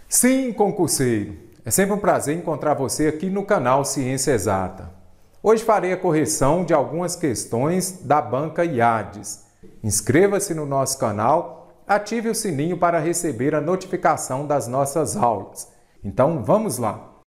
Sim, concurseiro! É sempre um prazer encontrar você aqui no canal Ciência Exata. Hoje farei a correção de algumas questões da banca IADES. Inscreva-se no nosso canal, ative o sininho para receber a notificação das nossas aulas. Então, vamos lá!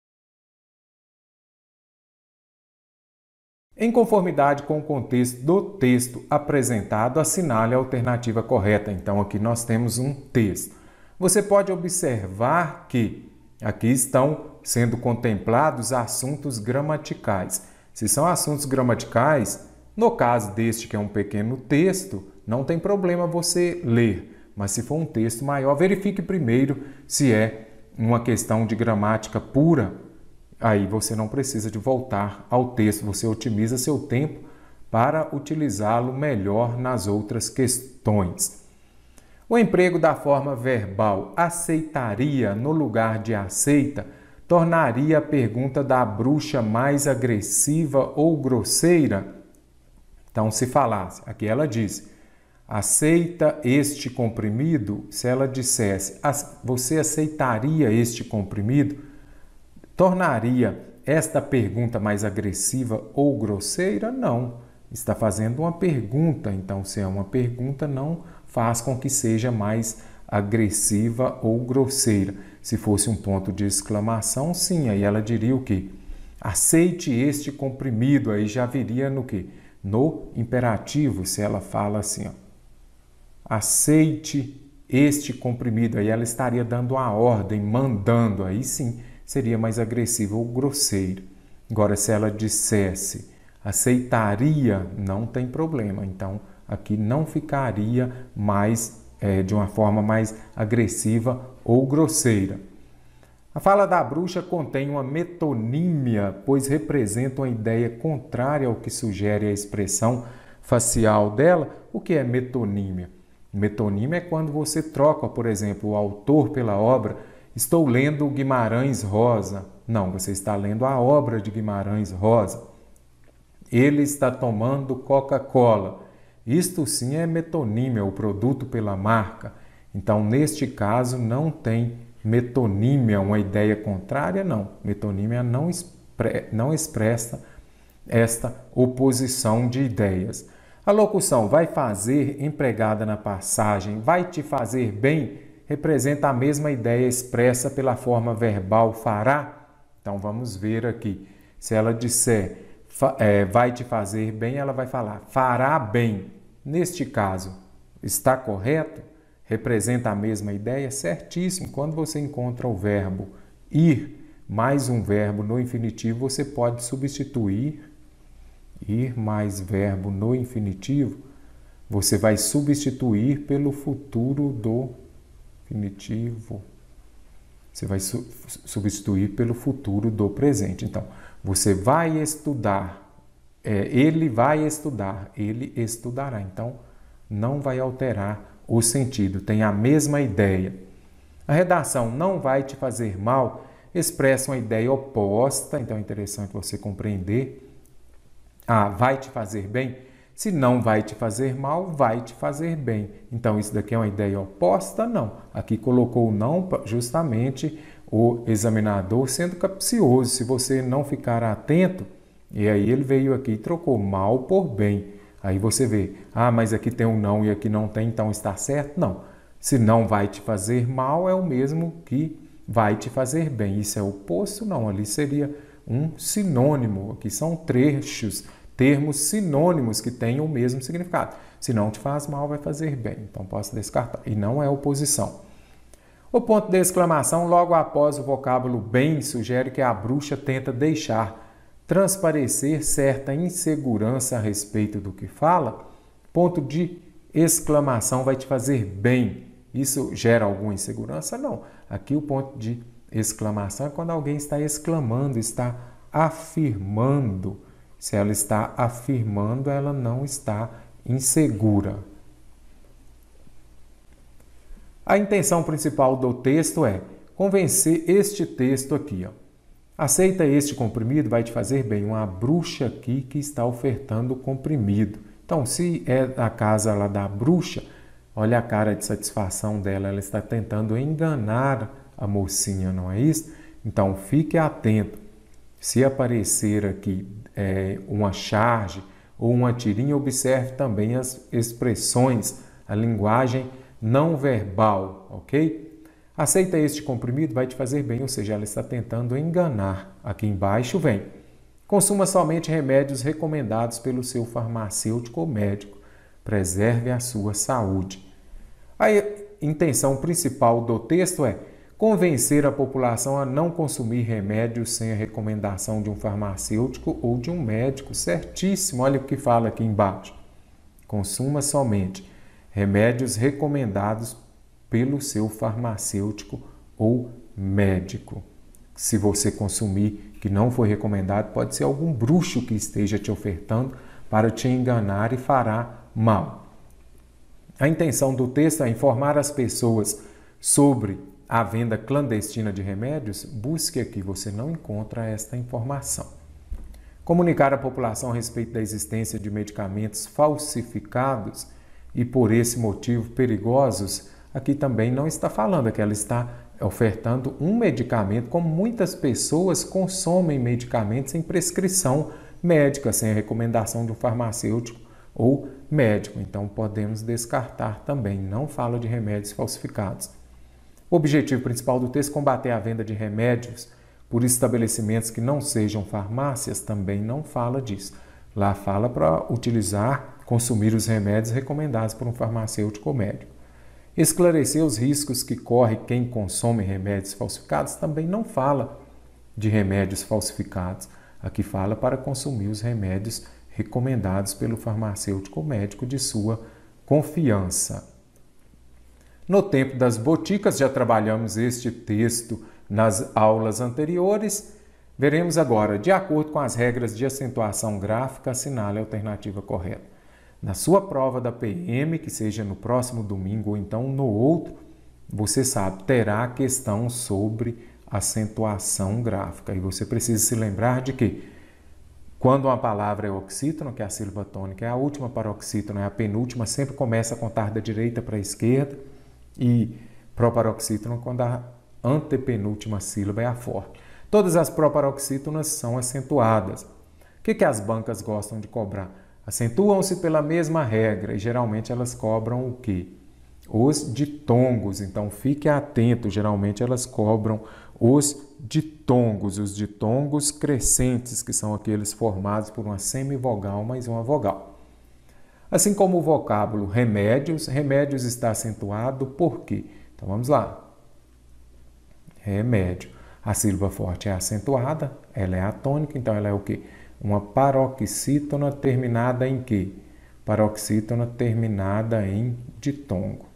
Em conformidade com o contexto do texto apresentado, assinale a alternativa correta. Então, aqui nós temos um texto. Você pode observar que aqui estão sendo contemplados assuntos gramaticais. Se são assuntos gramaticais, no caso deste que é um pequeno texto, não tem problema você ler. Mas se for um texto maior, verifique primeiro se é uma questão de gramática pura. Aí você não precisa de voltar ao texto, você otimiza seu tempo para utilizá-lo melhor nas outras questões. O emprego da forma verbal aceitaria no lugar de aceita tornaria a pergunta da bruxa mais agressiva ou grosseira? Então, se falasse, aqui ela diz, aceita este comprimido? Se ela dissesse, você aceitaria este comprimido? Tornaria esta pergunta mais agressiva ou grosseira? Não. Está fazendo uma pergunta, então se é uma pergunta, não faz com que seja mais agressiva ou grosseira. Se fosse um ponto de exclamação, sim, aí ela diria o quê? Aceite este comprimido, aí já viria no quê? No imperativo, se ela fala assim, ó, aceite este comprimido, aí ela estaria dando a ordem, mandando, aí sim, seria mais agressivo ou grosseiro. Agora, se ela dissesse aceitaria, não tem problema. Então, aqui não ficaria mais de uma forma mais agressiva ou grosseira. A fala da bruxa contém uma metonímia, pois representa uma ideia contrária ao que sugere a expressão facial dela. O que é metonímia? Metonímia é quando você troca, por exemplo, o autor pela obra. Estou lendo Guimarães Rosa. Não, você está lendo a obra de Guimarães Rosa. Ele está tomando Coca-Cola. Isto sim é metonímia, o produto pela marca. Então, neste caso, não tem metonímia, uma ideia contrária, não. Metonímia não expressa esta oposição de ideias. A locução vai fazer, empregada na passagem, vai te fazer bem, representa a mesma ideia expressa pela forma verbal fará. Então, vamos ver aqui. Se ela disser vai te fazer bem, ela vai falar fará bem. Neste caso, está correto? Representa a mesma ideia? Certíssimo. Quando você encontra o verbo ir mais um verbo no infinitivo, você pode substituir ir mais verbo no infinitivo. Você vai substituir pelo futuro do infinitivo. Você vai substituir pelo futuro do presente. Então, você vai estudar, ele vai estudar, ele estudará. Então, não vai alterar o sentido, tem a mesma ideia. A redação não vai te fazer mal expressa uma ideia oposta, então é interessante você compreender. Vai te fazer bem? Se não vai te fazer mal, vai te fazer bem. Então, isso daqui é uma ideia oposta? Não. Aqui colocou o não justamente o examinador sendo capcioso. Se você não ficar atento, e aí ele veio aqui e trocou mal por bem. Aí você vê, mas aqui tem um não e aqui não tem, então está certo? Não. Se não vai te fazer mal, é o mesmo que vai te fazer bem. Isso é oposto? Não. Ali seria um sinônimo. Aqui são trechos, termos sinônimos que têm o mesmo significado. Se não te faz mal, vai fazer bem. Então, posso descartar. E não é oposição. O ponto de exclamação, logo após o vocábulo bem, sugere que a bruxa tenta deixar transparecer certa insegurança a respeito do que fala. Ponto de exclamação vai te fazer bem. Isso gera alguma insegurança? Não. Aqui o ponto de exclamação é quando alguém está exclamando, está afirmando. Se ela está afirmando, ela não está insegura. A intenção principal do texto é convencer este texto aqui. Aceita este comprimido, vai te fazer bem. Uma bruxa aqui que está ofertando o comprimido. Então, se é a casa lá da bruxa, olha a cara de satisfação dela. Ela está tentando enganar a mocinha, não é isso? Então, fique atento. Se aparecer aqui uma charge ou uma tirinha, observe também as expressões, a linguagem não verbal, ok? Aceita este comprimido, vai te fazer bem, ou seja, ela está tentando enganar. Aqui embaixo vem: consuma somente remédios recomendados pelo seu farmacêutico ou médico. Preserve a sua saúde. A intenção principal do texto é convencer a população a não consumir remédios sem a recomendação de um farmacêutico ou de um médico. Certíssimo, olha o que fala aqui embaixo. Consuma somente remédios recomendados pelo seu farmacêutico ou médico. Se você consumir que não foi recomendado, pode ser algum bruxo que esteja te ofertando para te enganar e fará mal. A intenção do texto é informar as pessoas sobre a venda clandestina de remédios. Busque aqui, você não encontra esta informação. Comunicar à população a respeito da existência de medicamentos falsificados e por esse motivo perigosos. Aqui também não está falando que ela está ofertando um medicamento, como muitas pessoas consomem medicamentos sem prescrição médica, sem a recomendação de um farmacêutico ou médico. Então, podemos descartar também. Não fala de remédios falsificados. O objetivo principal do texto é combater a venda de remédios por estabelecimentos que não sejam farmácias. Também não fala disso. Lá fala para consumir os remédios recomendados por um farmacêutico ou médico. Esclarecer os riscos que corre quem consome remédios falsificados. Também não fala de remédios falsificados. Aqui fala para consumir os remédios recomendados pelo farmacêutico ou médico de sua confiança. No tempo das boticas, já trabalhamos este texto nas aulas anteriores. Veremos agora, de acordo com as regras de acentuação gráfica, assinale a alternativa correta. Na sua prova da PM, que seja no próximo domingo ou então no outro, você sabe, terá a questão sobre acentuação gráfica. E você precisa se lembrar de que quando uma palavra é oxítono, que é a sílaba tônica, é a última paroxítono, é a penúltima, sempre começa a contar da direita para a esquerda, e proparoxítono quando a antepenúltima sílaba é a forte. Todas as proparoxítonas são acentuadas. O que as bancas gostam de cobrar? Acentuam-se pela mesma regra e geralmente elas cobram o quê? Os ditongos. Então fique atento, geralmente elas cobram os ditongos crescentes, que são aqueles formados por uma semivogal mais uma vogal. Assim como o vocábulo remédios, remédios está acentuado por quê? Então vamos lá. Remédio. A sílaba forte é acentuada, ela é atônica, então ela é o quê? Uma paroxítona terminada em quê? Paroxítona terminada em ditongo.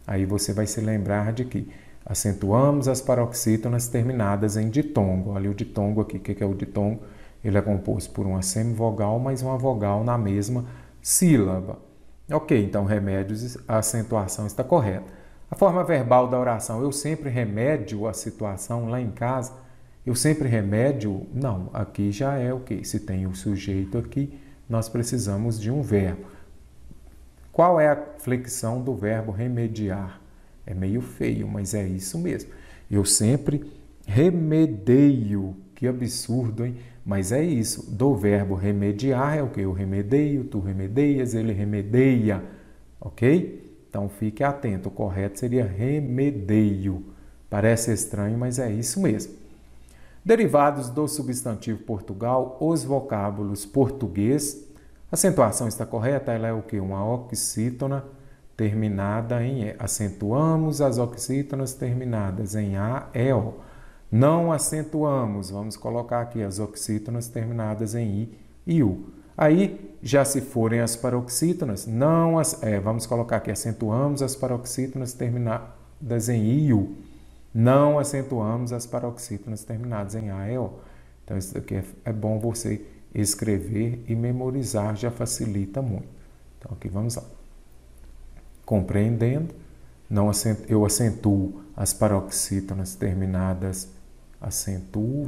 Aí você vai se lembrar de que acentuamos as paroxítonas terminadas em ditongo. Olha o ditongo aqui. O que é o ditongo? Ele é composto por uma semivogal mais uma vogal na mesma sílaba. Ok, então remédios, a acentuação está correta. A forma verbal da oração, eu sempre remédio a situação lá em casa. Eu sempre remédio? Não, aqui já é o quê? Se tem o sujeito aqui, nós precisamos de um verbo. Qual é a flexão do verbo remediar? É meio feio, mas é isso mesmo. Eu sempre remedeio. Que absurdo, hein? Mas é isso. Do verbo remediar é o que? Eu remedeio, tu remedeias, ele remedeia. Ok? Então fique atento. O correto seria remedeio. Parece estranho, mas é isso mesmo. Derivados do substantivo Portugal, os vocábulos português. A acentuação está correta? Ela é o que? Uma oxítona terminada em E. Acentuamos as oxítonas terminadas em A, E, O. Não acentuamos, vamos colocar aqui as oxítonas terminadas em I e U. Aí, já se forem as paroxítonas, vamos colocar aqui, acentuamos as paroxítonas terminadas em I e U. Não acentuamos as paroxítonas terminadas em A, E, O. Então, isso aqui é bom você escrever e memorizar, já facilita muito. Então, aqui vamos lá. Compreendendo, eu acentuo as paroxítonas terminadas,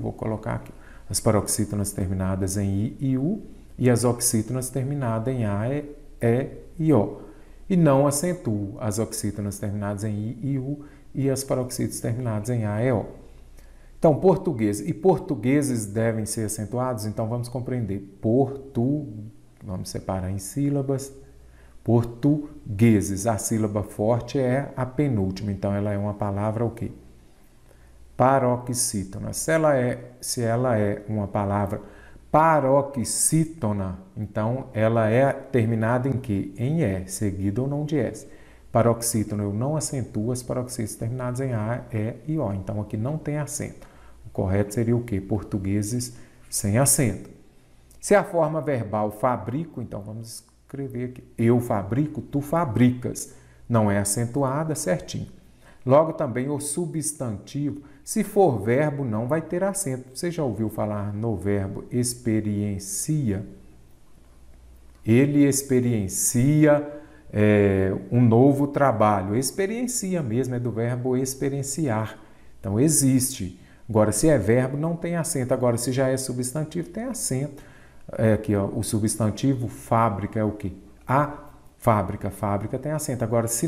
vou colocar aqui, as paroxítonas terminadas em I e U e as oxítonas terminadas em A, E e O. E não acentuo as oxítonas terminadas em I e U e as paroxítonas terminadas em A, E, O. Então, português e portugueses devem ser acentuados? Então, vamos compreender. Vamos separar em sílabas. Portugueses. A sílaba forte é a penúltima, então ela é uma palavra o quê? Paroxítona. Se ela é uma palavra paroxítona, então ela é terminada em quê? Em E, seguida ou não de S. Paroxítona eu não acentuo as paroxítonas terminadas em A, E e O. Então aqui não tem acento. O correto seria o quê? Portugueses sem acento. Se a forma verbal fabrico, então vamos escrever aqui. Eu fabrico, tu fabricas. Não é acentuada, certinho. Logo também o substantivo, se for verbo, não vai ter acento. Você já ouviu falar no verbo experiencia? Ele experiencia um novo trabalho. Experiencia mesmo, é do verbo experienciar. Então, existe. Agora, se é verbo, não tem acento. Agora, se já é substantivo, tem acento. Aqui, ó, o substantivo fábrica é o quê? A fábrica. Fábrica tem acento. Agora, se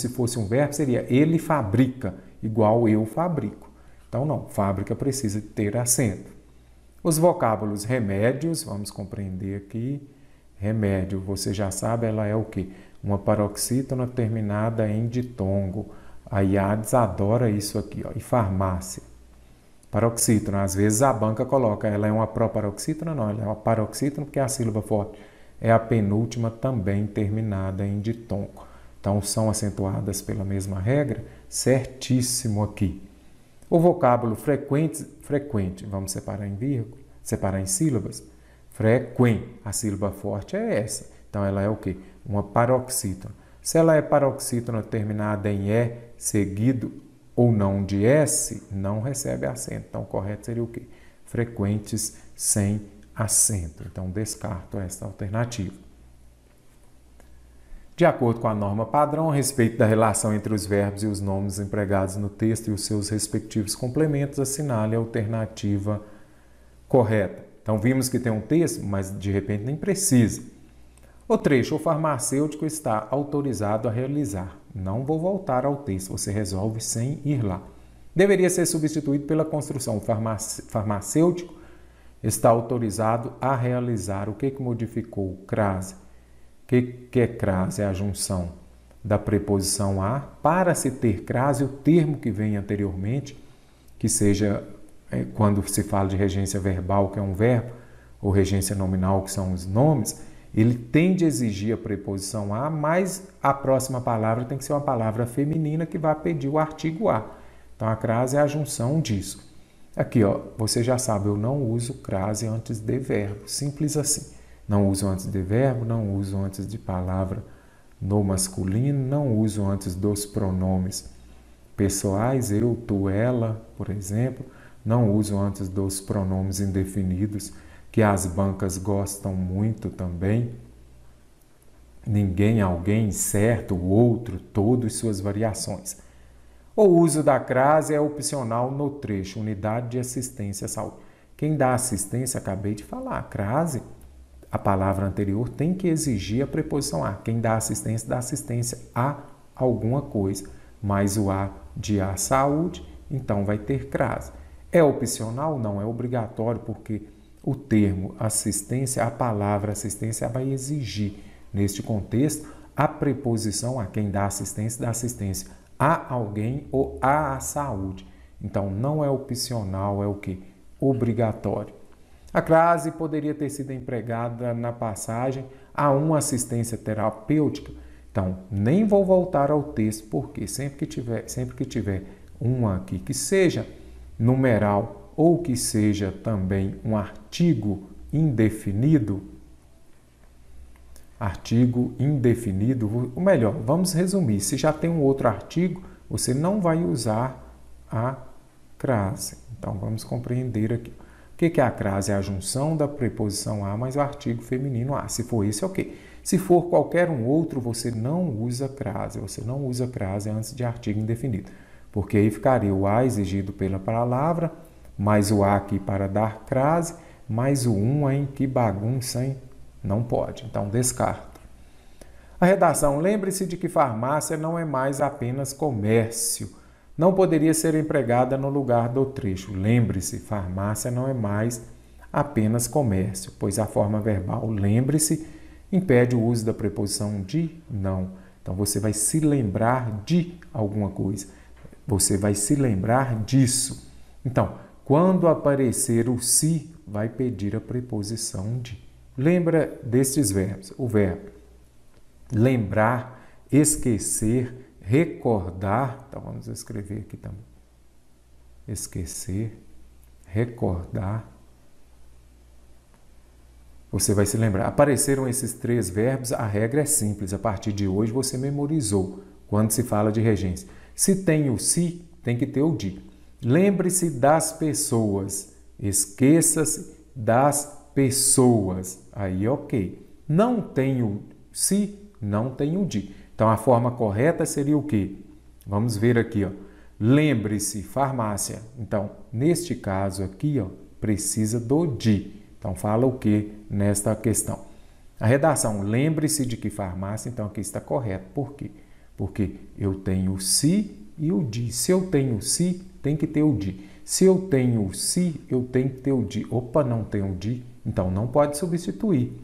fosse um verbo, seria ele fabrica, igual eu fabrico. Então, não. Fábrica precisa ter acento. Os vocábulos remédios, vamos compreender aqui. Remédio, você já sabe, ela é o quê? Uma paroxítona terminada em ditongo. A IADS adora isso aqui, ó. E farmácia. Paroxítona, às vezes a banca coloca, ela é uma proparoxítona? Não, ela é uma paroxítona porque a sílaba forte é a penúltima também terminada em ditongo. Então, são acentuadas pela mesma regra? Certíssimo aqui. O vocábulo frequente, vamos separar em vírgula, separar em sílabas. Frequente, a sílaba forte é essa. Então, ela é o quê? Uma paroxítona. Se ela é paroxítona terminada em E, seguido ou não de S, não recebe acento. Então, o correto seria o quê? Frequentes sem acento. Então, descarto esta alternativa. De acordo com a norma padrão, a respeito da relação entre os verbos e os nomes empregados no texto e os seus respectivos complementos, assinale a alternativa correta. Então, vimos que tem um texto, mas de repente nem precisa. O trecho, o farmacêutico está autorizado a realizar. Não vou voltar ao texto, você resolve sem ir lá. Deveria ser substituído pela construção. O farmacêutico está autorizado a realizar. O que modificou? Crase. O que é crase? É a junção da preposição a. Para se ter crase, o termo que vem anteriormente, que seja quando se fala de regência verbal, que é um verbo, ou regência nominal, que são os nomes, ele tende a exigir a preposição a, mas a próxima palavra tem que ser uma palavra feminina que vai pedir o artigo a. Então, a crase é a junção disso. Aqui, ó, você já sabe, eu não uso crase antes de verbo. Simples assim. Não uso antes de verbo, não uso antes de palavra no masculino, não uso antes dos pronomes pessoais, eu, tu, ela, por exemplo. Não uso antes dos pronomes indefinidos, que as bancas gostam muito também. Ninguém, alguém, certo, o outro, todo e suas variações. O uso da crase é opcional no trecho, unidade de assistência à saúde. Quem dá assistência, acabei de falar, a crase, a palavra anterior tem que exigir a preposição a. Quem dá assistência a alguma coisa, mais o a de a saúde, então vai ter crase. É opcional? Não, é obrigatório, porque o termo assistência, a palavra assistência vai exigir, neste contexto, a preposição a. Quem dá assistência a alguém ou à saúde. Então, não é opcional, é o quê? Obrigatório. A crase poderia ter sido empregada na passagem a uma assistência terapêutica. Então, nem vou voltar ao texto, porque sempre que tiver uma aqui que seja numeral ou que seja também um artigo indefinido, ou melhor, vamos resumir, se já tem um outro artigo, você não vai usar a crase. Então, vamos compreender aqui. O que é a crase? É a junção da preposição a mais o artigo feminino a. Se for esse, ok. Se for qualquer um outro, você não usa crase. Você não usa crase antes de artigo indefinido. Porque aí ficaria o a exigido pela palavra, mais o a aqui para dar crase, mais o em que bagunça, hein? Não pode. Então, descarto. A redação. Lembre-se de que farmácia não é mais apenas comércio. não poderia ser empregada no lugar do trecho. Lembre-se, farmácia não é mais apenas comércio, pois a forma verbal lembre-se impede o uso da preposição de não. Então você vai se lembrar de alguma coisa. Você vai se lembrar disso. Então, quando aparecer o se, vai pedir a preposição de. Lembra destes verbos. O verbo lembrar, esquecer, recordar. Então vamos escrever aqui também. Esquecer, recordar. Você vai se lembrar. Apareceram esses 3 verbos, a regra é simples. A partir de hoje você memorizou quando se fala de regência. Se tem o se, tem que ter o de. Lembre-se das pessoas. Esqueça-se das pessoas. Aí, ok. Não tem o se, não tem o de. Então, a forma correta seria o quê? Vamos ver aqui, ó. Lembre-se, farmácia. Então, neste caso aqui, ó, precisa do de. Então, fala o que nesta questão? A redação, lembre-se de que farmácia, então aqui está correto. Por quê? Porque eu tenho o se e o de. Se eu tenho o se, tem que ter o de. Se eu tenho o se, eu tenho que ter o de. Opa, não tem o de, então não pode substituir.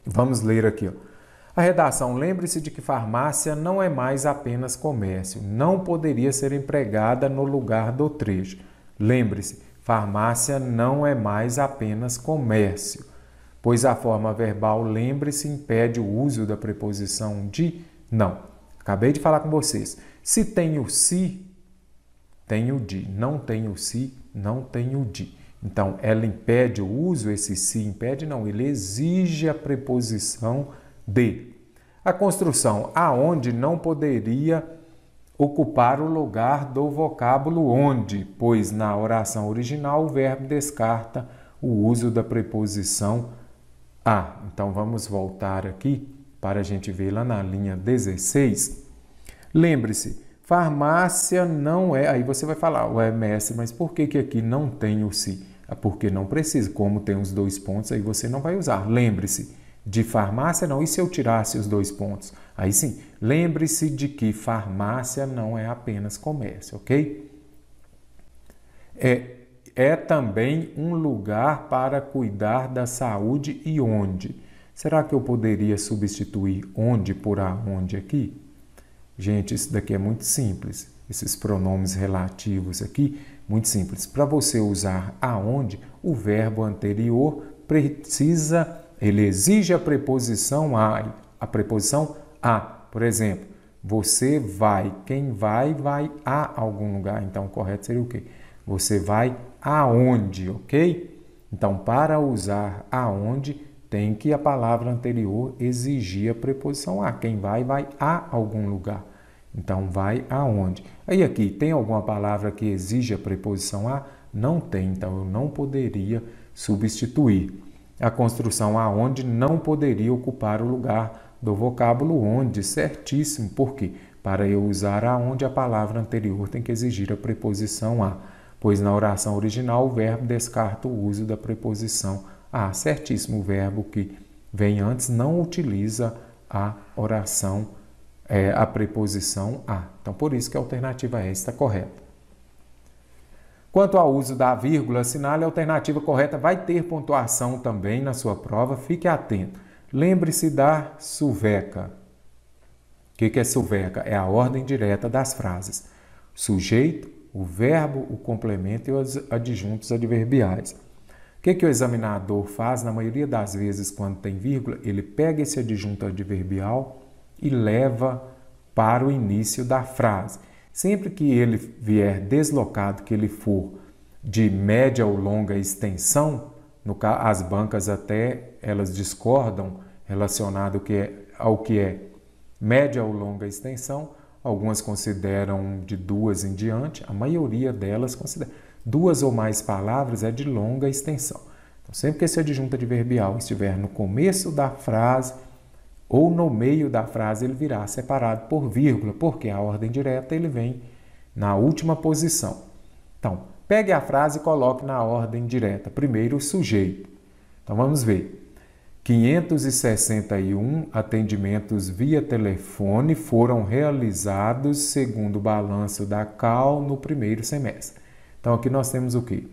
Vamos ler aqui, ó. A redação, lembre-se de que farmácia não é mais apenas comércio. Não poderia ser empregada no lugar do trecho. Lembre-se, farmácia não é mais apenas comércio, pois a forma verbal lembre-se impede o uso da preposição de não. Acabei de falar com vocês. Se tem o se, tem o de. Não tem o se, não tem o de. Então, ela impede o uso, esse se impede não, ele exige a preposição de. A construção aonde não poderia ocupar o lugar do vocábulo onde, pois na oração original o verbo descarta o uso da preposição a. Então vamos voltar aqui para a gente ver lá na linha 16. Lembre-se, farmácia não é... Aí você vai falar, ué, mestre, mas por que aqui não tem o se? Porque não precisa. Como tem os 2 pontos, aí você não vai usar. Lembre-se, de farmácia não. E se eu tirasse os 2 pontos? Aí sim, lembre-se de que farmácia não é apenas comércio, ok? É também um lugar para cuidar da saúde e onde? Será que eu poderia substituir onde por aonde aqui? Gente, isso daqui é muito simples. Esses pronomes relativos aqui, muito simples. Para você usar aonde, o verbo anterior precisa, ele exige a preposição a. A preposição a. Por exemplo, você vai. Quem vai, vai a algum lugar. Então, o correto seria o quê? Você vai aonde, ok? Então, para usar aonde, tem que a palavra anterior exigir a preposição a. Quem vai, vai a algum lugar. Então, vai aonde. Aí aqui, tem alguma palavra que exige a preposição a? Não tem, então eu não poderia substituir. A construção aonde não poderia ocupar o lugar do vocábulo onde, certíssimo. Por quê? Para eu usar aonde, a palavra anterior tem que exigir a preposição a, pois na oração original o verbo descarta o uso da preposição a. Certíssimo, o verbo que vem antes não utiliza a oração a preposição a. Então, por isso que a alternativa E está correta. Quanto ao uso da vírgula, assinale a alternativa correta. Vai ter pontuação também na sua prova, fique atento. Lembre-se da suveca. O que é suveca? É a ordem direta das frases. Sujeito, o verbo, o complemento e os adjuntos adverbiais. O que o examinador faz na maioria das vezes quando tem vírgula? Ele pega esse adjunto adverbial e leva para o início da frase. Sempre que ele vier deslocado, que ele for de média ou longa extensão, as bancas até elas discordam relacionado ao que é média ou longa extensão. Algumas consideram de 2 em diante, a maioria delas considera 2 ou mais palavras é de longa extensão. Então, sempre que esse adjunto adverbial estiver no começo da frase ou no meio da frase, ele virá separado por vírgula, porque a ordem direta ele vem na última posição. Então, pegue a frase e coloque na ordem direta. Primeiro, o sujeito. Então, vamos ver. 561 atendimentos via telefone foram realizados segundo o balanço da CAL no primeiro semestre. Então, aqui nós temos o quê?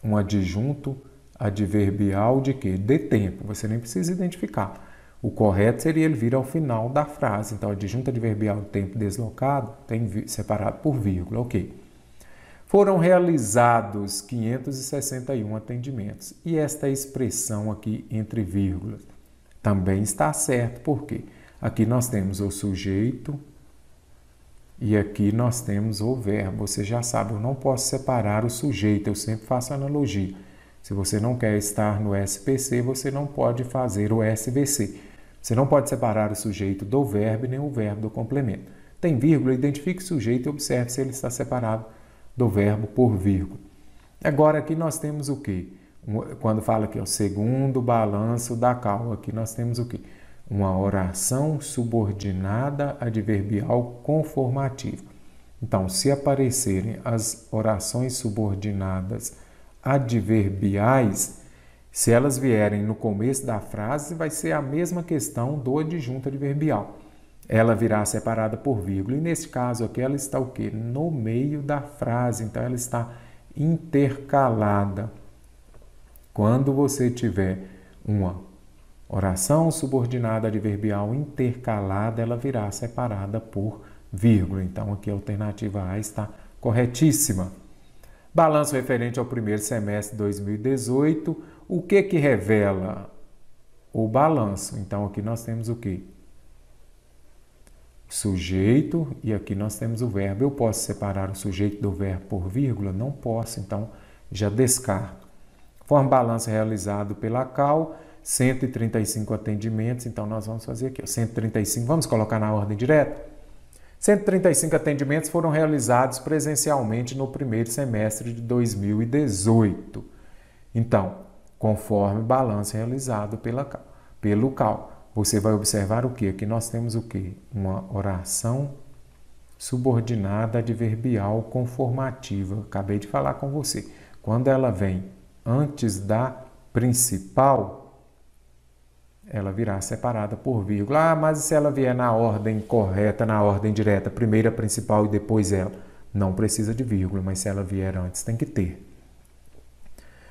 Um adjunto adverbial de quê? De tempo. Você nem precisa identificar. O correto seria ele vir ao final da frase. Então, adjunto adverbial de tempo deslocado tem separado por vírgula. Ok. Foram realizados 561 atendimentos. E esta expressão aqui entre vírgulas também está certo. Por quê? Aqui nós temos o sujeito e aqui nós temos o verbo. Você já sabe, eu não posso separar o sujeito, eu sempre faço analogia. Se você não quer estar no SPC, você não pode fazer o SVC. Você não pode separar o sujeito do verbo nem o verbo do complemento. Tem vírgula, identifique o sujeito e observe se ele está separado do verbo por vírgula. Agora aqui nós temos o quê? Quando fala aqui, ó, segundo balanço da CAL, aqui nós temos o quê? Uma oração subordinada adverbial conformativa. Então, se aparecerem as orações subordinadas adverbiais, se elas vierem no começo da frase, vai ser a mesma questão do adjunto adverbial. Ela virá separada por vírgula. E nesse caso aqui, ela está o quê? No meio da frase. Então, ela está intercalada. Quando você tiver uma oração subordinada adverbial intercalada, ela virá separada por vírgula. Então, aqui a alternativa A está corretíssima. Balanço referente ao primeiro semestre de 2018. O que revela o balanço? Então, aqui nós temos o quê? Sujeito, e aqui nós temos o verbo. Eu posso separar o sujeito do verbo por vírgula? Não posso, então já descarto. Conforme balanço realizado pela CAL, 135 atendimentos, então nós vamos fazer aqui, ó, 135, vamos colocar na ordem direta? 135 atendimentos foram realizados presencialmente no primeiro semestre de 2018. Então, conforme balanço realizado pelo CAL. Você vai observar o quê? Aqui nós temos o quê? Uma oração subordinada adverbial conformativa. Acabei de falar com você. Quando ela vem antes da principal, ela virá separada por vírgula. Ah, mas se ela vier na ordem correta, na ordem direta, primeiro a principal e depois ela, não precisa de vírgula, mas se ela vier antes, tem que ter.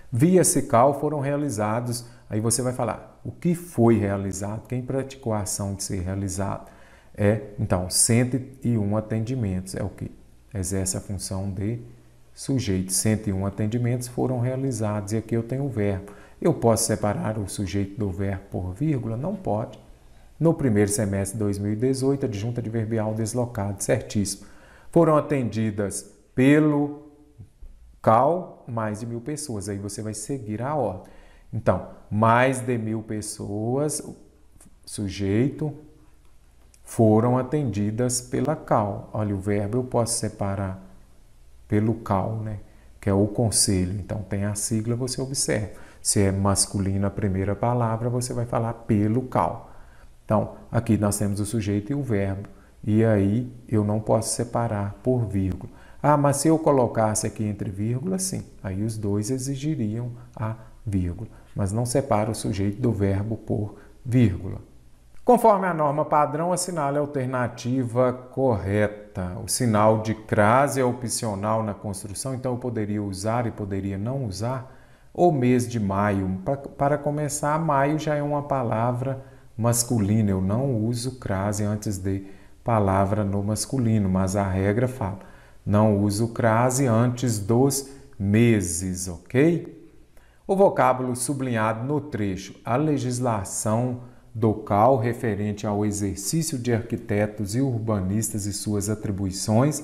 Via CAL foram realizados, aí você vai falar, o que foi realizado? Quem praticou a ação de ser realizado? Então, 101 atendimentos, é o que? Exerce a função de sujeito. 101 atendimentos foram realizados, e aqui eu tenho o verbo. Eu posso separar o sujeito do verbo por vírgula? Não pode. No primeiro semestre de 2018, adjunto adverbial deslocado, certíssimo. Foram atendidas pelo CAL, mais de 1.000 pessoas. Aí você vai seguir a ordem. Então, mais de 1.000 pessoas, sujeito, foram atendidas pela CAL. Olha, o verbo eu posso separar pelo CAL, né? Que é o conselho. Então, tem a sigla, você observa. Se é masculino a primeira palavra, você vai falar pelo CAL. Então, aqui nós temos o sujeito e o verbo. E aí, eu não posso separar por vírgula. Ah, mas se eu colocasse aqui entre vírgula, sim. Aí os dois exigiriam a vírgula. Mas não separa o sujeito do verbo por vírgula. Conforme a norma padrão, assinale a alternativa correta. O sinal de crase é opcional na construção, então eu poderia usar e poderia não usar. O mês de maio, para começar, maio já é uma palavra masculina. Eu não uso crase antes de palavra no masculino, mas a regra fala. Não uso crase antes dos meses, ok? O vocábulo sublinhado no trecho, a legislação do CAL referente ao exercício de arquitetos e urbanistas e suas atribuições,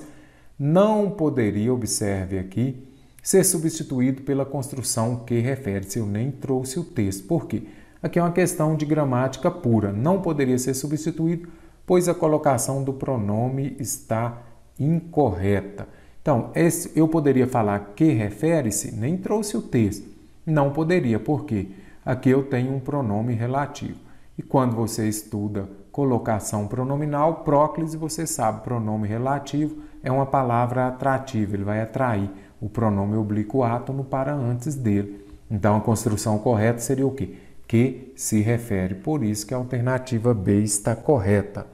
não poderia, observe aqui, ser substituído pela construção que refere-se. Eu nem trouxe o texto. Por quê? Aqui é uma questão de gramática pura. Não poderia ser substituído, pois a colocação do pronome está incorreta. Então, eu poderia falar que refere-se, nem trouxe o texto. Não poderia, porque aqui eu tenho um pronome relativo. E quando você estuda colocação pronominal, próclise, você sabe, pronome relativo é uma palavra atrativa, ele vai atrair o pronome oblíquo átono para antes dele. Então, a construção correta seria o quê? que se refere. Por isso que a alternativa B está correta.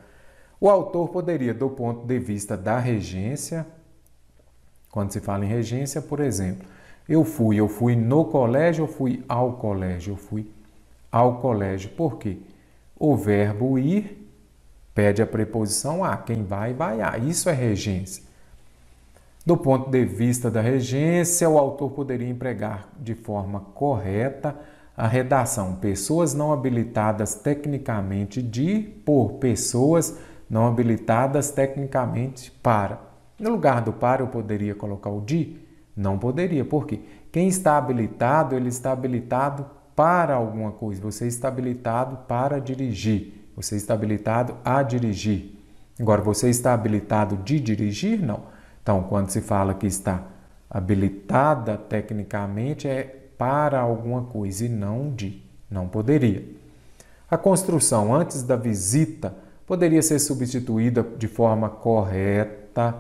O autor poderia, do ponto de vista da regência, quando se fala em regência, por exemplo, eu fui no colégio ou fui ao colégio? Eu fui ao colégio. Por quê? O verbo ir pede a preposição a. Quem vai, vai a. Isso é regência. Do ponto de vista da regência, o autor poderia empregar de forma correta a redação pessoas não habilitadas tecnicamente de por pessoas não habilitadas tecnicamente para. No lugar do para, eu poderia colocar o de? Não poderia. Por quê? Quem está habilitado, ele está habilitado para alguma coisa. Você está habilitado para dirigir. Você está habilitado a dirigir. Agora, você está habilitado de dirigir? Não. Então, quando se fala que está habilitada tecnicamente, é para alguma coisa e não de. Não poderia. A construção antes da visita poderia ser substituída de forma correta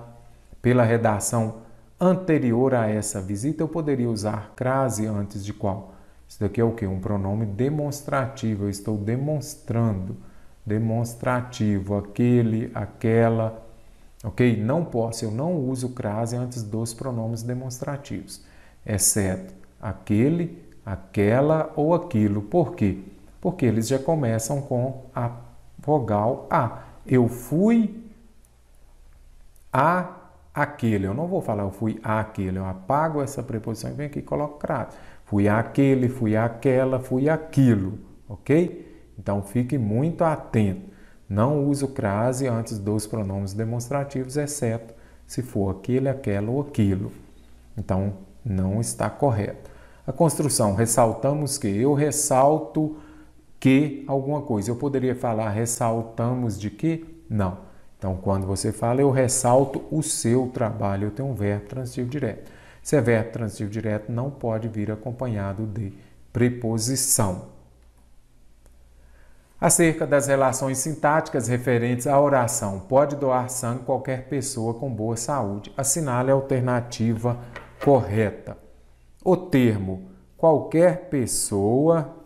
pela redação anterior a essa visita. Eu poderia usar crase antes de qual? Isso daqui é o quê? Um pronome demonstrativo. Eu estou demonstrando. Demonstrativo. Aquele, aquela. Ok? Não posso, eu não uso crase antes dos pronomes demonstrativos. Exceto aquele, aquela ou aquilo. Por quê? Porque eles já começam com a vogal A. Eu fui a aquele. Eu não vou falar eu fui àquele. Eu apago essa preposição e venho aqui e coloco crase. Fui àquele, fui àquela, fui aquilo. Ok? Então fique muito atento. Não uso crase antes dos pronomes demonstrativos, exceto se for aquele, aquela ou aquilo. Então não está correto. A construção, ressaltamos que. Eu ressalto que alguma coisa. Eu poderia falar ressaltamos de que? Não. Então, quando você fala eu ressalto o seu trabalho, eu tenho um verbo transitivo direto. Se é verbo transitivo direto, não pode vir acompanhado de preposição. Acerca das relações sintáticas referentes à oração, pode doar sangue qualquer pessoa com boa saúde. Assinale a alternativa correta. O termo qualquer pessoa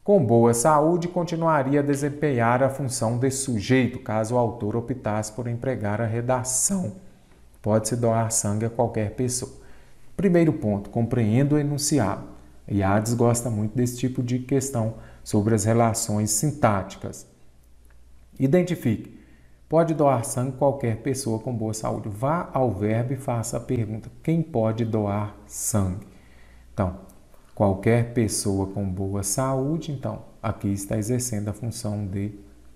com boa saúde continuaria a desempenhar a função de sujeito, caso o autor optasse por empregar a redação. Pode-se doar sangue a qualquer pessoa. Primeiro ponto, compreendo o enunciado. Iades gosta muito desse tipo de questão sobre as relações sintáticas. Identifique. Pode doar sangue qualquer pessoa com boa saúde. Vá ao verbo e faça a pergunta. Quem pode doar sangue? Então, qualquer pessoa com boa saúde, então, aqui está exercendo a função de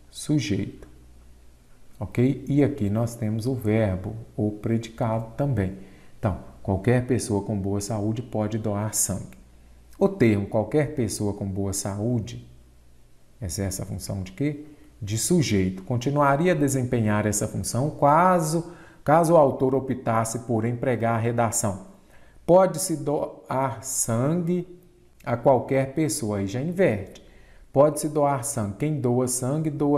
sujeito. Ok? E aqui nós temos o verbo, ou predicado também. Então, qualquer pessoa com boa saúde pode doar sangue. O termo qualquer pessoa com boa saúde exerce a função de quê? De sujeito. Continuaria a desempenhar essa função caso o autor optasse por empregar a redação. Pode-se doar sangue a qualquer pessoa. Aí já inverte. Pode-se doar sangue. Quem doa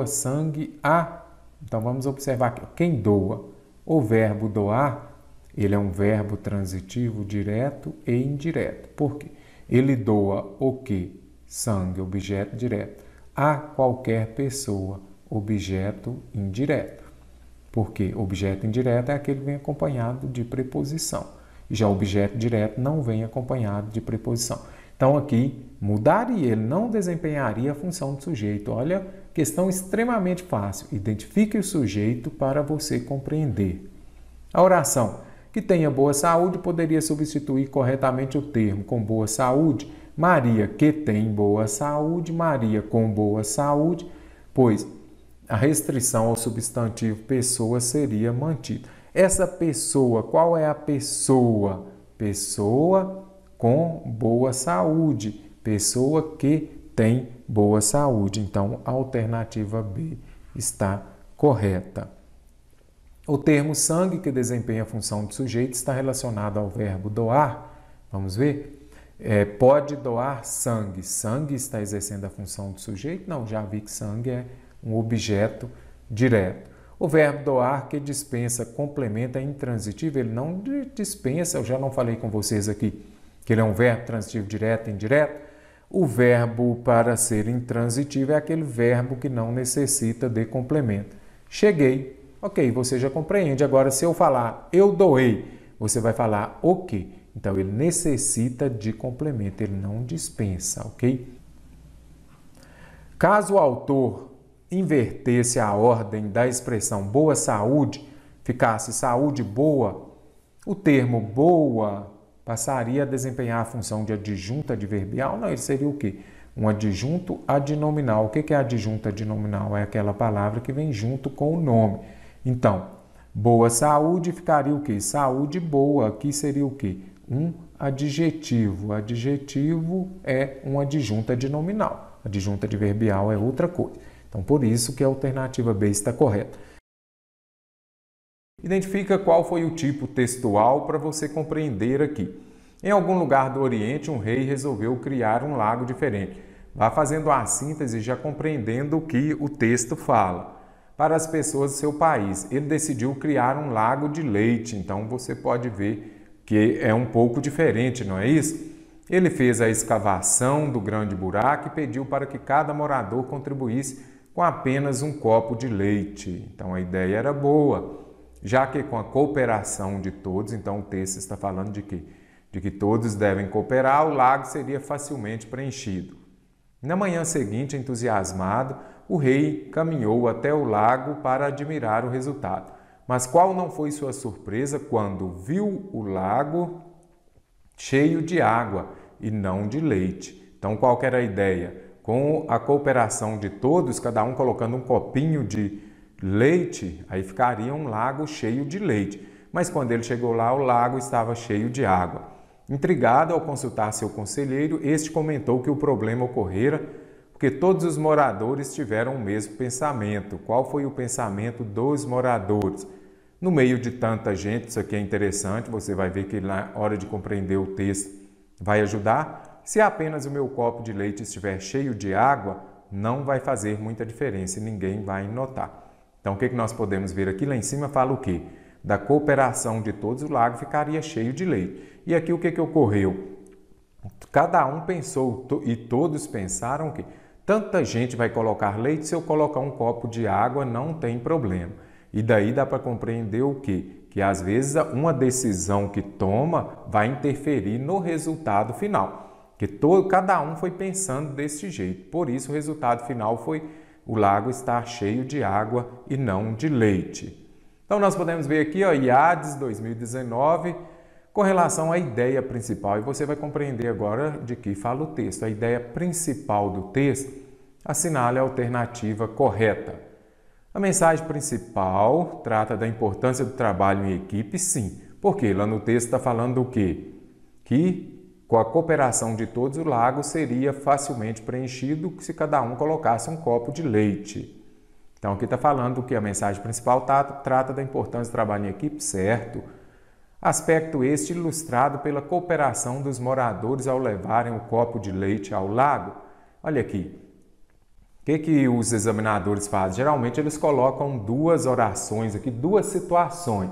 sangue a... Então vamos observar aqui. Quem doa? O verbo doar, ele é um verbo transitivo direto e indireto. Por quê? Ele doa o quê? Sangue, objeto direto. A qualquer pessoa, objeto indireto. Porque objeto indireto é aquele que vem acompanhado de preposição. Já o objeto direto não vem acompanhado de preposição. Então aqui mudaria, ele não desempenharia a função de sujeito. Olha, questão extremamente fácil. Identifique o sujeito para você compreender. A oração que tenha boa saúde poderia substituir corretamente o termo com boa saúde. Maria que tem boa saúde, Maria com boa saúde, pois a restrição ao substantivo pessoa seria mantida. Essa pessoa, qual é a pessoa? Pessoa com boa saúde, pessoa que tem boa saúde. Então, a alternativa B está correta. O termo sangue, que desempenha a função de sujeito, está relacionado ao verbo doar. Vamos ver? Pode doar sangue. Sangue está exercendo a função de sujeito? Não, já vi que sangue é um objeto direto. O verbo doar, que dispensa, complementa, é intransitivo. Ele não dispensa, eu já não falei com vocês aqui, que ele é um verbo transitivo direto e indireto. O verbo para ser intransitivo é aquele verbo que não necessita de complemento. Cheguei. Ok, você já compreende. Agora, se eu falar eu doei, você vai falar o quê? Então, ele necessita de complemento, ele não dispensa, ok? Caso o autor invertesse a ordem da expressão boa saúde, ficasse saúde boa, o termo boa passaria a desempenhar a função de adjunto adverbial? Não, ele seria o quê? Um adjunto adnominal. O que é adjunto adnominal? É aquela palavra que vem junto com o nome. Então, boa saúde ficaria o quê? Saúde boa. Aqui seria o quê? Um adjetivo. Adjetivo é um adjunto adnominal. Adjunto adverbial é outra coisa. Então, por isso que a alternativa B está correta. Identifica qual foi o tipo textual para você compreender aqui. Em algum lugar do Oriente, um rei resolveu criar um lago diferente. Vá fazendo a síntese já compreendendo o que o texto fala. Para as pessoas do seu país, ele decidiu criar um lago de leite. Então, você pode ver que é um pouco diferente, não é isso? Ele fez a escavação do grande buraco e pediu para que cada morador contribuísse com apenas um copo de leite. Então, a ideia era boa. Já que com a cooperação de todos, então o texto está falando de quê? De que todos devem cooperar, o lago seria facilmente preenchido. Na manhã seguinte, entusiasmado, o rei caminhou até o lago para admirar o resultado. Mas qual não foi sua surpresa quando viu o lago cheio de água e não de leite? Então, qual que era a ideia? Com a cooperação de todos, cada um colocando um copinho de leite, aí ficaria um lago cheio de leite. Mas quando ele chegou lá, o lago estava cheio de água. Intrigado ao consultar seu conselheiro, este comentou que o problema ocorrera porque todos os moradores tiveram o mesmo pensamento. Qual foi o pensamento dos moradores? No meio de tanta gente, isso aqui é interessante, você vai ver que na hora de compreender o texto vai ajudar. Se apenas o meu copo de leite estiver cheio de água, não vai fazer muita diferença e ninguém vai notar. Então, o que nós podemos ver aqui? Lá em cima fala o quê? Da cooperação de todos, o lago ficaria cheio de leite. E aqui o que ocorreu? Cada um pensou e todos pensaram que tanta gente vai colocar leite, se eu colocar um copo de água não tem problema. E daí dá para compreender o quê? Que às vezes uma decisão que toma vai interferir no resultado final. Que cada um foi pensando desse jeito. Por isso o resultado final foi o lago estar cheio de água e não de leite. Então nós podemos ver aqui, IADES 2019, com relação à ideia principal. E você vai compreender agora de que fala o texto. A ideia principal do texto assinala a alternativa correta. A mensagem principal trata da importância do trabalho em equipe, sim. Porque lá no texto está falando do quê? Que com a cooperação de todos, o lago seria facilmente preenchido se cada um colocasse um copo de leite. Então, aqui está falando que a mensagem principal trata da importância do trabalho em equipe, certo? Aspecto este ilustrado pela cooperação dos moradores ao levarem o copo de leite ao lago. Olha aqui. O que os examinadores fazem? Geralmente, eles colocam duas orações aqui, duas situações.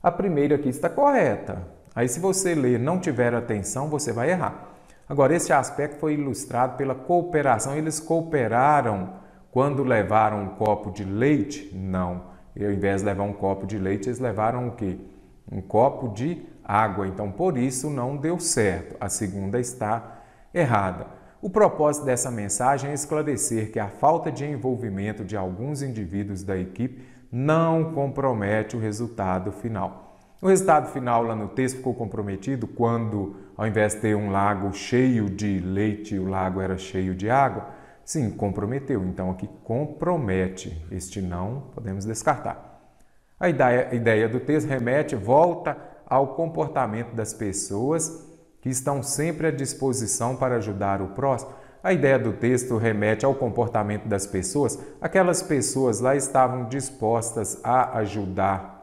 A primeira aqui está correta. Aí, se você ler não tiver atenção, você vai errar. Agora, esse aspecto foi ilustrado pela cooperação. Eles cooperaram quando levaram um copo de leite? Não. E, ao invés de levar um copo de leite, eles levaram o quê? Um copo de água. Então, por isso, não deu certo. A segunda está errada. O propósito dessa mensagem é esclarecer que a falta de envolvimento de alguns indivíduos da equipe não compromete o resultado final. O resultado final lá no texto ficou comprometido quando, ao invés de ter um lago cheio de leite, o lago era cheio de água? Sim, comprometeu. Então, aqui compromete. Este não podemos descartar. A ideia do texto volta ao comportamento das pessoas que estão sempre à disposição para ajudar o próximo. A ideia do texto remete ao comportamento das pessoas. Aquelas pessoas lá estavam dispostas a ajudar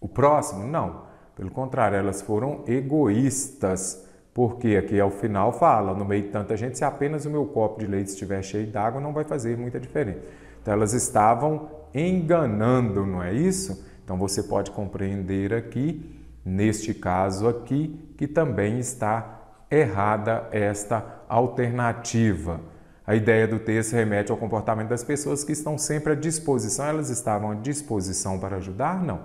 o próximo? Não. Pelo contrário, elas foram egoístas. Porque aqui ao final fala, no meio de tanta gente, se apenas o meu copo de leite estiver cheio d'água, não vai fazer muita diferença. Então, elas estavam enganando, não é isso? Então, você pode compreender aqui, neste caso aqui, que também está errada esta alternativa. A ideia do texto remete ao comportamento das pessoas que estão sempre à disposição. Elas estavam à disposição para ajudar? Não.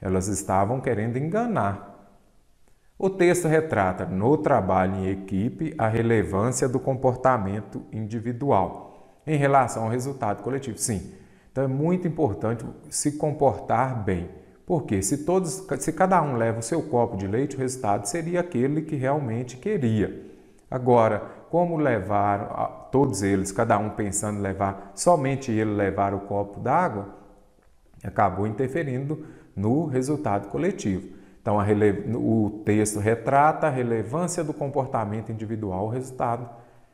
Elas estavam querendo enganar. O texto retrata, no trabalho em equipe, a relevância do comportamento individual em relação ao resultado coletivo. Sim, então é muito importante se comportar bem. Porque se cada um leva o seu copo de leite, o resultado seria aquele que realmente queria. Agora, como levar todos eles, cada um pensando em levar, somente ele levar o copo d'água, acabou interferindo no resultado coletivo. Então, o texto retrata a relevância do comportamento individual ao resultado,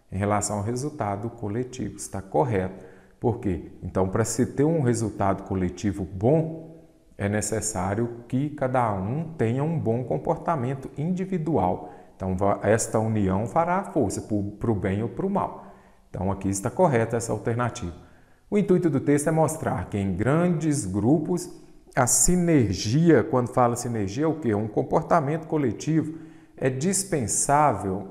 em relação ao resultado coletivo. Está correto. Por quê? Então, para se ter um resultado coletivo bom, é necessário que cada um tenha um bom comportamento individual. Então, esta união fará a força para o bem ou para o mal. Então, aqui está correta essa alternativa. O intuito do texto é mostrar que em grandes grupos, a sinergia, quando fala sinergia, é o quê? Um comportamento coletivo é dispensável.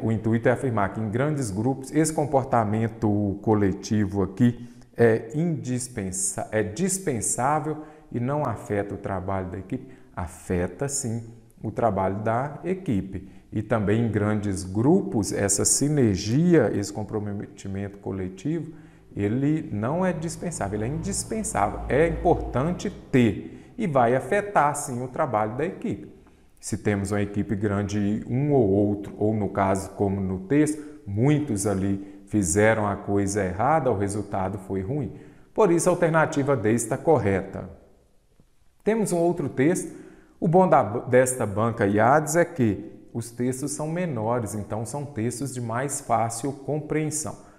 O intuito é afirmar que em grandes grupos, esse comportamento coletivo aqui é dispensável e não afeta o trabalho da equipe. Afeta, sim, o trabalho da equipe. E também em grandes grupos, essa sinergia, esse comprometimento coletivo, ele não é dispensável, ele é indispensável. É importante ter e vai afetar, sim, o trabalho da equipe. Se temos uma equipe grande, um ou outro, ou no caso, como no texto, muitos ali fizeram a coisa errada, o resultado foi ruim. Por isso, a alternativa D está correta. Temos um outro texto. O bom desta banca IADES é que os textos são menores, então são textos de mais fácil compreensão.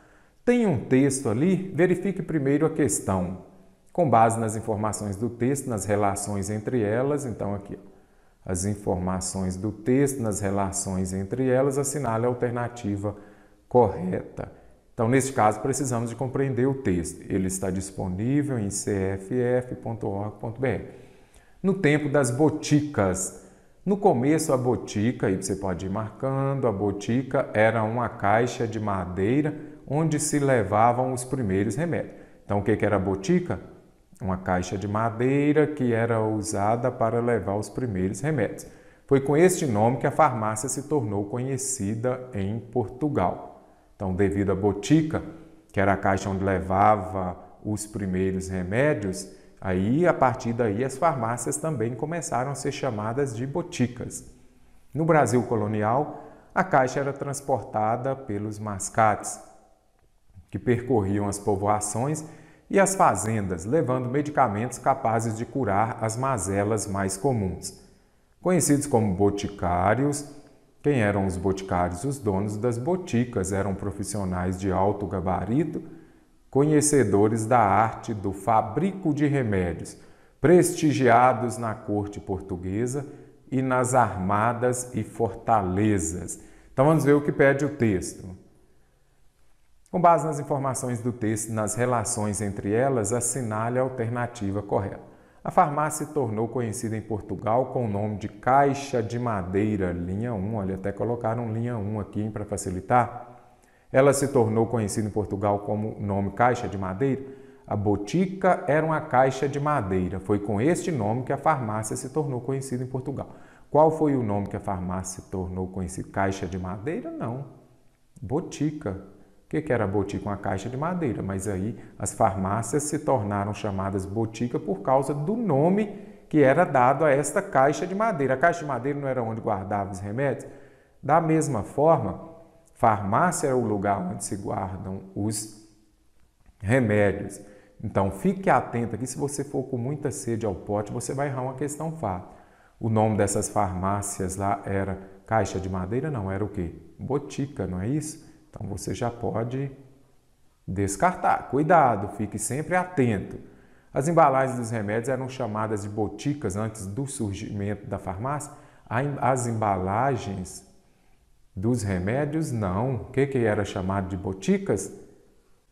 Tem um texto ali, verifique primeiro a questão. Com base nas informações do texto, nas relações entre elas, então aqui, as informações do texto, nas relações entre elas, assinale a alternativa correta. Então, neste caso, precisamos de compreender o texto. Ele está disponível em cff.org.br. No tempo das boticas. No começo, a botica, aí você pode ir marcando, a botica era uma caixa de madeira onde se levavam os primeiros remédios. Então, o que era a botica? Uma caixa de madeira que era usada para levar os primeiros remédios. Foi com este nome que a farmácia se tornou conhecida em Portugal. Então, devido à botica, que era a caixa onde levava os primeiros remédios, aí, a partir daí, as farmácias também começaram a ser chamadas de boticas. No Brasil colonial, a caixa era transportada pelos mascates, que percorriam as povoações e as fazendas, levando medicamentos capazes de curar as mazelas mais comuns. Conhecidos como boticários, quem eram os boticários? Os donos das boticas eram profissionais de alto gabarito, conhecedores da arte do fabrico de remédios, prestigiados na corte portuguesa e nas armadas e fortalezas. Então vamos ver o que pede o texto. Com base nas informações do texto e nas relações entre elas, assinale a alternativa correta. A farmácia se tornou conhecida em Portugal com o nome de Caixa de Madeira, linha 1. Olha, até colocaram linha 1 aqui para facilitar. Ela se tornou conhecida em Portugal como nome Caixa de Madeira. A botica era uma caixa de madeira. Foi com este nome que a farmácia se tornou conhecida em Portugal. Qual foi o nome que a farmácia se tornou conhecida? Caixa de Madeira? Não. Botica. O que era botica? Uma caixa de madeira. Mas aí as farmácias se tornaram chamadas botica por causa do nome que era dado a esta caixa de madeira. A caixa de madeira não era onde guardava os remédios? Da mesma forma, farmácia é o lugar onde se guardam os remédios. Então, fique atento aqui, se você for com muita sede ao pote, você vai errar uma questão fácil. O nome dessas farmácias lá era Caixa de Madeira? Não, era o quê? Botica, não é isso? Então, você já pode descartar. Cuidado, fique sempre atento. As embalagens dos remédios eram chamadas de boticas antes do surgimento da farmácia. As embalagens dos remédios, não. O que era chamado de boticas?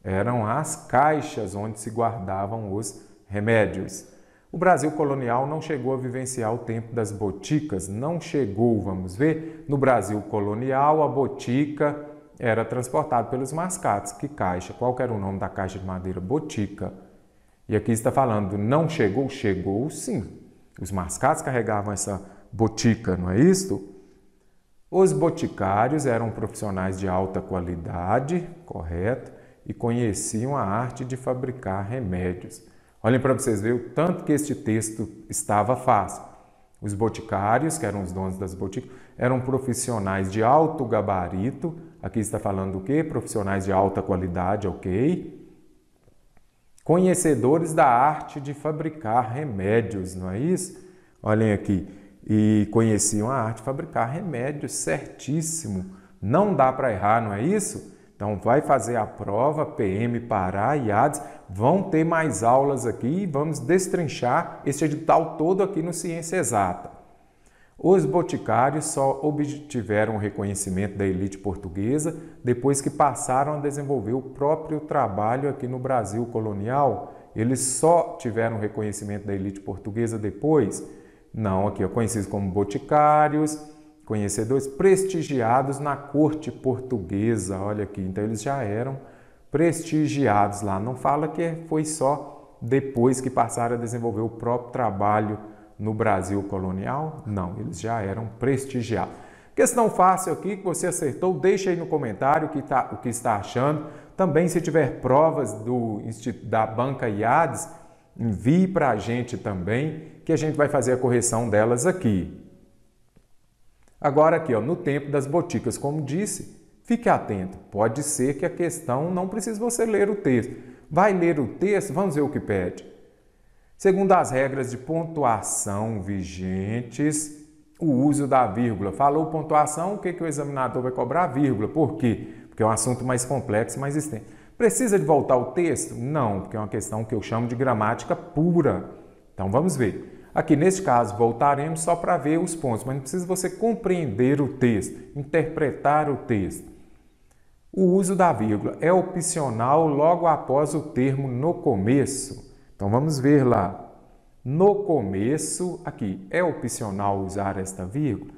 Eram as caixas onde se guardavam os remédios. O Brasil colonial não chegou a vivenciar o tempo das boticas, não chegou, vamos ver. No Brasil colonial, a botica era transportada pelos mascates. Que caixa? Qual que era o nome da caixa de madeira? Botica. E aqui está falando, não chegou? Chegou sim. Os mascates carregavam essa botica, não é isto? Os boticários eram profissionais de alta qualidade, correto, e conheciam a arte de fabricar remédios. Olhem para vocês verem o tanto que este texto estava fácil. Os boticários, que eram os donos das boticas, eram profissionais de alto gabarito. Aqui está falando do quê? Profissionais de alta qualidade, ok? Conhecedores da arte de fabricar remédios, não é isso? Olhem aqui. E conheciam a arte de fabricar remédios, certíssimo. Não dá para errar, não é isso? Então, vai fazer a prova, PM, Pará e IADES, vão ter mais aulas aqui e vamos destrinchar este edital todo aqui no Ciência Exata. Os boticários só obtiveram o reconhecimento da elite portuguesa depois que passaram a desenvolver o próprio trabalho aqui no Brasil colonial. Eles só tiveram o reconhecimento da elite portuguesa depois? Não, aqui conhecidos como boticários, conhecedores prestigiados na corte portuguesa, olha aqui, então eles já eram prestigiados lá, não fala que foi só depois que passaram a desenvolver o próprio trabalho no Brasil colonial, não, eles já eram prestigiados. Questão fácil aqui, que você acertou, deixa aí no comentário o que está achando, também se tiver provas da banca IADES, envie para a gente também, que a gente vai fazer a correção delas aqui. Agora aqui, ó, no tempo das boticas, como disse, fique atento. Pode ser que a questão não precise você ler o texto. Vai ler o texto, vamos ver o que pede. Segundo as regras de pontuação vigentes, o uso da vírgula. Falou pontuação, o que o examinador vai cobrar? Vírgula. Por quê? Porque é um assunto mais complexo e mais extenso. Precisa de voltar ao texto? Não, porque é uma questão que eu chamo de gramática pura. Então vamos ver. Aqui, neste caso, voltaremos só para ver os pontos, mas não precisa você compreender o texto, interpretar o texto. O uso da vírgula é opcional logo após o termo no começo. Então, vamos ver lá. No começo, aqui, é opcional usar esta vírgula?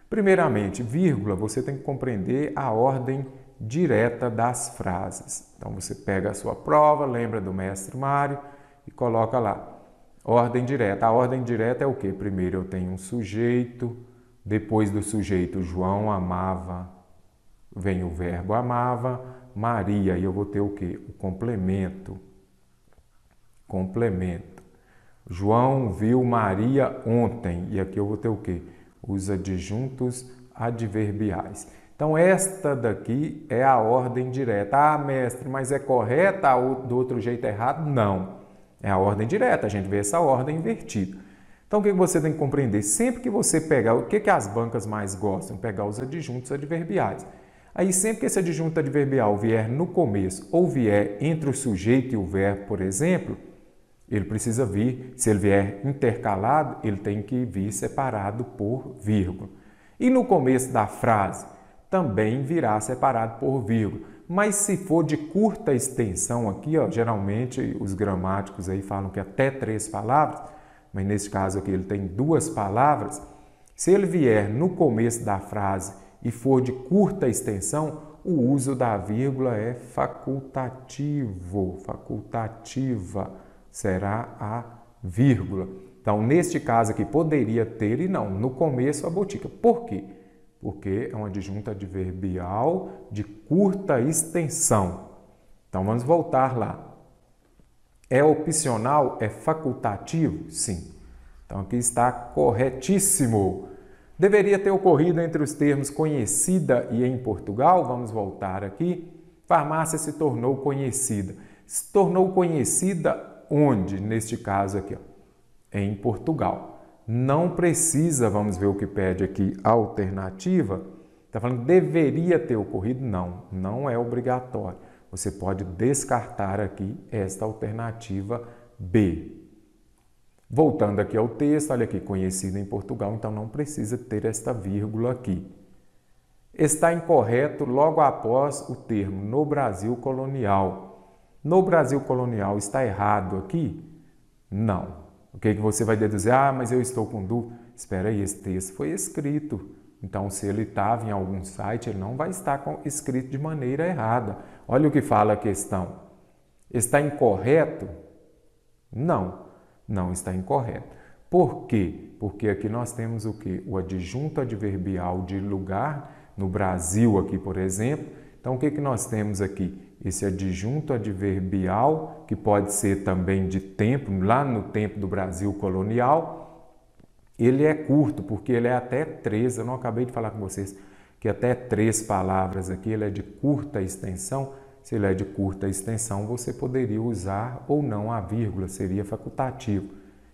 Primeiramente, vírgula, você tem que compreender a ordem direta das frases. Então, você pega a sua prova, lembra do mestre Mário e coloca lá. Ordem direta. A ordem direta é o quê? Primeiro eu tenho um sujeito, depois do sujeito João amava, vem o verbo amava, Maria, e eu vou ter o quê? O complemento. Complemento. João viu Maria ontem, e aqui eu vou ter o quê? Os adjuntos adverbiais. Então, esta daqui é a ordem direta. Ah, mestre, mas é correta do outro jeito errado? Não. É a ordem direta, a gente vê essa ordem invertida. Então, o que você tem que compreender? Sempre que você pegar, o que as bancas mais gostam? Pegar os adjuntos adverbiais. Aí, sempre que esse adjunto adverbial vier no começo ou vier entre o sujeito e o verbo, por exemplo, ele precisa vir, se ele vier intercalado, ele tem que vir separado por vírgula. E no começo da frase, também virá separado por vírgula. Mas se for de curta extensão aqui, ó, geralmente os gramáticos aí falam que até 3 palavras, mas nesse caso aqui ele tem 2 palavras. Se ele vier no começo da frase e for de curta extensão, o uso da vírgula é facultativo, facultativa, será a vírgula. Então, neste caso aqui, poderia ter e não, no começo a botica. Por quê? Porque é um adjunto adverbial de curta extensão. Então, vamos voltar lá. É opcional? É facultativo? Sim. Então, aqui está corretíssimo. Deveria ter ocorrido entre os termos conhecida e em Portugal. Vamos voltar aqui. Farmácia se tornou conhecida. Se tornou conhecida onde? Neste caso aqui, ó, em Portugal. Não precisa, vamos ver o que pede aqui, alternativa. Está falando que deveria ter ocorrido? Não, não é obrigatório. Você pode descartar aqui esta alternativa B. Voltando aqui ao texto, olha aqui, conhecida em Portugal, então não precisa ter esta vírgula aqui. Está incorreto logo após o termo no Brasil colonial. No Brasil colonial está errado aqui? Não. O que você vai deduzir? Ah, mas eu estou com dúvida. Espera aí, esse texto foi escrito. Então, se ele estava em algum site, ele não vai estar escrito de maneira errada. Olha o que fala a questão. Está incorreto? Não, não está incorreto. Por quê? Porque aqui nós temos o quê? O adjunto adverbial de lugar, no Brasil aqui, por exemplo. Então, o que nós temos aqui? Esse adjunto adverbial, que pode ser também de tempo, lá no tempo do Brasil colonial, ele é curto, porque ele é até 3, eu não acabei de falar com vocês, que até 3 palavras aqui, ele é de curta extensão. Se ele é de curta extensão, você poderia usar ou não a vírgula, seria facultativo.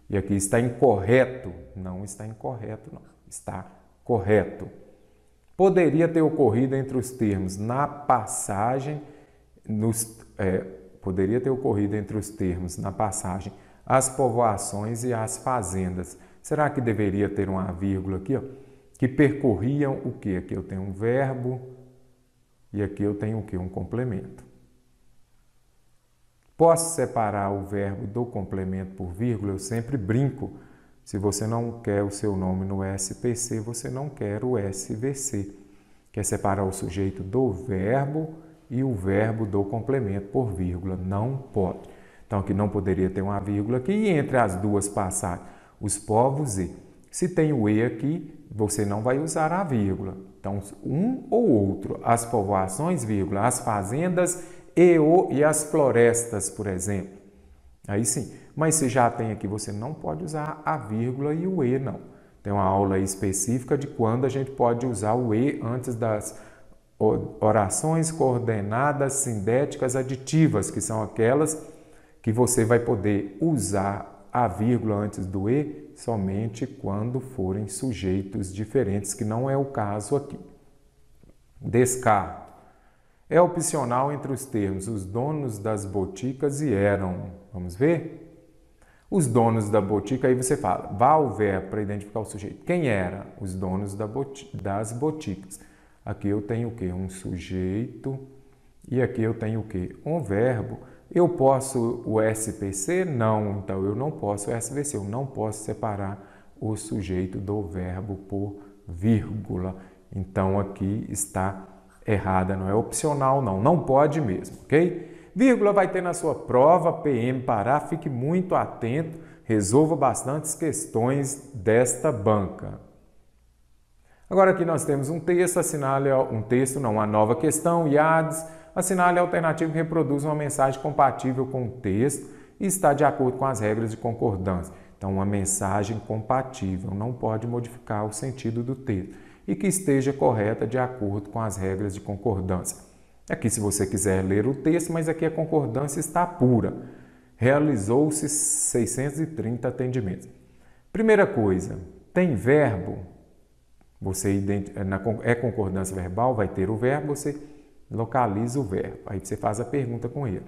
E aqui está incorreto. Não está incorreto, não. Está correto. Poderia ter ocorrido entre os termos na passagem, poderia ter ocorrido entre os termos na passagem as povoações e as fazendas. Será que deveria ter uma vírgula aqui, ó, que percorriam o quê? Aqui eu tenho um verbo e aqui eu tenho o quê? Um complemento. Posso separar o verbo do complemento por vírgula? Eu sempre brinco. Se você não quer o seu nome no SPC, você não quer o SVC. Quer separar o sujeito do verbo e o verbo do complemento por vírgula. Não pode. Então, aqui não poderia ter uma vírgula aqui. E entre as duas passagens, os povos e. Se tem o e aqui, você não vai usar a vírgula. Então, um ou outro. As povoações, vírgula, as fazendas e as florestas, por exemplo. Aí sim. Mas se já tem aqui, você não pode usar a vírgula e o e, não. Tem uma aula específica de quando a gente pode usar o e antes das orações coordenadas sindéticas aditivas, que são aquelas que você vai poder usar a vírgula antes do e somente quando forem sujeitos diferentes, que não é o caso aqui. Descarto. É opcional entre os termos os donos das boticas e eram. Vamos ver? Os donos da botica, aí você fala, vá ao verbo para identificar o sujeito. Quem era? Os donos das boticas. Aqui eu tenho o quê? Um sujeito. E aqui eu tenho o quê? Um verbo. Eu posso o SPC? Não. Então, eu não posso o SVC. Eu não posso separar o sujeito do verbo por vírgula. Então, aqui está errada. Não é opcional, não. Não pode mesmo, ok? Vírgula vai ter na sua prova, PM Pará. Fique muito atento. Resolva bastantes questões desta banca. Agora aqui nós temos um texto, assinale uma nova questão, IADS, assinale a alternativa que reproduz uma mensagem compatível com o texto e está de acordo com as regras de concordância. Então, uma mensagem compatível, não pode modificar o sentido do texto e que esteja correta de acordo com as regras de concordância. Aqui, se você quiser ler o texto, mas aqui a concordância está pura. Realizou-se 630 atendimentos. Primeira coisa, tem verbo? É concordância verbal, vai ter o verbo, você localiza o verbo. Aí você faz a pergunta com ele.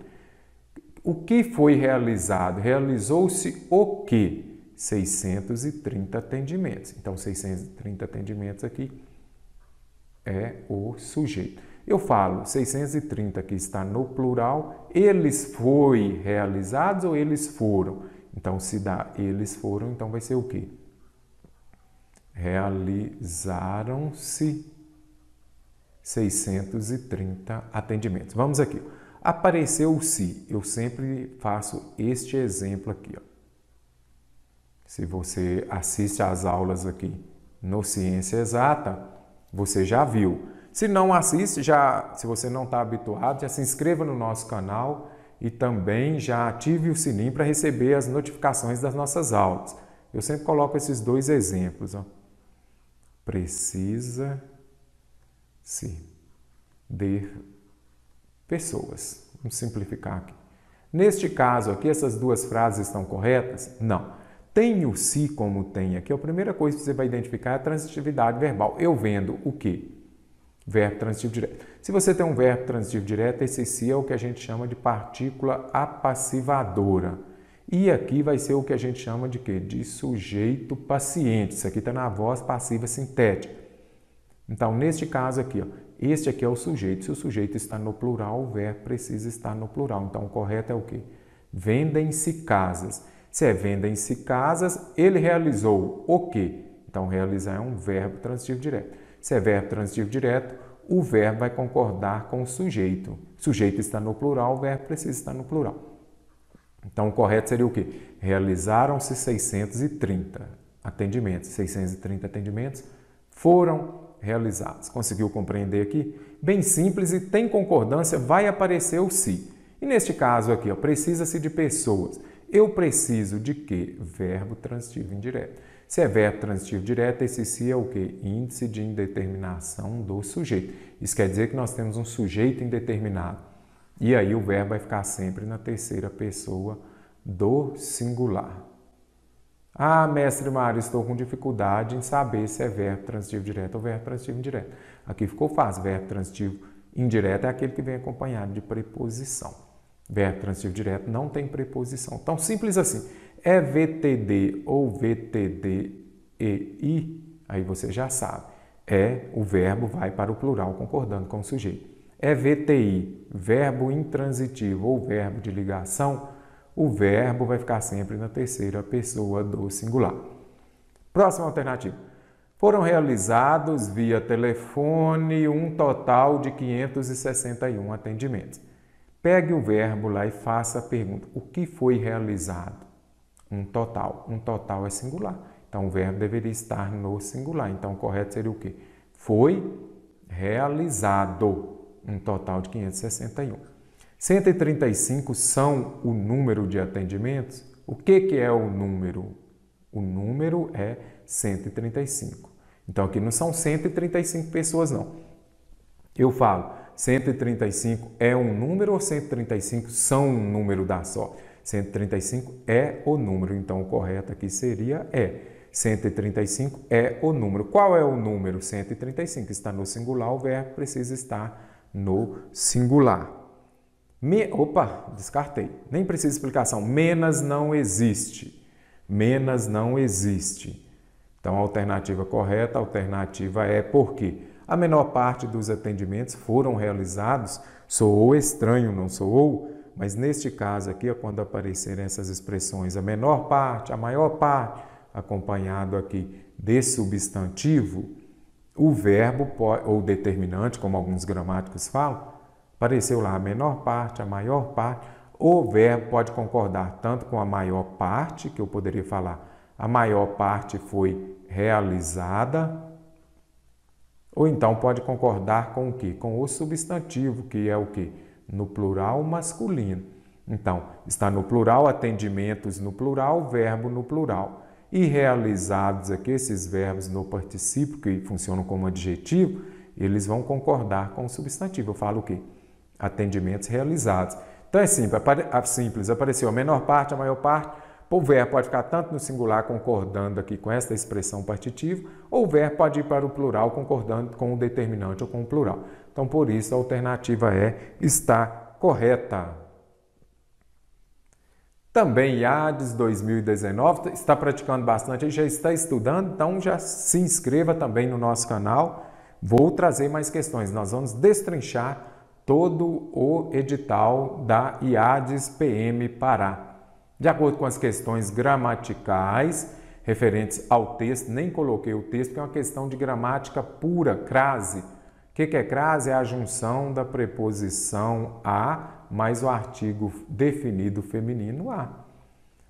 O que foi realizado? Realizou-se o quê? 630 atendimentos. Então, 630 atendimentos aqui é o sujeito. Eu falo 630 que está no plural, eles foi realizados ou eles foram? Então, se dá eles foram, então vai ser o quê? Realizaram-se 630 atendimentos. Vamos aqui. Apareceu-se. Eu sempre faço este exemplo aqui. Ó. Se você assiste às aulas aqui no Ciência Exata, você já viu. Se não assiste, se você não está habituado, já se inscreva no nosso canal e também já ative o sininho para receber as notificações das nossas aulas. Eu sempre coloco esses dois exemplos. Ó. Precisa-se de pessoas. Vamos simplificar aqui. Neste caso aqui, essas duas frases estão corretas? Não. Tem o se como tem aqui. A primeira coisa que você vai identificar é a transitividade verbal. Eu vendo o quê? Verbo transitivo direto. Se você tem um verbo transitivo direto, esse se é o que a gente chama de partícula apassivadora. E aqui vai ser o que a gente chama de quê? De sujeito paciente. Isso aqui está na voz passiva sintética. Então, neste caso aqui, ó, este aqui é o sujeito. Se o sujeito está no plural, o verbo precisa estar no plural. Então, o correto é o quê? Vendem-se casas. Se é vendem-se casas, ele realizou o quê? Então, realizar é um verbo transitivo direto. Se é verbo transitivo direto, o verbo vai concordar com o sujeito. O sujeito está no plural, o verbo precisa estar no plural. Então, o correto seria o quê? Realizaram-se 630 atendimentos. 630 atendimentos foram realizados. Conseguiu compreender aqui? Bem simples e tem concordância, vai aparecer o se. E neste caso aqui, precisa-se de pessoas. Eu preciso de quê? Verbo transitivo indireto. Se é verbo transitivo direto, esse se é o quê? Índice de indeterminação do sujeito. Isso quer dizer que nós temos um sujeito indeterminado. E aí o verbo vai ficar sempre na terceira pessoa do singular. Ah, mestre Mário, estou com dificuldade em saber se é verbo transitivo direto ou verbo transitivo indireto. Aqui ficou fácil. Verbo transitivo indireto é aquele que vem acompanhado de preposição. Verbo transitivo direto não tem preposição. Tão simples assim. É VTD ou VTDEI, aí você já sabe. O verbo vai para o plural concordando com o sujeito. É VTI, verbo intransitivo ou verbo de ligação, o verbo vai ficar sempre na terceira pessoa do singular. Próxima alternativa. Foram realizados via telefone um total de 561 atendimentos. Pegue o verbo lá e faça a pergunta. O que foi realizado? Um total. Um total é singular. Então, o verbo deveria estar no singular. Então, o correto seria o quê? Foi realizado um total de 561. 135 são o número de atendimentos. O que é o número? O número é 135. Então, aqui não são 135 pessoas, não. Eu falo, 135 é um número ou 135 são um número da sorte? 135 é o número, então o correto aqui seria 135 é o número. Qual é o número? 135 está no singular, o verbo precisa estar no singular. Descartei. Nem precisa explicação. Menos não existe. Menos não existe. Então, a alternativa correta, a alternativa é porque a menor parte dos atendimentos foram realizados. Soou estranho, não soou? Mas neste caso aqui, quando aparecerem essas expressões, a menor parte, a maior parte, acompanhado aqui de substantivo, o verbo ou determinante, como alguns gramáticos falam, apareceu lá a menor parte, a maior parte, o verbo pode concordar tanto com a maior parte, que eu poderia falar, a maior parte foi realizada, ou então pode concordar com o quê? Com o substantivo, que é o quê? No plural masculino. Então, está no plural, atendimentos no plural, verbo no plural. E realizados aqui, esses verbos no particípio, que funcionam como adjetivo, eles vão concordar com o substantivo. Eu falo o quê? Atendimentos realizados. Então é simples, apareceu a menor parte, a maior parte. O verbo pode ficar tanto no singular, concordando aqui com esta expressão partitiva, ou o verbo pode ir para o plural, concordando com o determinante ou com o plural. Então, por isso, a alternativa está correta. Também IADES 2019, está praticando bastante, já está estudando, então já se inscreva também no nosso canal. Vou trazer mais questões, nós vamos destrinchar todo o edital da IADES PM Pará. De acordo com as questões gramaticais referentes ao texto, nem coloquei o texto, porque é uma questão de gramática pura, crase. O que é crase? É a junção da preposição a mais o artigo definido feminino a.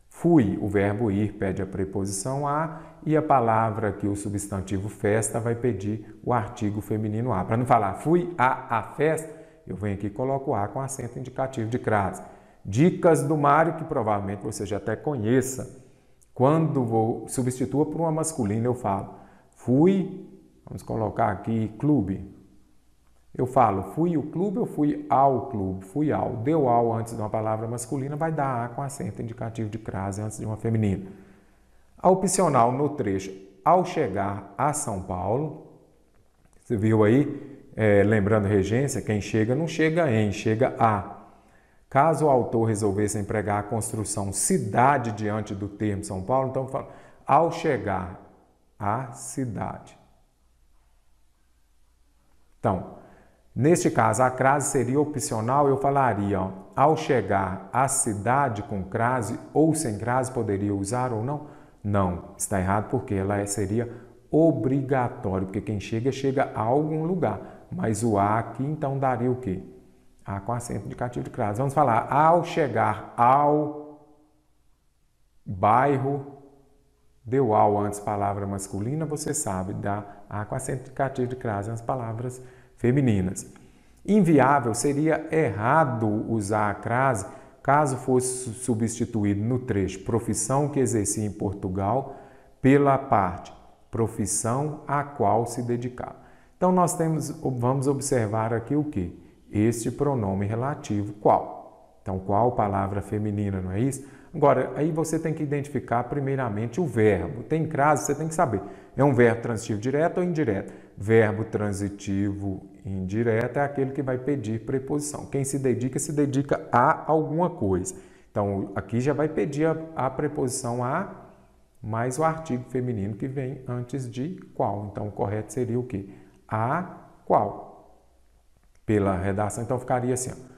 Fui, o verbo ir pede a preposição a e a palavra aqui, o substantivo festa, vai pedir o artigo feminino a. Para não falar fui a festa, eu venho aqui e coloco a com acento indicativo de crase. Dicas do Mário, que provavelmente você já até conheça. Quando substitua por uma masculina, eu falo fui, vamos colocar aqui clube. Eu falo fui o clube ou fui ao clube? Fui ao. Deu ao antes de uma palavra masculina, vai dar a com acento indicativo de crase antes de uma feminina. A opcional no trecho, ao chegar a São Paulo, você viu aí, lembrando regência, quem chega não chega em, chega a. Caso o autor resolvesse empregar a construção cidade diante do termo São Paulo, então fala ao chegar à cidade. Então, Neste caso, a crase seria opcional, eu falaria, ó, ao chegar à cidade com crase ou sem crase, poderia usar ou não? Não, está errado porque ela seria obrigatório, porque quem chega, chega a algum lugar. Mas o a aqui, então, daria o quê? A com acento indicativo de crase. Vamos falar, ao chegar ao bairro, deu ao antes palavra masculina, você sabe, dá a com acento indicativo de crase nas palavras femininas. Inviável seria errado usar a crase caso fosse substituído no trecho profissão que exercia em Portugal pela parte profissão a qual se dedicava. Então nós vamos observar aqui o que? Este pronome relativo qual. Então qual palavra feminina, não é isso? Agora, aí você tem que identificar primeiramente o verbo. Tem crase, você tem que saber. É um verbo transitivo direto ou indireto? Verbo transitivo indireto é aquele que vai pedir preposição. Quem se dedica a alguma coisa. Então, aqui já vai pedir a preposição a mais o artigo feminino que vem antes de qual. Então, o correto seria o quê? A qual. Pela redação, então, ficaria assim, ó.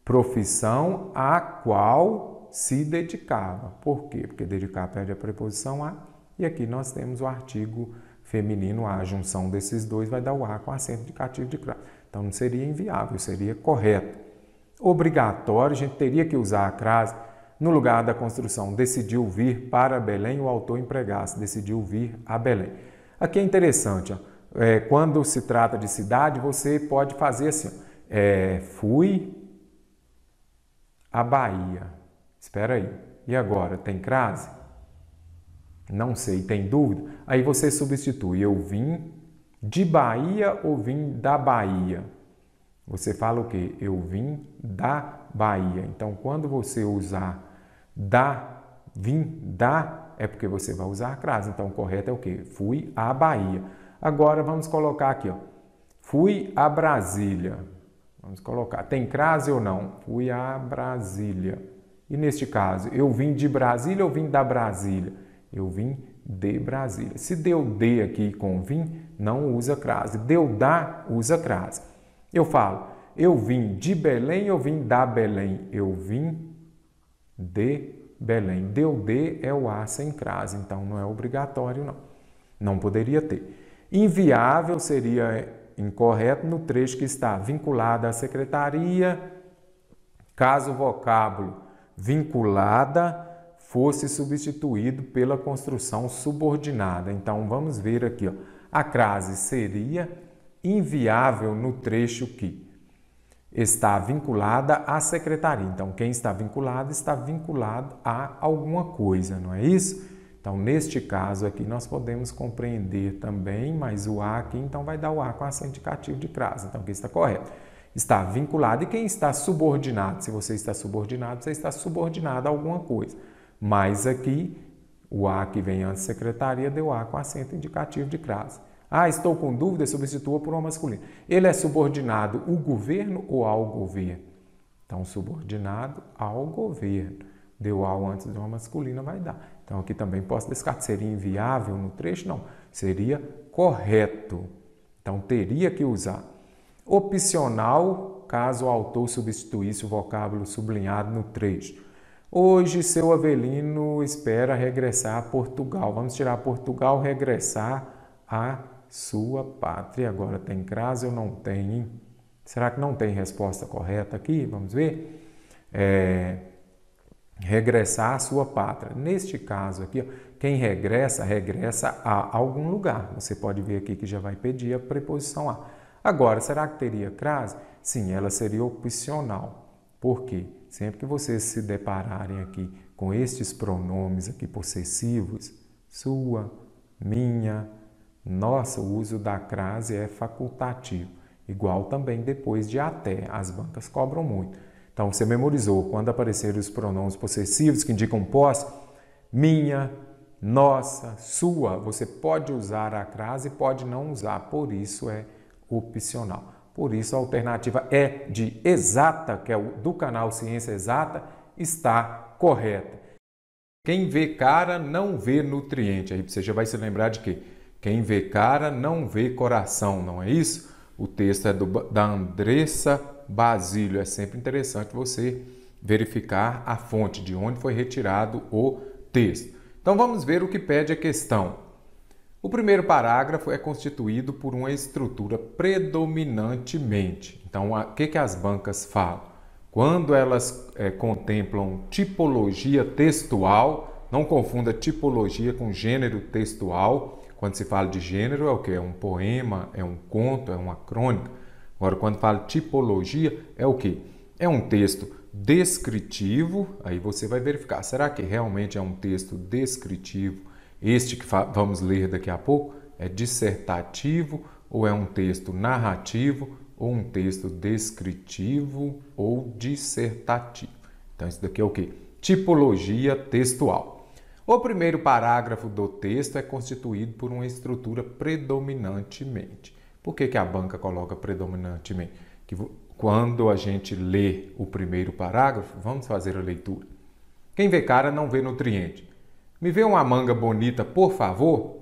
Profissão a qual se dedicava. Por quê? Porque dedicar pede a preposição a, e aqui nós temos o artigo feminino a junção desses dois vai dar o a com acento indicativo de crase. Então não seria inviável, seria correto. Obrigatório, a gente teria que usar a crase no lugar da construção decidiu vir para Belém, o autor empregasse, decidiu vir a Belém. Aqui é interessante, ó, quando se trata de cidade, você pode fazer assim, fui à Bahia. Espera aí. E agora, tem crase? Não sei, tem dúvida? Aí você substitui, eu vim de Bahia ou vim da Bahia? Você fala o quê? Eu vim da Bahia. Então, quando você usar vim da, é porque você vai usar a crase. Então, o correto é o quê? Fui à Bahia. Agora, vamos colocar aqui, ó. Fui a Brasília. Vamos colocar, tem crase ou não? Fui a Brasília. E neste caso, eu vim de Brasília ou vim da Brasília? Eu vim de Brasília. Se deu de aqui com vim, não usa crase. Deu da, usa crase. Eu falo, eu vim de Belém ou vim da Belém? Eu vim de Belém. Deu de é o a sem crase, então não é obrigatório, não. Não poderia ter. Inviável seria incorreto no trecho que está vinculado à secretaria, caso o vocábulo vinculada fosse substituído pela construção subordinada. Então, vamos ver aqui, ó. A crase seria inviável no trecho que está vinculada à secretaria. Então, quem está vinculado a alguma coisa, não é isso? Então, neste caso aqui, nós podemos compreender também, mas o a aqui, então, vai dar o a com acento indicativo de crase. Então, aqui está correto. Está vinculado. E quem está subordinado? Se você está subordinado a alguma coisa. Mas aqui, o a que vem antes de secretaria deu a com acento indicativo de crase. Ah, estou com dúvida, substitua por uma masculina. Ele é subordinado ao governo ou ao governo? Então, subordinado ao governo. Deu ao antes de uma masculina, vai dar. Então, aqui também posso descartar. Seria inviável no trecho? Não. Seria correto. Então, teria que usar. Opcional, caso o autor substituísse o vocábulo sublinhado no trecho. Hoje, seu Avelino espera regressar a Portugal. Vamos tirar Portugal, regressar à sua pátria. Agora, tem crase ou não tem? Hein? Será que não tem resposta correta aqui? Vamos ver. Regressar à sua pátria. Neste caso aqui, ó, quem regressa a algum lugar. Você pode ver aqui que já vai pedir a preposição a. Agora, será que teria crase? Sim, ela seria opcional. Por quê? Sempre que vocês se depararem aqui com estes pronomes aqui possessivos, sua, minha, nossa, o uso da crase é facultativo. Igual também depois de até. As bancas cobram muito. Então, você memorizou quando aparecerem os pronomes possessivos que indicam posse, minha, nossa, sua, você pode usar a crase e pode não usar. Por isso é opcional. Por isso a alternativa E de exata, que é do canal Ciência Exata, está correta. Quem vê cara não vê nutriente. Aí você já vai se lembrar de quê? Quem vê cara não vê coração, não é isso? o texto é da Andressa Basílio. É sempre interessante você verificar a fonte, de onde foi retirado o texto. Então vamos ver o que pede a questão. O primeiro parágrafo é constituído por uma estrutura predominantemente. Então, o que as bancas falam? Quando elas contemplam tipologia textual, não confunda tipologia com gênero textual. Quando se fala de gênero, é o que? É um poema, é um conto, é uma crônica. Agora, quando fala tipologia, é o que? É um texto descritivo. Aí você vai verificar, será que realmente é um texto descritivo? Este que vamos ler daqui a pouco é dissertativo ou é um texto narrativo ou um texto descritivo ou dissertativo. Então, isso daqui é o quê? Tipologia textual. O primeiro parágrafo do texto é constituído por uma estrutura predominantemente. Por que a banca coloca predominantemente? Que quando a gente lê o primeiro parágrafo, vamos fazer a leitura. Quem vê cara não vê nutriente. Me vê uma manga bonita, por favor?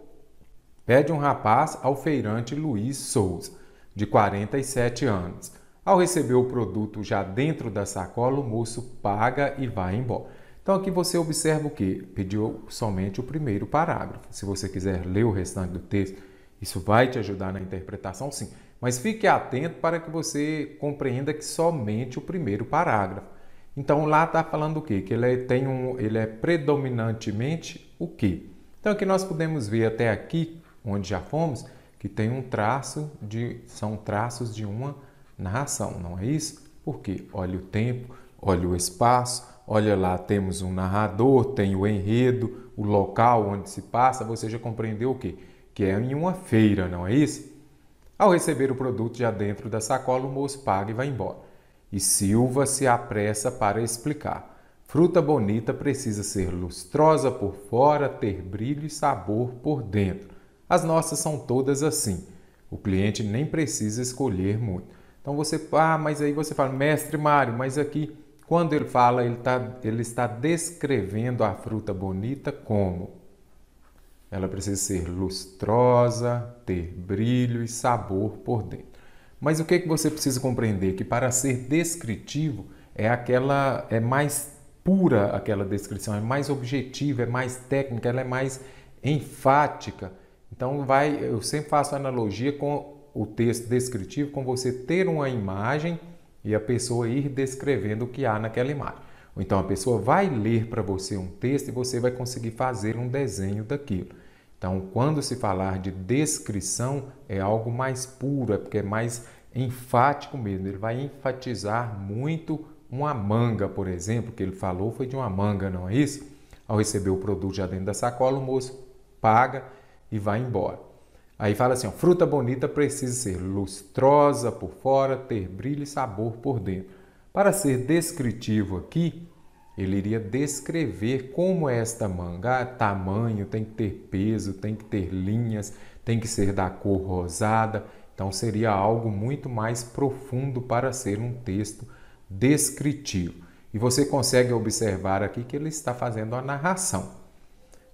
Pede um rapaz ao feirante Luiz Souza, de 47 anos. Ao receber o produto já dentro da sacola, o moço paga e vai embora. Então aqui você observa o quê? Pediu somente o primeiro parágrafo. Se você quiser ler o restante do texto, isso vai te ajudar na interpretação, sim. Mas fique atento para que você compreenda que somente o primeiro parágrafo. Então lá está falando o quê? Que ele é predominantemente o quê? Então aqui nós podemos ver até aqui, onde já fomos, que tem são traços de uma narração, não é isso? Por quê? Olha o tempo, olha o espaço, olha lá, temos um narrador, tem o enredo, o local onde se passa, você já compreendeu o quê? Que é em uma feira, não é isso? Ao receber o produto já dentro da sacola, o moço paga e vai embora. E Silva se apressa para explicar. Fruta bonita precisa ser lustrosa por fora, ter brilho e sabor por dentro. As nossas são todas assim. O cliente nem precisa escolher muito. Então mas aí você fala, mestre Mário, mas aqui, quando ele fala, ele está descrevendo a fruta bonita como? Ela precisa ser lustrosa, ter brilho e sabor por dentro. Mas o que você precisa compreender? Que para ser descritivo é mais pura aquela descrição, é mais objetiva, é mais técnica, ela é mais enfática. Então eu sempre faço analogia com o texto descritivo, com você ter uma imagem e a pessoa ir descrevendo o que há naquela imagem. Ou então a pessoa vai ler para você um texto e você vai conseguir fazer um desenho daquilo. Então, quando se falar de descrição, é algo mais puro, é porque é mais enfático mesmo. Ele vai enfatizar muito uma manga, por exemplo, que ele falou foi de uma manga, não é isso? Ao receber o produto já dentro da sacola, o moço paga e vai embora. Aí fala assim, ó, fruta bonita precisa ser lustrosa por fora, ter brilho e sabor por dentro. Para ser descritivo aqui, ele iria descrever como é esta manga. Tamanho, tem que ter peso, tem que ter linhas, tem que ser da cor rosada. Então seria algo muito mais profundo para ser um texto descritivo. E você consegue observar aqui que ele está fazendo a narração.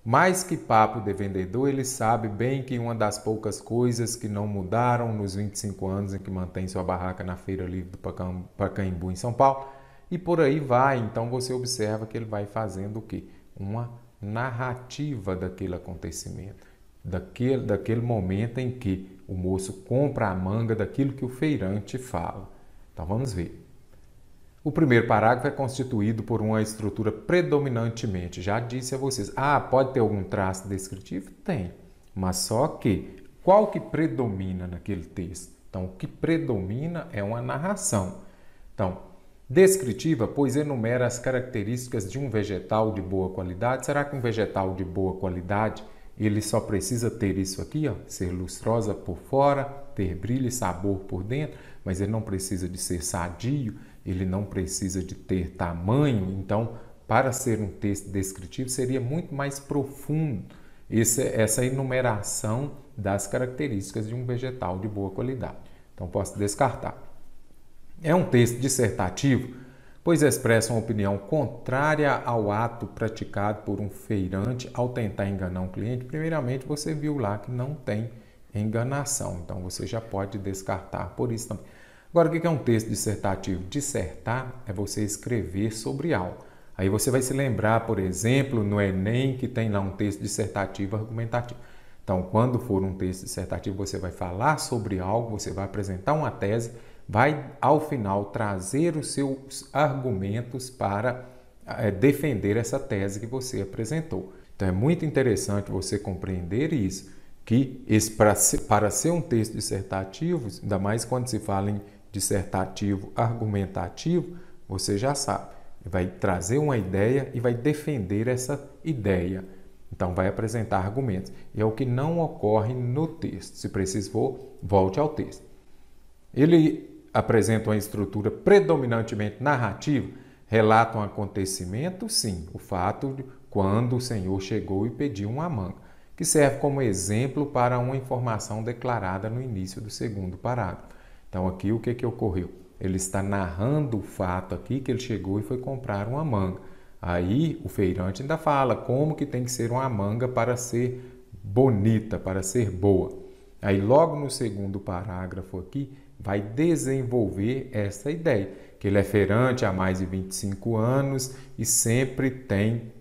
Mais que papo de vendedor, ele sabe bem que uma das poucas coisas que não mudaram nos 25 anos em que mantém sua barraca na Feira Livre do Pacaembu, em São Paulo, e por aí vai. Então você observa que ele vai fazendo o quê? Uma narrativa daquele acontecimento, daquele momento em que o moço compra a manga daquilo que o feirante fala. Então vamos ver. O primeiro parágrafo é constituído por uma estrutura predominantemente. Já disse a vocês, pode ter algum traço descritivo? Tem, mas só que qual que predomina naquele texto? Então, o que predomina é uma narração. Então, descritiva, pois enumera as características de um vegetal de boa qualidade. Será que um vegetal de boa qualidade, ele só precisa ter isso aqui, ó, ser lustrosa por fora, ter brilho e sabor por dentro, mas ele não precisa de ser sadio, ele não precisa de ter tamanho. Então, para ser um texto descritivo, seria muito mais profundo essa enumeração das características de um vegetal de boa qualidade. Então, posso descartar. É um texto dissertativo, pois expressa uma opinião contrária ao ato praticado por um feirante ao tentar enganar um cliente. Primeiramente, você viu lá que não tem enganação. Então, você já pode descartar por isso também. Agora, o que é um texto dissertativo? Dissertar é você escrever sobre algo. Aí você vai se lembrar, por exemplo, no Enem, que tem lá um texto dissertativo argumentativo. Então, quando for um texto dissertativo, você vai falar sobre algo, você vai apresentar uma tese, vai, ao final, trazer os seus argumentos para defender essa tese que você apresentou. Então, é muito interessante você compreender isso, que para ser um texto dissertativo, ainda mais quando se fala em dissertativo argumentativo, você já sabe, vai trazer uma ideia e vai defender essa ideia. Então, vai apresentar argumentos. E é o que não ocorre no texto. Se preciso for, volte ao texto. Ele apresenta uma estrutura predominantemente narrativa, relata um acontecimento, sim, o fato de quando o Senhor chegou e pediu uma manga, que serve como exemplo para uma informação declarada no início do segundo parágrafo. Então, aqui o que ocorreu? Ele está narrando o fato aqui que ele chegou e foi comprar uma manga. Aí o feirante ainda fala como que tem que ser uma manga para ser bonita, para ser boa. Aí logo no segundo parágrafo aqui vai desenvolver essa ideia, que ele é feirante há mais de 25 anos e sempre tem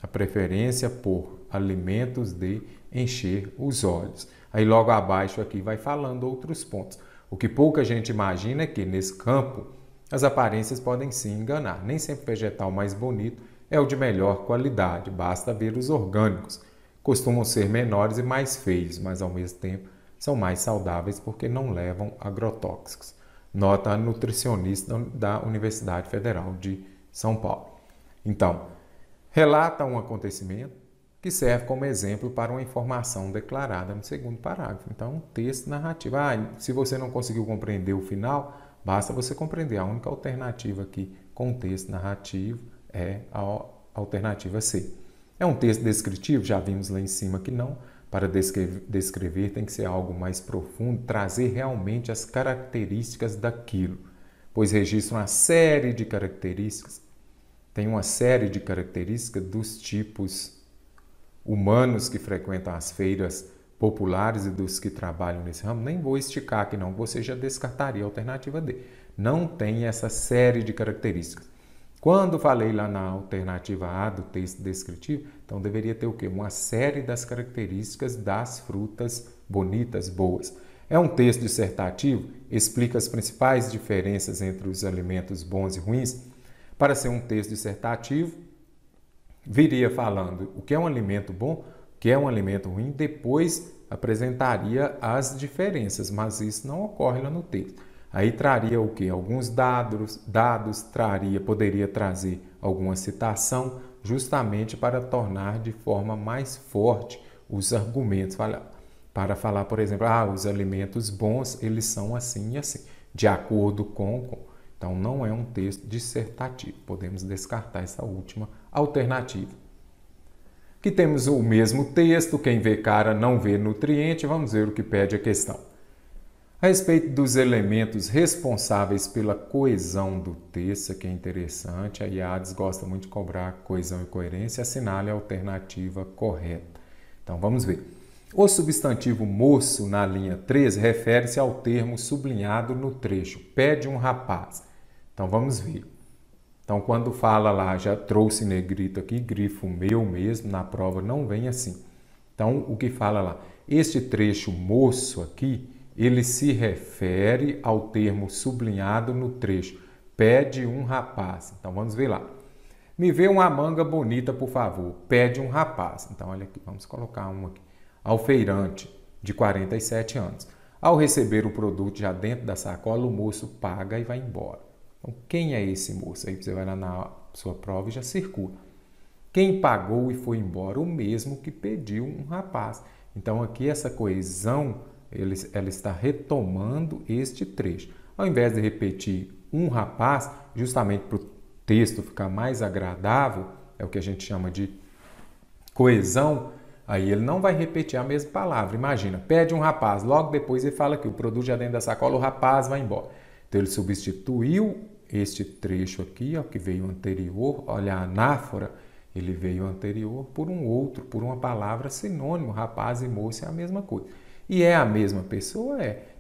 a preferência por alimentos de encher os olhos. Aí logo abaixo aqui vai falando outros pontos. O que pouca gente imagina é que nesse campo as aparências podem sim enganar. Nem sempre o vegetal mais bonito é o de melhor qualidade, basta ver os orgânicos. Costumam ser menores e mais feios, mas ao mesmo tempo são mais saudáveis porque não levam agrotóxicos. Nota a nutricionista da Universidade Federal de São Paulo. Então, relata um acontecimento que serve como exemplo para uma informação declarada no segundo parágrafo. Então, um texto narrativo. Se você não conseguiu compreender o final, basta você compreender. A única alternativa aqui com texto narrativo é a alternativa C. É um texto descritivo, já vimos lá em cima que não. Para descrever tem que ser algo mais profundo, trazer realmente as características daquilo, pois registra uma série de características. Tem uma série de características dos tipos humanos que frequentam as feiras populares e dos que trabalham nesse ramo. Nem vou esticar aqui não, você já descartaria a alternativa D. Não tem essa série de características. Quando falei lá na alternativa A do texto descritivo, então deveria ter o quê? Uma série das características das frutas bonitas, boas. É um texto dissertativo, explica as principais diferenças entre os alimentos bons e ruins. Para ser um texto dissertativo, viria falando o que é um alimento bom, o que é um alimento ruim, depois apresentaria as diferenças, mas isso não ocorre lá no texto. Aí traria o quê? Alguns dados poderia trazer alguma citação, justamente para tornar de forma mais forte os argumentos. Para falar, por exemplo, os alimentos bons, eles são assim e assim, de acordo com. Então, não é um texto dissertativo. Podemos descartar essa última alternativa. Aqui temos o mesmo texto, quem vê cara não vê nutriente. Vamos ver o que pede a questão. A respeito dos elementos responsáveis pela coesão do texto, que é interessante, a IADES gosta muito de cobrar coesão e coerência, assinale a alternativa correta. Então, vamos ver. O substantivo moço, na linha 13, refere-se ao termo sublinhado no trecho, pede um rapaz. Então, vamos ver. Então, quando fala lá, já trouxe negrito aqui, grifo meu mesmo, na prova não vem assim. Então, o que fala lá? Este trecho moço aqui, ele se refere ao termo sublinhado no trecho, pede um rapaz. Então, vamos ver lá. Me vê uma manga bonita, por favor. Pede um rapaz. Então, olha aqui, vamos colocar um aqui. Ao feirante, de 47 anos. Ao receber o produto já dentro da sacola, o moço paga e vai embora. Então, quem é esse moço? Aí você vai lá na sua prova e já circula. Quem pagou e foi embora? O mesmo que pediu um rapaz. Então, aqui essa coesão, ela está retomando este trecho. Ao invés de repetir um rapaz, justamente para o texto ficar mais agradável, é o que a gente chama de coesão, aí ele não vai repetir a mesma palavra. Imagina, pede um rapaz, logo depois ele fala que o produto já dentro da sacola, o rapaz vai embora. Então ele substituiu este trecho aqui, ó, que veio anterior, olha a anáfora, ele veio anterior por um outro, por uma palavra sinônimo, rapaz e moça é a mesma coisa. E é a mesma pessoa?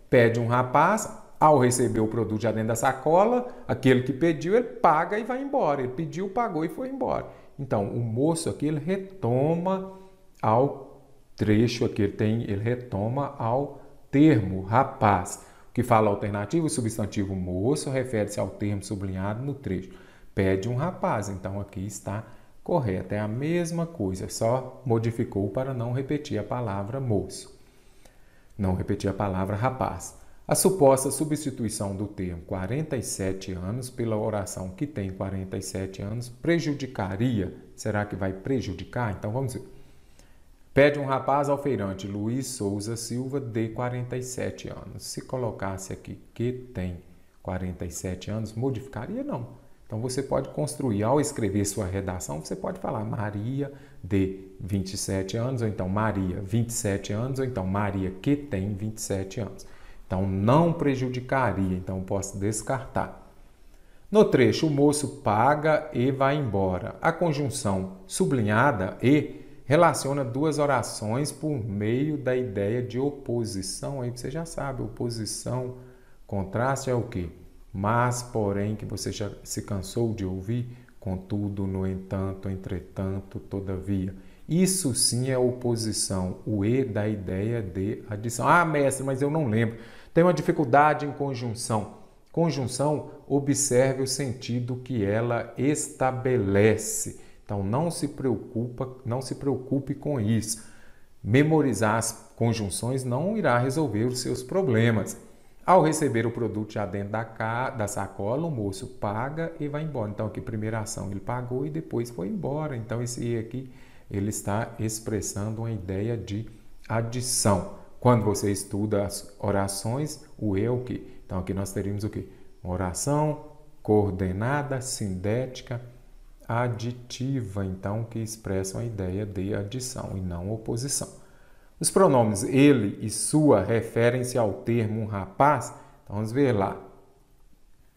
Pede um rapaz, ao receber o produto já dentro da sacola, aquele que pediu, ele paga e vai embora. Ele pediu, pagou e foi embora. Então, o moço aqui, ele retoma ao trecho aqui, ele retoma ao termo rapaz. O que fala alternativo, o substantivo moço refere-se ao termo sublinhado no trecho. Pede um rapaz, então aqui está correto. É a mesma coisa, só modificou para não repetir a palavra moço. Não repetir a palavra rapaz. A suposta substituição do termo 47 anos pela oração que tem 47 anos prejudicaria. Será que vai prejudicar? Então vamos ver. Pede um rapaz ao feirante Luiz Souza Silva de 47 anos. Se colocasse aqui que tem 47 anos, modificaria? Não. Então você pode construir, ao escrever sua redação, você pode falar Maria de 27 anos, ou então Maria 27 anos, ou então Maria que tem 27 anos. Então não prejudicaria, então posso descartar. No trecho, o moço paga e vai embora. A conjunção sublinhada e relaciona duas orações por meio da ideia de oposição. Aí você já sabe, oposição, contraste é o quê? Mas, porém, que você já se cansou de ouvir, contudo, no entanto, entretanto, todavia. Isso sim é oposição, o E da ideia de adição. Ah, mestre, mas eu não lembro. Tem uma dificuldade em conjunção. Conjunção, observe o sentido que ela estabelece. Então, não se preocupe com isso. Memorizar as conjunções não irá resolver os seus problemas. Ao receber o produto já dentro da sacola, o moço paga e vai embora. Então, aqui, primeira ação, ele pagou e depois foi embora. Então, esse E aqui, ele está expressando uma ideia de adição. Quando você estuda as orações, o E é o quê? Então, aqui nós teríamos o quê? Uma oração coordenada, sindética, aditiva, então, que expressam a ideia de adição e não oposição. Os pronomes ele e sua referem-se ao termo um rapaz. Então, vamos ver lá.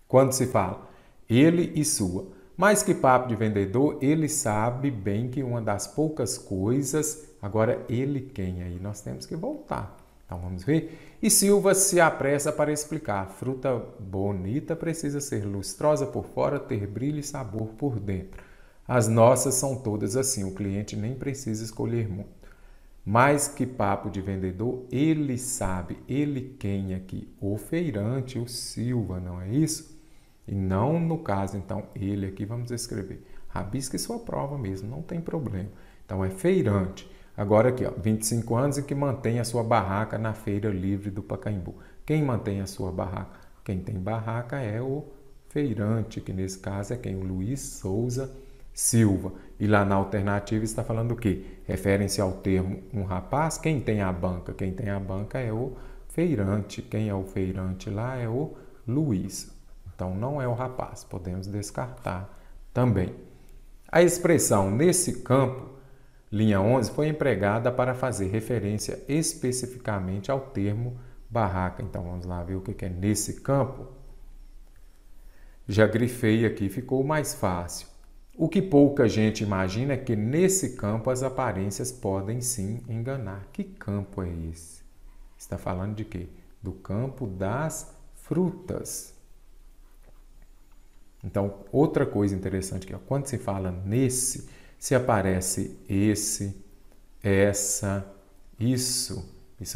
Quando se fala ele e sua. Mais que papo de vendedor, ele sabe bem que uma das poucas coisas... Agora, ele quem? Aí nós temos que voltar. Então, vamos ver. E Silva se apressa para explicar. Fruta bonita precisa ser lustrosa por fora, ter brilho e sabor por dentro. As nossas são todas assim. O cliente nem precisa escolher muito. Mais que papo de vendedor, ele sabe, ele quem aqui? O feirante, o Silva, não é isso? E não no caso, então, ele aqui, vamos escrever. Rabisque sua prova mesmo, não tem problema. Então, é feirante. Agora aqui, ó, 25 anos e que mantém a sua barraca na Feira Livre do Pacaembu. Quem mantém a sua barraca? Quem tem barraca é o feirante, que nesse caso é quem? O Luiz Souza Silva. E lá na alternativa está falando o quê? Referem-se ao termo um rapaz. Quem tem a banca? Quem tem a banca é o feirante. Quem é o feirante lá é o Luiz. Então não é o rapaz. Podemos descartar também. A expressão nesse campo, linha 11, foi empregada para fazer referência especificamente ao termo barraca. Então vamos lá ver o que é nesse campo. Já grifei aqui, ficou mais fácil. O que pouca gente imagina é que nesse campo as aparências podem sim enganar. Que campo é esse? Está falando de quê? Do campo das frutas. Então, outra coisa interessante aqui, ó, quando se fala nesse, se aparece esse, essa, isso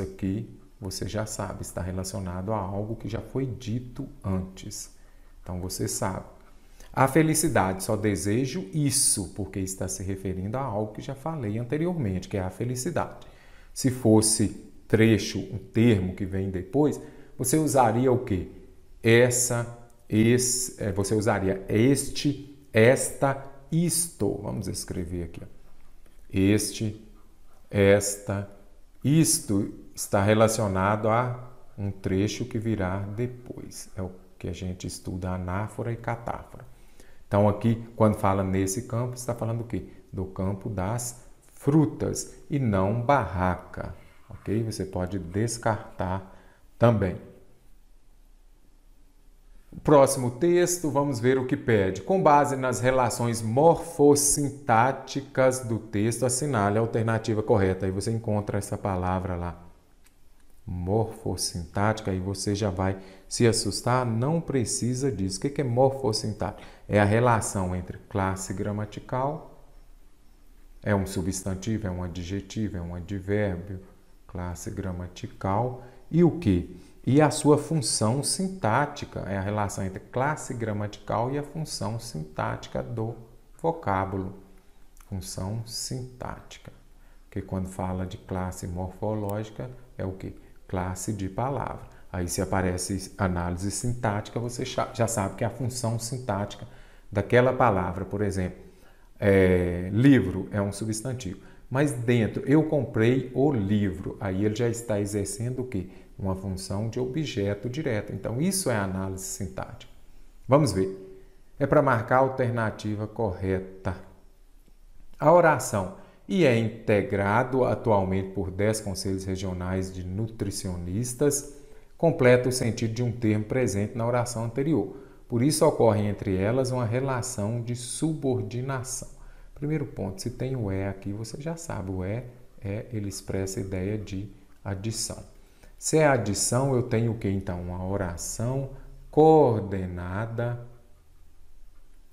aqui, você já sabe, está relacionado a algo que já foi dito antes. Então, você sabe. A felicidade, só desejo isso, porque está se referindo a algo que já falei anteriormente, que é a felicidade. Se fosse trecho, um termo que vem depois, você usaria o quê? Você usaria este, esta, isto. Vamos escrever aqui. Ó. Este, esta, isto está relacionado a um trecho que virá depois. É o que a gente estuda anáfora e catáfora. Então, aqui, quando fala nesse campo, está falando o quê? Do campo das frutas e não barraca. Ok? Você pode descartar também. Próximo texto, vamos ver o que pede. Com base nas relações morfossintáticas do texto, assinale a alternativa correta. Aí você encontra essa palavra lá. morfossintática, aí você já vai se assustar, não precisa disso. O que é morfossintática? É a relação entre classe gramatical, é um substantivo, é um adjetivo, é um advérbio, classe gramatical, e o quê? E a sua função sintática, é a relação entre classe gramatical e a função sintática do vocábulo. Função sintática. Porque quando fala de classe morfológica, é o quê? Classe de palavra. Aí se aparece análise sintática, você já sabe que é a função sintática daquela palavra. Por exemplo, livro é um substantivo. Mas dentro, eu comprei o livro, aí ele já está exercendo o quê? Uma função de objeto direto. Então, isso é análise sintática. Vamos ver. É para marcar a alternativa correta. A oração e é integrado atualmente por 10 conselhos regionais de nutricionistas, completa o sentido de um termo presente na oração anterior. Por isso ocorre entre elas uma relação de subordinação. Primeiro ponto, se tem o aqui, você já sabe, o ele expressa a ideia de adição. Se é adição, eu tenho o que então? Uma oração coordenada,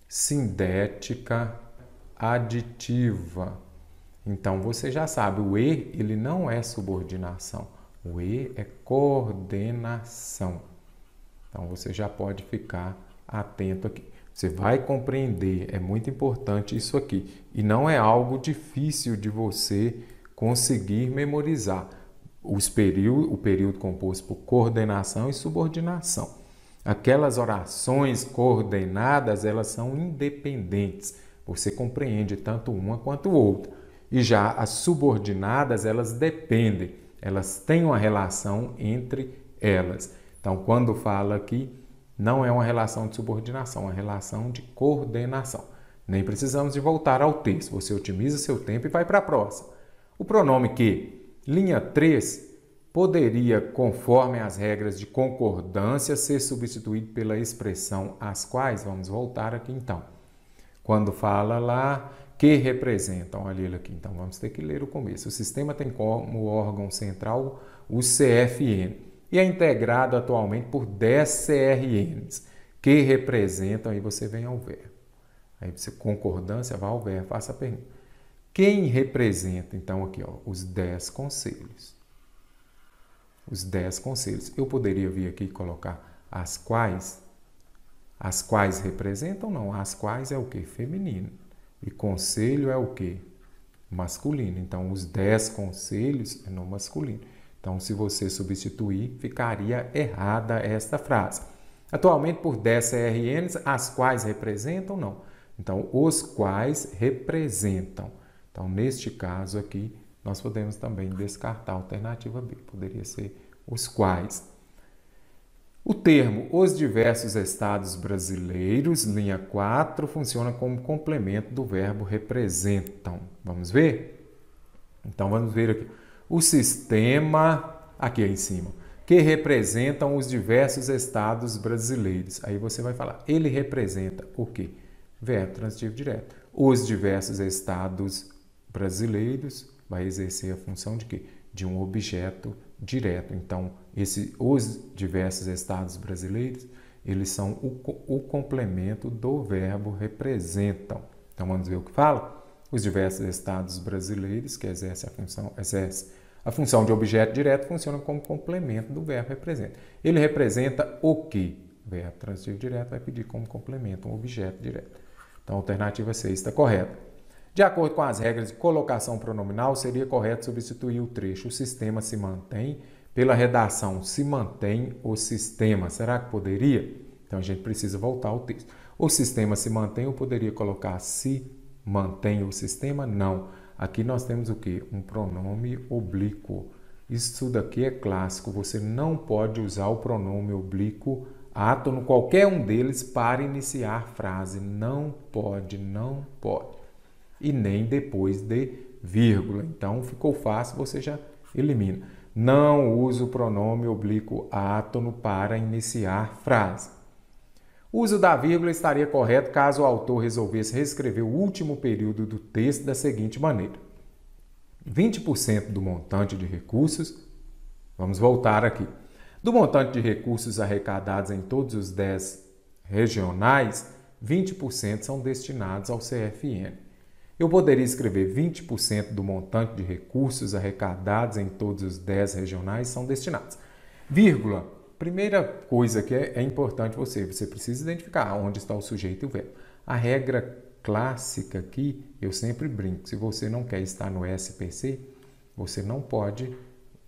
sindética, aditiva. Então, você já sabe, o ele não é subordinação. O é coordenação. Então, você já pode ficar atento aqui. Você vai compreender, é muito importante isso aqui. E não é algo difícil de você conseguir memorizar. O período composto por coordenação e subordinação. Aquelas orações coordenadas, elas são independentes. Você compreende tanto uma quanto outra. E já as subordinadas, elas dependem. Elas têm uma relação entre elas. Então, quando fala aqui, não é uma relação de subordinação, é uma relação de coordenação. Nem precisamos de voltar ao texto. Você otimiza seu tempo e vai para a próxima. O pronome que, linha 3, poderia, conforme as regras de concordância, ser substituído pela expressão as quais. Vamos voltar aqui então. Quando fala lá que representam, olha ele aqui, então vamos ter que ler o começo. O sistema tem como órgão central o CFN e é integrado atualmente por 10 CRNs que representam, aí você vem ao verbo. Aí você, concordância, vai ao verbo, faça a pergunta. Quem representa, então, aqui, ó, os 10 conselhos? Os 10 conselhos. Eu poderia vir aqui e colocar as quais? As quais representam? Não. As quais é o quê? Feminino. E conselho é o quê? Masculino. Então, os 10 conselhos é no masculino. Então, se você substituir, ficaria errada esta frase. Atualmente, por 10 CRNs, as quais representam? Não. Então, os quais representam. Então, neste caso aqui, nós podemos também descartar a alternativa B. Poderia ser os quais. O termo os diversos estados brasileiros, linha 4, funciona como complemento do verbo representam. Vamos ver? Então, vamos ver aqui. O sistema, aqui em cima, que representam os diversos estados brasileiros. Aí você vai falar, ele representa o quê? Verbo transitivo direto. Os diversos estados brasileiros vai exercer a função de quê? De um objeto direto. Então, os diversos estados brasileiros, eles são o complemento do verbo representam. Então, vamos ver o que fala? Os diversos estados brasileiros, que exerce a função de objeto direto, funcionam como complemento do verbo representa. Ele representa o quê? O verbo transitivo direto vai pedir como complemento um objeto direto. Então, a alternativa C está correta. De acordo com as regras de colocação pronominal, seria correto substituir o trecho o sistema se mantém pela redação se mantém o sistema. Será que poderia? Então, a gente precisa voltar ao texto. O sistema se mantém, eu poderia colocar se mantém o sistema? Não. Aqui nós temos o quê? Um pronome oblíquo. Isso daqui é clássico. Você não pode usar o pronome oblíquo átono, qualquer um deles, para iniciar frase. Não pode, não pode. E nem depois de vírgula. Então, ficou fácil, você já elimina. Não usa o pronome oblíquo átono para iniciar frase. O uso da vírgula estaria correto caso o autor resolvesse reescrever o último período do texto da seguinte maneira. 20% do montante de recursos Vamos voltar aqui. Do montante de recursos arrecadados em todos os 10 regionais, 20% são destinados ao CFN. Eu poderia escrever 20% do montante de recursos arrecadados em todos os 10 regionais são destinados. Vírgula. Primeira coisa que é importante você precisa identificar onde está o sujeito e o verbo. A regra clássica aqui, eu sempre brinco, se você não quer estar no SPC, você não pode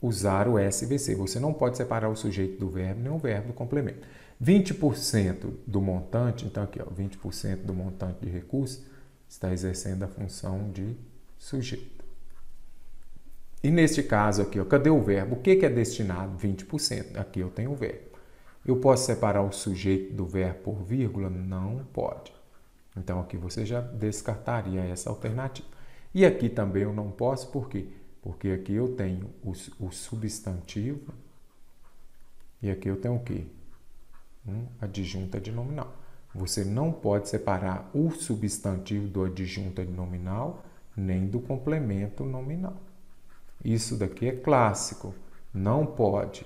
usar o SVC, você não pode separar o sujeito do verbo nem o verbo do complemento. 20% do montante, então aqui, ó, 20% do montante de recursos está exercendo a função de sujeito. E neste caso aqui, ó, cadê o verbo? O que é destinado? 20%. Aqui eu tenho o verbo. Eu posso separar o sujeito do verbo por vírgula? Não pode. Então aqui você já descartaria essa alternativa. E aqui também eu não posso, por quê? Porque aqui eu tenho o substantivo e aqui eu tenho o quê? Adjunto adnominal. Você não pode separar o substantivo do adjunto adnominal nem do complemento nominal. Isso daqui é clássico. Não pode.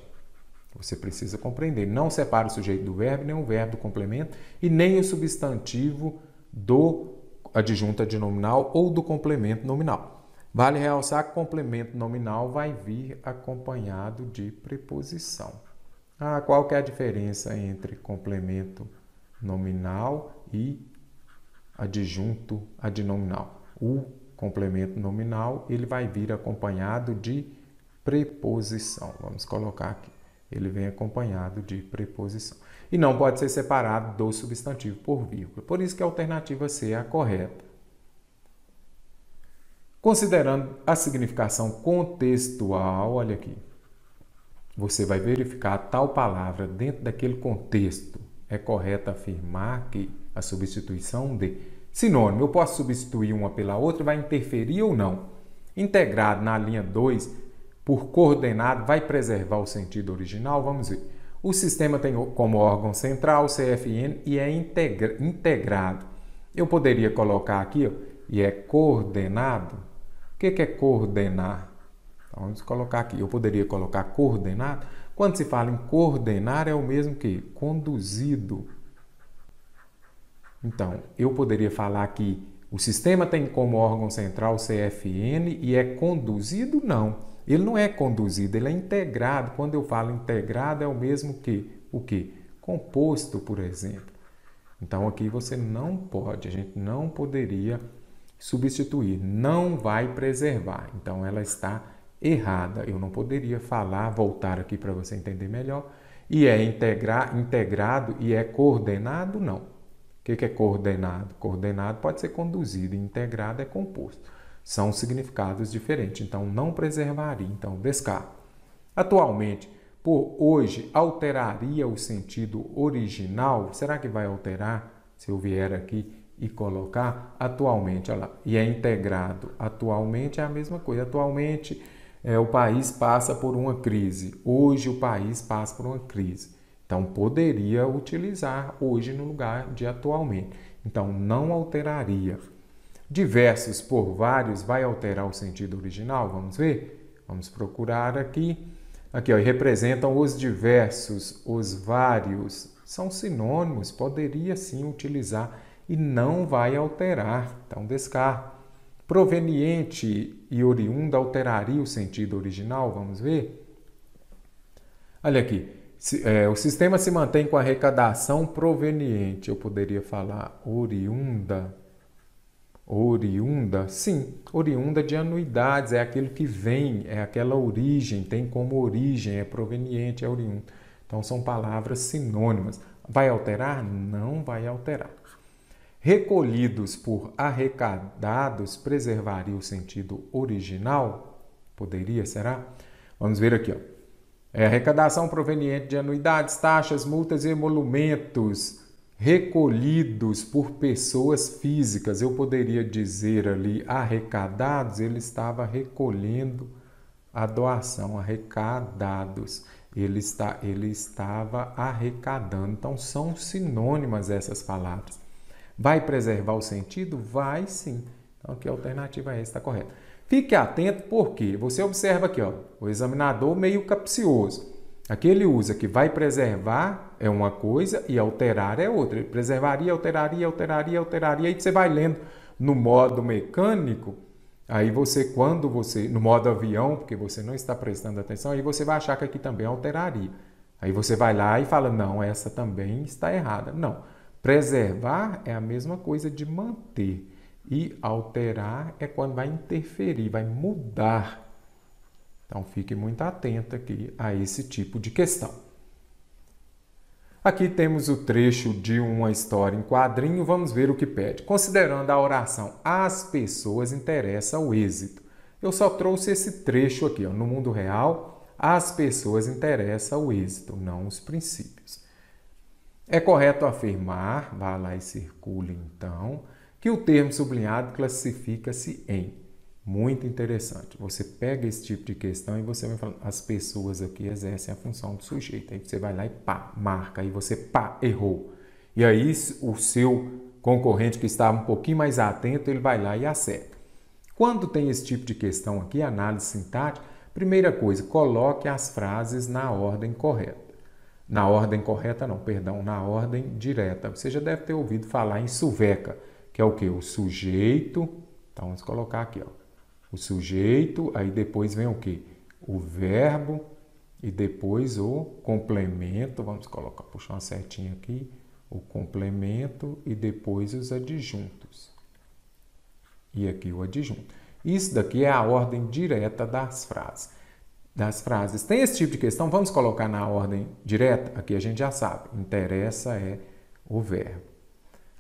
Você precisa compreender. Não separa o sujeito do verbo, nem o verbo do complemento e nem o substantivo do adjunto adnominal ou do complemento nominal. Vale realçar que o complemento nominal vai vir acompanhado de preposição. Qual que é a diferença entre complemento nominal e adjunto adnominal? O complemento nominal ele vai vir acompanhado de preposição. Vamos colocar aqui. Ele vem acompanhado de preposição. E não pode ser separado do substantivo por vírgula. Por isso que a alternativa C é a correta. Considerando a significação contextual, olha aqui. Você vai verificar tal palavra dentro daquele contexto. É correto afirmar que a substituição de sinônimo, eu posso substituir uma pela outra, vai interferir ou não? Integrado na linha 2, por coordenado, vai preservar o sentido original? Vamos ver. O sistema tem como órgão central o CFN e é integrado. Eu poderia colocar aqui, ó, e é coordenado. O que é coordenar? Então, vamos colocar aqui. Eu poderia colocar coordenado. Quando se fala em coordenar, é o mesmo que conduzido. Então, eu poderia falar que o sistema tem como órgão central o CFN e é conduzido? Não. Ele não é conduzido, ele é integrado. Quando eu falo integrado, é o mesmo que o quê? Composto, por exemplo. Então, aqui você não pode, a gente não poderia substituir, não vai preservar. Então, ela está errada. Eu não poderia falar, voltar aqui para você entender melhor. E é integrado e é coordenado? Não. O que é coordenado? Coordenado pode ser conduzido, integrado é composto. São significados diferentes, então não preservaria, então descarta. Atualmente, por hoje, alteraria o sentido original? Será que vai alterar se eu vier aqui e colocar atualmente? Olha lá, e é integrado. Atualmente é a mesma coisa. Atualmente, o país passa por uma crise. Hoje o país passa por uma crise. Então, poderia utilizar hoje no lugar de atualmente. Então, não alteraria. Diversos por vários vai alterar o sentido original? Vamos ver? Vamos procurar aqui. Aqui, ó, representam os diversos, os vários. São sinônimos, poderia sim utilizar e não vai alterar. Então, descarta. Proveniente e oriunda alteraria o sentido original? Vamos ver? Olha aqui. O sistema se mantém com a arrecadação proveniente. Eu poderia falar oriunda. Oriunda, sim, oriunda de anuidades, é aquilo que vem, é aquela origem, tem como origem, é proveniente, é oriundo. Então, são palavras sinônimas. Vai alterar? Não vai alterar. Recolhidos por arrecadados, preservaria o sentido original? Poderia, será? Vamos ver aqui, ó. Arrecadação proveniente de anuidades, taxas, multas e emolumentos recolhidos por pessoas físicas. Eu poderia dizer ali arrecadados, ele estava recolhendo a doação, arrecadados. Ele estava arrecadando. Então, são sinônimas essas palavras. Vai preservar o sentido? Vai sim. Então, aqui a alternativa é essa, está correta. Fique atento porque você observa aqui, ó, o examinador meio capcioso. Aqui ele usa que vai preservar é uma coisa e alterar é outra. Ele preservaria, alteraria, alteraria, alteraria. Aí você vai lendo no modo mecânico, aí quando você, no modo avião, porque você não está prestando atenção, aí você vai achar que aqui também alteraria. Aí você vai lá e fala, não, essa também está errada. Não, preservar é a mesma coisa de manter. E alterar é quando vai interferir, vai mudar. Então, fique muito atento aqui a esse tipo de questão. Aqui temos o trecho de uma história em quadrinho. Vamos ver o que pede. Considerando a oração, as pessoas interessa o êxito. Eu só trouxe esse trecho aqui. Ó. No mundo real, as pessoas interessa o êxito, não os princípios. É correto afirmar, vá lá e circule então, que o termo sublinhado classifica-se em. Muito interessante. Você pega esse tipo de questão e você vai falando, as pessoas aqui exercem a função do sujeito. Aí você vai lá e pá, marca. Aí você pá, errou. E aí o seu concorrente que estava um pouquinho mais atento, ele vai lá e acerta. Quando tem esse tipo de questão aqui, análise sintática, primeira coisa, coloque as frases na ordem correta. Na ordem correta não, perdão, na ordem direta. Você já deve ter ouvido falar em suveca, que é o quê? O sujeito. Então, vamos colocar aqui, ó. O sujeito, aí depois vem o quê? O verbo e depois o complemento. Vamos colocar, puxar uma setinha aqui. O complemento e depois os adjuntos. E aqui o adjunto. Isso daqui é a ordem direta das frases. Tem esse tipo de questão, vamos colocar na ordem direta? Aqui a gente já sabe. Interessa é o verbo.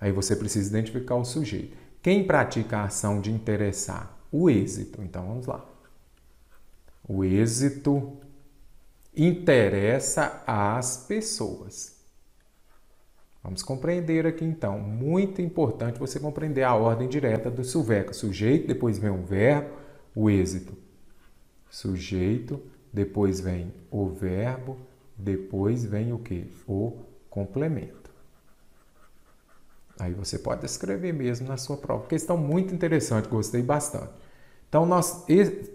Aí você precisa identificar o sujeito. Quem pratica a ação de interessar? O êxito. Então, vamos lá. O êxito interessa às pessoas. Vamos compreender aqui, então. Muito importante você compreender a ordem direta do suveco. Sujeito, depois vem o verbo, o êxito. Sujeito, depois vem o verbo, depois vem o quê? O complemento. Aí você pode escrever mesmo na sua prova. Questão muito interessante, gostei bastante. Então, nós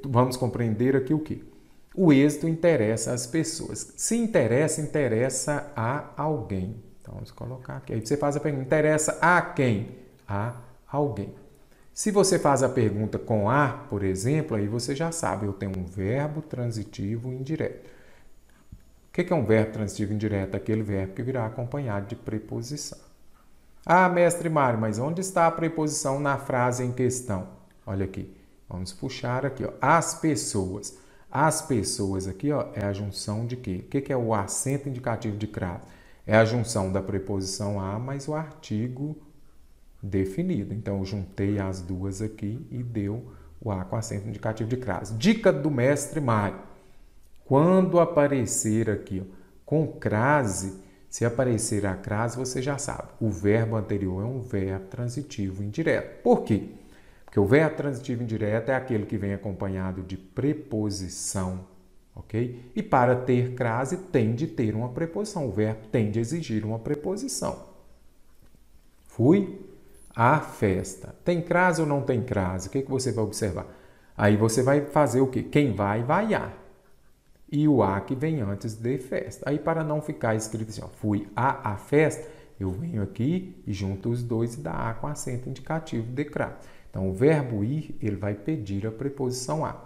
vamos compreender aqui o quê? O êxito interessa às pessoas. Se interessa, interessa a alguém. Então, vamos colocar aqui. Aí você faz a pergunta, interessa a quem? A alguém. Se você faz a pergunta com a, por exemplo, aí você já sabe, eu tenho um verbo transitivo indireto. O que é um verbo transitivo indireto? Aquele verbo que virá acompanhado de preposição. Ah, mestre Mário, mas onde está a preposição na frase em questão? Olha aqui, vamos puxar aqui, ó. As pessoas. As pessoas aqui, ó, é a junção de quê? O que é o acento indicativo de crase? É a junção da preposição a mais o artigo definido. Então, eu juntei as duas aqui e deu o a com acento indicativo de crase. Dica do mestre Mário. Quando aparecer aqui, ó, com crase, se aparecer a crase, você já sabe. O verbo anterior é um verbo transitivo indireto. Por quê? Porque o verbo transitivo indireto é aquele que vem acompanhado de preposição, ok? E para ter crase, tem de ter uma preposição. O verbo tem de exigir uma preposição. Fui à festa. Tem crase ou não tem crase? O que você vai observar? Aí você vai fazer o quê? Quem vai, vai a. E o a que vem antes de festa. Aí, para não ficar escrito assim, ó, fui à festa, eu venho aqui e junto os dois e dá a com acento indicativo de crase. Então, o verbo ir, ele vai pedir a preposição a.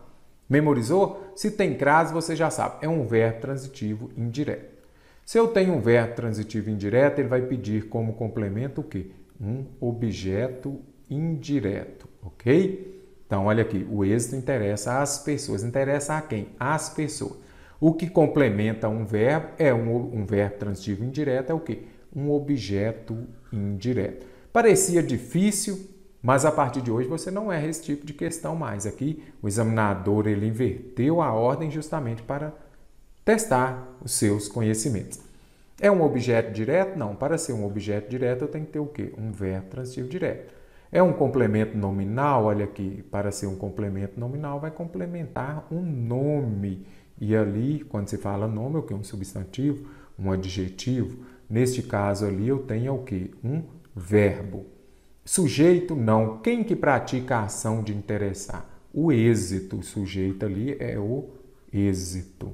Memorizou? Se tem crase, você já sabe, é um verbo transitivo indireto. Se eu tenho um verbo transitivo indireto, ele vai pedir como complemento o quê? Um objeto indireto, ok? Então, olha aqui, o êxito interessa às pessoas. Interessa a quem? Às pessoas. O que complementa um verbo é um verbo transitivo indireto, é o quê? Um objeto indireto. Parecia difícil, mas a partir de hoje você não erra esse tipo de questão mais. Aqui, o examinador ele inverteu a ordem justamente para testar os seus conhecimentos. É um objeto direto? Não. Para ser um objeto direto, eu tenho que ter o quê? Um verbo transitivo direto. É um complemento nominal? Olha aqui, para ser um complemento nominal, vai complementar um nome. E ali, quando se fala nome, é o quê? Um substantivo, um adjetivo. Neste caso ali, eu tenho o quê? Um verbo. Sujeito, não. Quem que pratica a ação de interessar? o êxito. O sujeito ali é o êxito.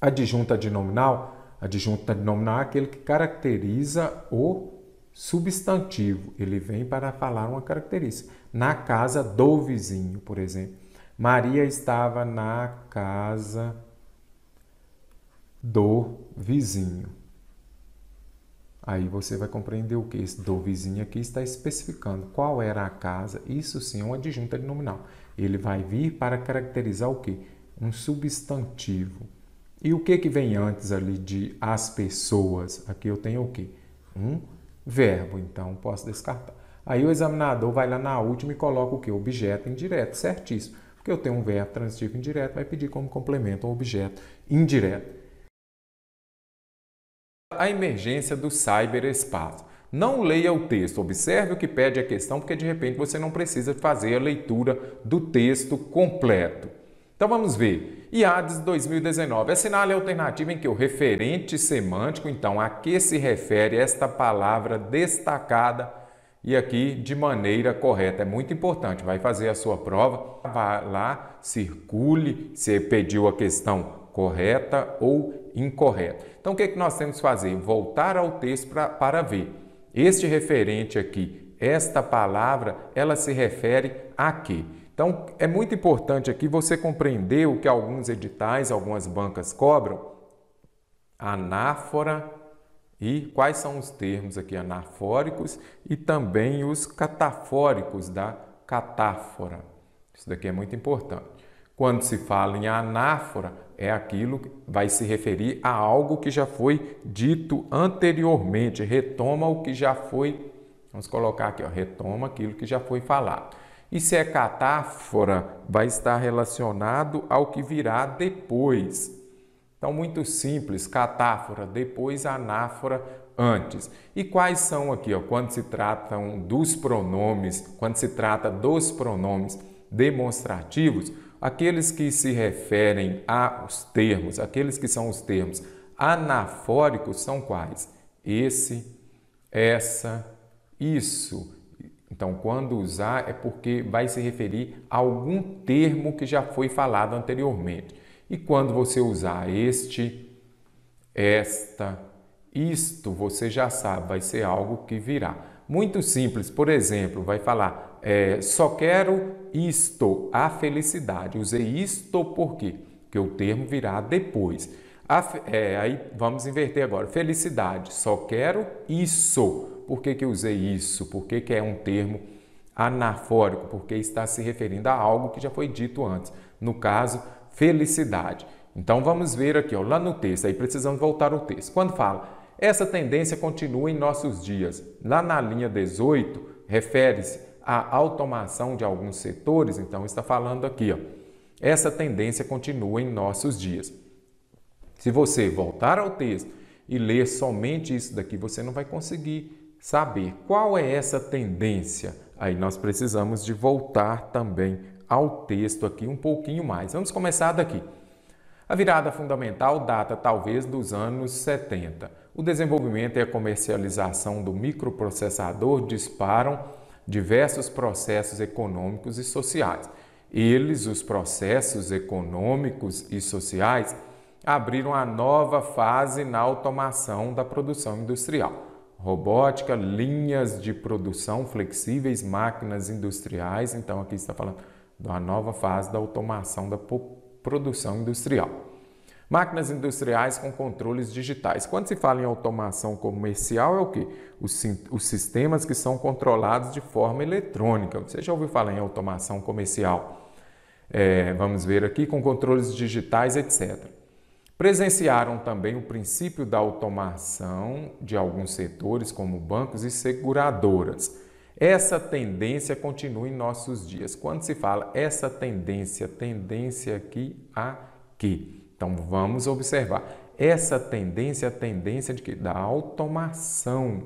Adjunta adnominal. Adjunto adnominal é aquele que caracteriza o substantivo. Ele vem para falar uma característica. Na casa do vizinho, por exemplo. Maria estava na casa do vizinho. Aí você vai compreender o que esse do vizinho aqui está especificando. Qual era a casa? Isso sim é um adjunto adnominal. Ele vai vir para caracterizar o quê? Um substantivo. E o que vem antes ali de as pessoas? Aqui eu tenho o quê? Um verbo, então posso descartar. Aí o examinador vai lá na última e coloca o quê? Objeto indireto, certíssimo. Porque eu tenho um verbo transitivo indireto, vai pedir como complemento um objeto indireto. A emergência do cyberespaço. Não leia o texto, observe o que pede a questão, porque de repente você não precisa fazer a leitura do texto completo. Então vamos ver. IADES 2019. Assinale a alternativa em que o referente semântico, então, a que se refere esta palavra destacada e aqui de maneira correta. É muito importante. Vai fazer a sua prova, vai lá, circule, se pediu a questão correta ou incorreta. Então, o que nós temos que fazer? Voltar ao texto para ver. Este referente aqui, esta palavra, ela se refere a quê? Então, é muito importante aqui você compreender o que alguns editais, algumas bancas cobram. Anáfora e quais são os termos aqui anafóricos e também os catafóricos da catáfora. Isso daqui é muito importante. Quando se fala em anáfora, é aquilo que vai se referir a algo que já foi dito anteriormente, retoma o que já foi, vamos colocar aqui, ó, retoma aquilo que já foi falado. E se é catáfora, vai estar relacionado ao que virá depois. Então, muito simples, catáfora, depois anáfora, antes. E quais são aqui, ó, quando se tratam dos pronomes, quando se trata dos pronomes demonstrativos, aqueles que se referem aos termos, aqueles que são os termos anafóricos são quais? Esse, essa, isso. Então, quando usar é porque vai se referir a algum termo que já foi falado anteriormente. E quando você usar este, esta, isto, você já sabe, vai ser algo que virá. Muito simples, por exemplo, vai falar, só quero isto, a felicidade. Usei isto por quê? Porque o termo virá depois. Aí vamos inverter agora. Felicidade, só quero isso. Por que eu usei isso? Por que é um termo anafórico? Porque está se referindo a algo que já foi dito antes. No caso, felicidade. Então vamos ver aqui, ó, lá no texto, aí precisamos voltar ao texto. Quando fala, essa tendência continua em nossos dias. Lá na linha 18, refere-se à automação de alguns setores, então está falando aqui, ó, essa tendência continua em nossos dias. Se você voltar ao texto e ler somente isso daqui, você não vai conseguir saber qual é essa tendência. Aí nós precisamos de voltar também ao texto aqui um pouquinho mais. Vamos começar daqui. A virada fundamental data talvez dos anos 70. O desenvolvimento e a comercialização do microprocessador disparam diversos processos econômicos e sociais. Eles, os processos econômicos e sociais, abriram a nova fase na automação da produção industrial. Robótica, linhas de produção flexíveis, máquinas industriais. Então, aqui está falando da nova fase da automação da produção industrial. Máquinas industriais com controles digitais. Quando se fala em automação comercial, é o quê? Os sistemas que são controlados de forma eletrônica. Você já ouviu falar em automação comercial? Vamos ver aqui, com controles digitais, etc. Presenciaram também o princípio da automação de alguns setores, como bancos e seguradoras. Essa tendência continua em nossos dias. Quando se fala essa tendência aqui a quê? Então, vamos observar. Essa tendência, a tendência de quê? Da automação.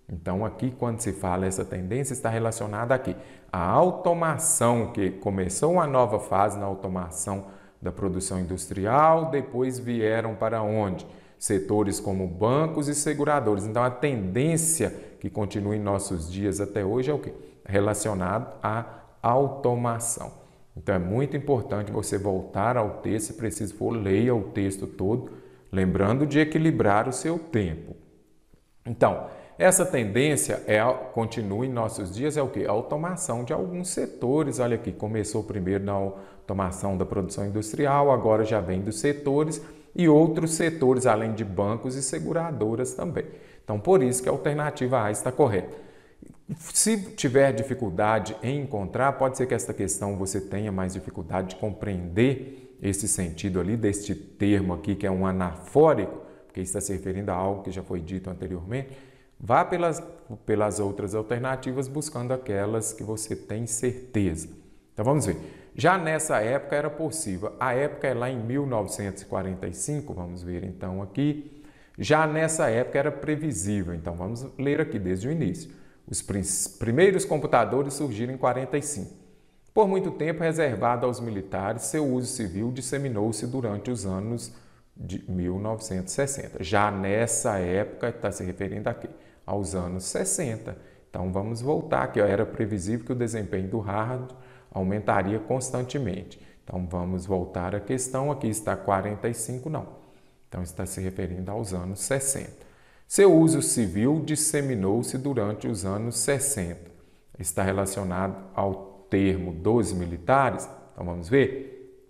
Então, aqui, quando se fala essa tendência, está relacionada aqui. A automação, que começou uma nova fase na automação da produção industrial, depois vieram para onde? Setores como bancos e seguradores. Então, a tendência que continua em nossos dias até hoje é o quê? Relacionado à automação. Então é muito importante você voltar ao texto, se preciso for, leia o texto todo, lembrando de equilibrar o seu tempo. Então, essa tendência continua em nossos dias, é o quê? A automação de alguns setores. Olha aqui, começou primeiro na automação da produção industrial, agora já vem dos setores e outros setores, além de bancos e seguradoras também. Então, por isso que a alternativa A está correta. Se tiver dificuldade em encontrar, pode ser que esta questão você tenha mais dificuldade de compreender esse sentido ali, deste termo aqui, que é um anafórico, porque está se referindo a algo que já foi dito anteriormente. Vá pelas outras alternativas, buscando aquelas que você tem certeza. Então, vamos ver. Já nessa época era possível. A época é lá em 1945, vamos ver então aqui. Já nessa época era previsível. Então, vamos ler aqui desde o início. Os primeiros computadores surgiram em 45. Por muito tempo reservado aos militares, seu uso civil disseminou-se durante os anos de 1960. Já nessa época, está se referindo aqui, aos anos 60. Então, vamos voltar aqui. Era previsível que o desempenho do hardware aumentaria constantemente. Então, vamos voltar à questão. Aqui está 45, não. Então, está se referindo aos anos 60. Seu uso civil disseminou-se durante os anos 60. Está relacionado ao termo dos militares? Então, vamos ver.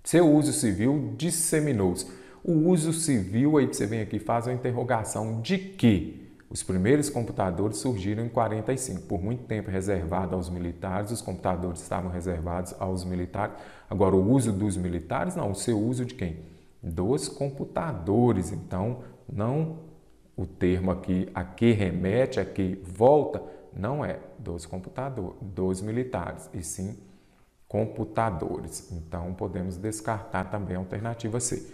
Seu uso civil disseminou-se. O uso civil, aí você vem aqui e faz uma interrogação de que os primeiros computadores surgiram em 45. Por muito tempo reservado aos militares, os computadores estavam reservados aos militares. Agora, o uso dos militares? Não, o seu uso de quem? Dos computadores. Então, não... O termo aqui, a que remete, a que volta, não é dos computadores, dos militares, e sim computadores. Então, podemos descartar também a alternativa C.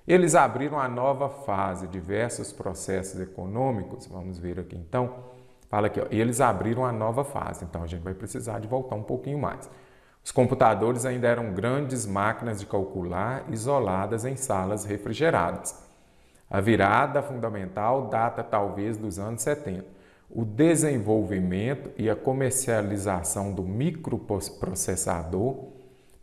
Eles abriram a nova fase, diversos processos econômicos. Vamos ver aqui, então. Fala aqui, ó, eles abriram a nova fase. Então, a gente vai precisar de voltar um pouquinho mais. Os computadores ainda eram grandes máquinas de calcular isoladas em salas refrigeradas. A virada fundamental data talvez dos anos 70. O desenvolvimento e a comercialização do microprocessador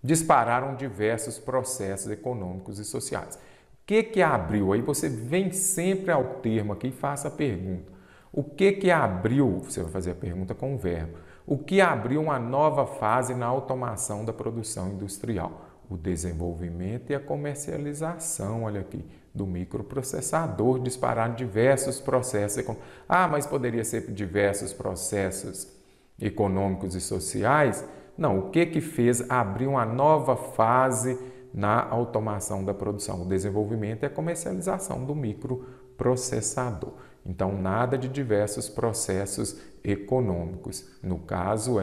dispararam diversos processos econômicos e sociais. O que abriu? Aí você vem sempre ao termo aqui e faça a pergunta. O que abriu? Você vai fazer a pergunta com o verbo. O que abriu uma nova fase na automação da produção industrial? O desenvolvimento e a comercialização, olha aqui, do microprocessador, dispararam diversos processos econômicos. Ah, mas poderia ser diversos processos econômicos e sociais? Não, o que fez abrir uma nova fase na automação da produção? O desenvolvimento e a comercialização do microprocessador. Então, nada de diversos processos econômicos. No caso,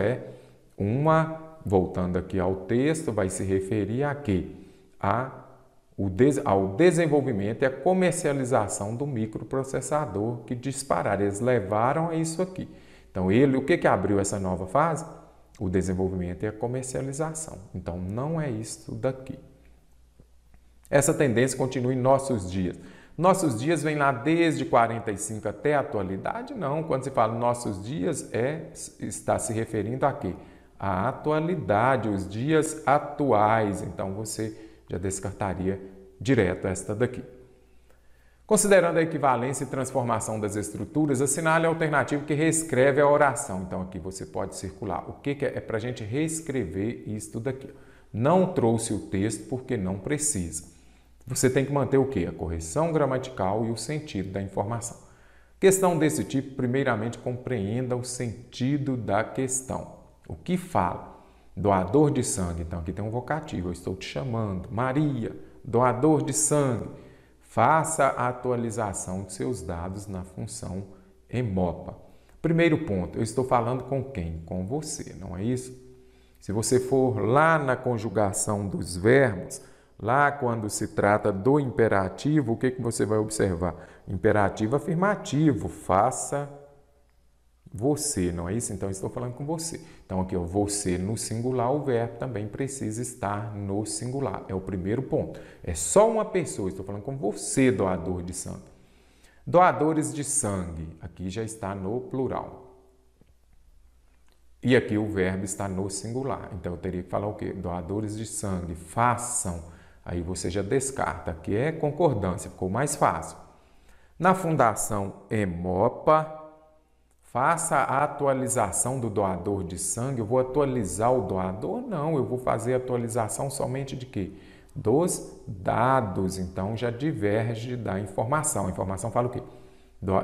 voltando aqui ao texto, vai se referir a quê? Ao desenvolvimento e a comercialização do microprocessador que dispararam. Eles levaram a isso aqui. Então, o que abriu essa nova fase? O desenvolvimento e a comercialização. Então, não é isso daqui. Essa tendência continua em nossos dias. Nossos dias vem lá desde 45 até a atualidade? Não. Quando se fala nossos dias, está se referindo a quê? A atualidade, os dias atuais. Então, você já descartaria direto esta daqui. Considerando a equivalência e transformação das estruturas, assinale a alternativa que reescreve a oração. Então, aqui você pode circular. O que é para a gente reescrever isto daqui? Não trouxe o texto porque não precisa. Você tem que manter o quê? A correção gramatical e o sentido da informação. Questão desse tipo, primeiramente, compreenda o sentido da questão. O que fala? Doador de sangue. Então, aqui tem um vocativo. Eu estou te chamando. Maria, doador de sangue. Faça a atualização de seus dados na função EMOPA. Primeiro ponto, eu estou falando com quem? Com você, não é isso? Se você for lá na conjugação dos verbos, lá quando se trata do imperativo, o que você vai observar? Imperativo afirmativo, faça você, não é isso? Então, eu estou falando com você. Então, aqui, ó, você no singular, o verbo também precisa estar no singular. É o primeiro ponto. É só uma pessoa, estou falando com você, doador de sangue. Doadores de sangue, aqui já está no plural. E aqui o verbo está no singular. Então eu teria que falar o quê? Doadores de sangue, façam. Aí você já descarta. Aqui é concordância, ficou mais fácil. Na fundação Hemopa, faça a atualização do doador de sangue. Eu vou atualizar o doador? Não, eu vou fazer a atualização somente de quê? Dos dados. Então já diverge da informação. A informação fala o quê?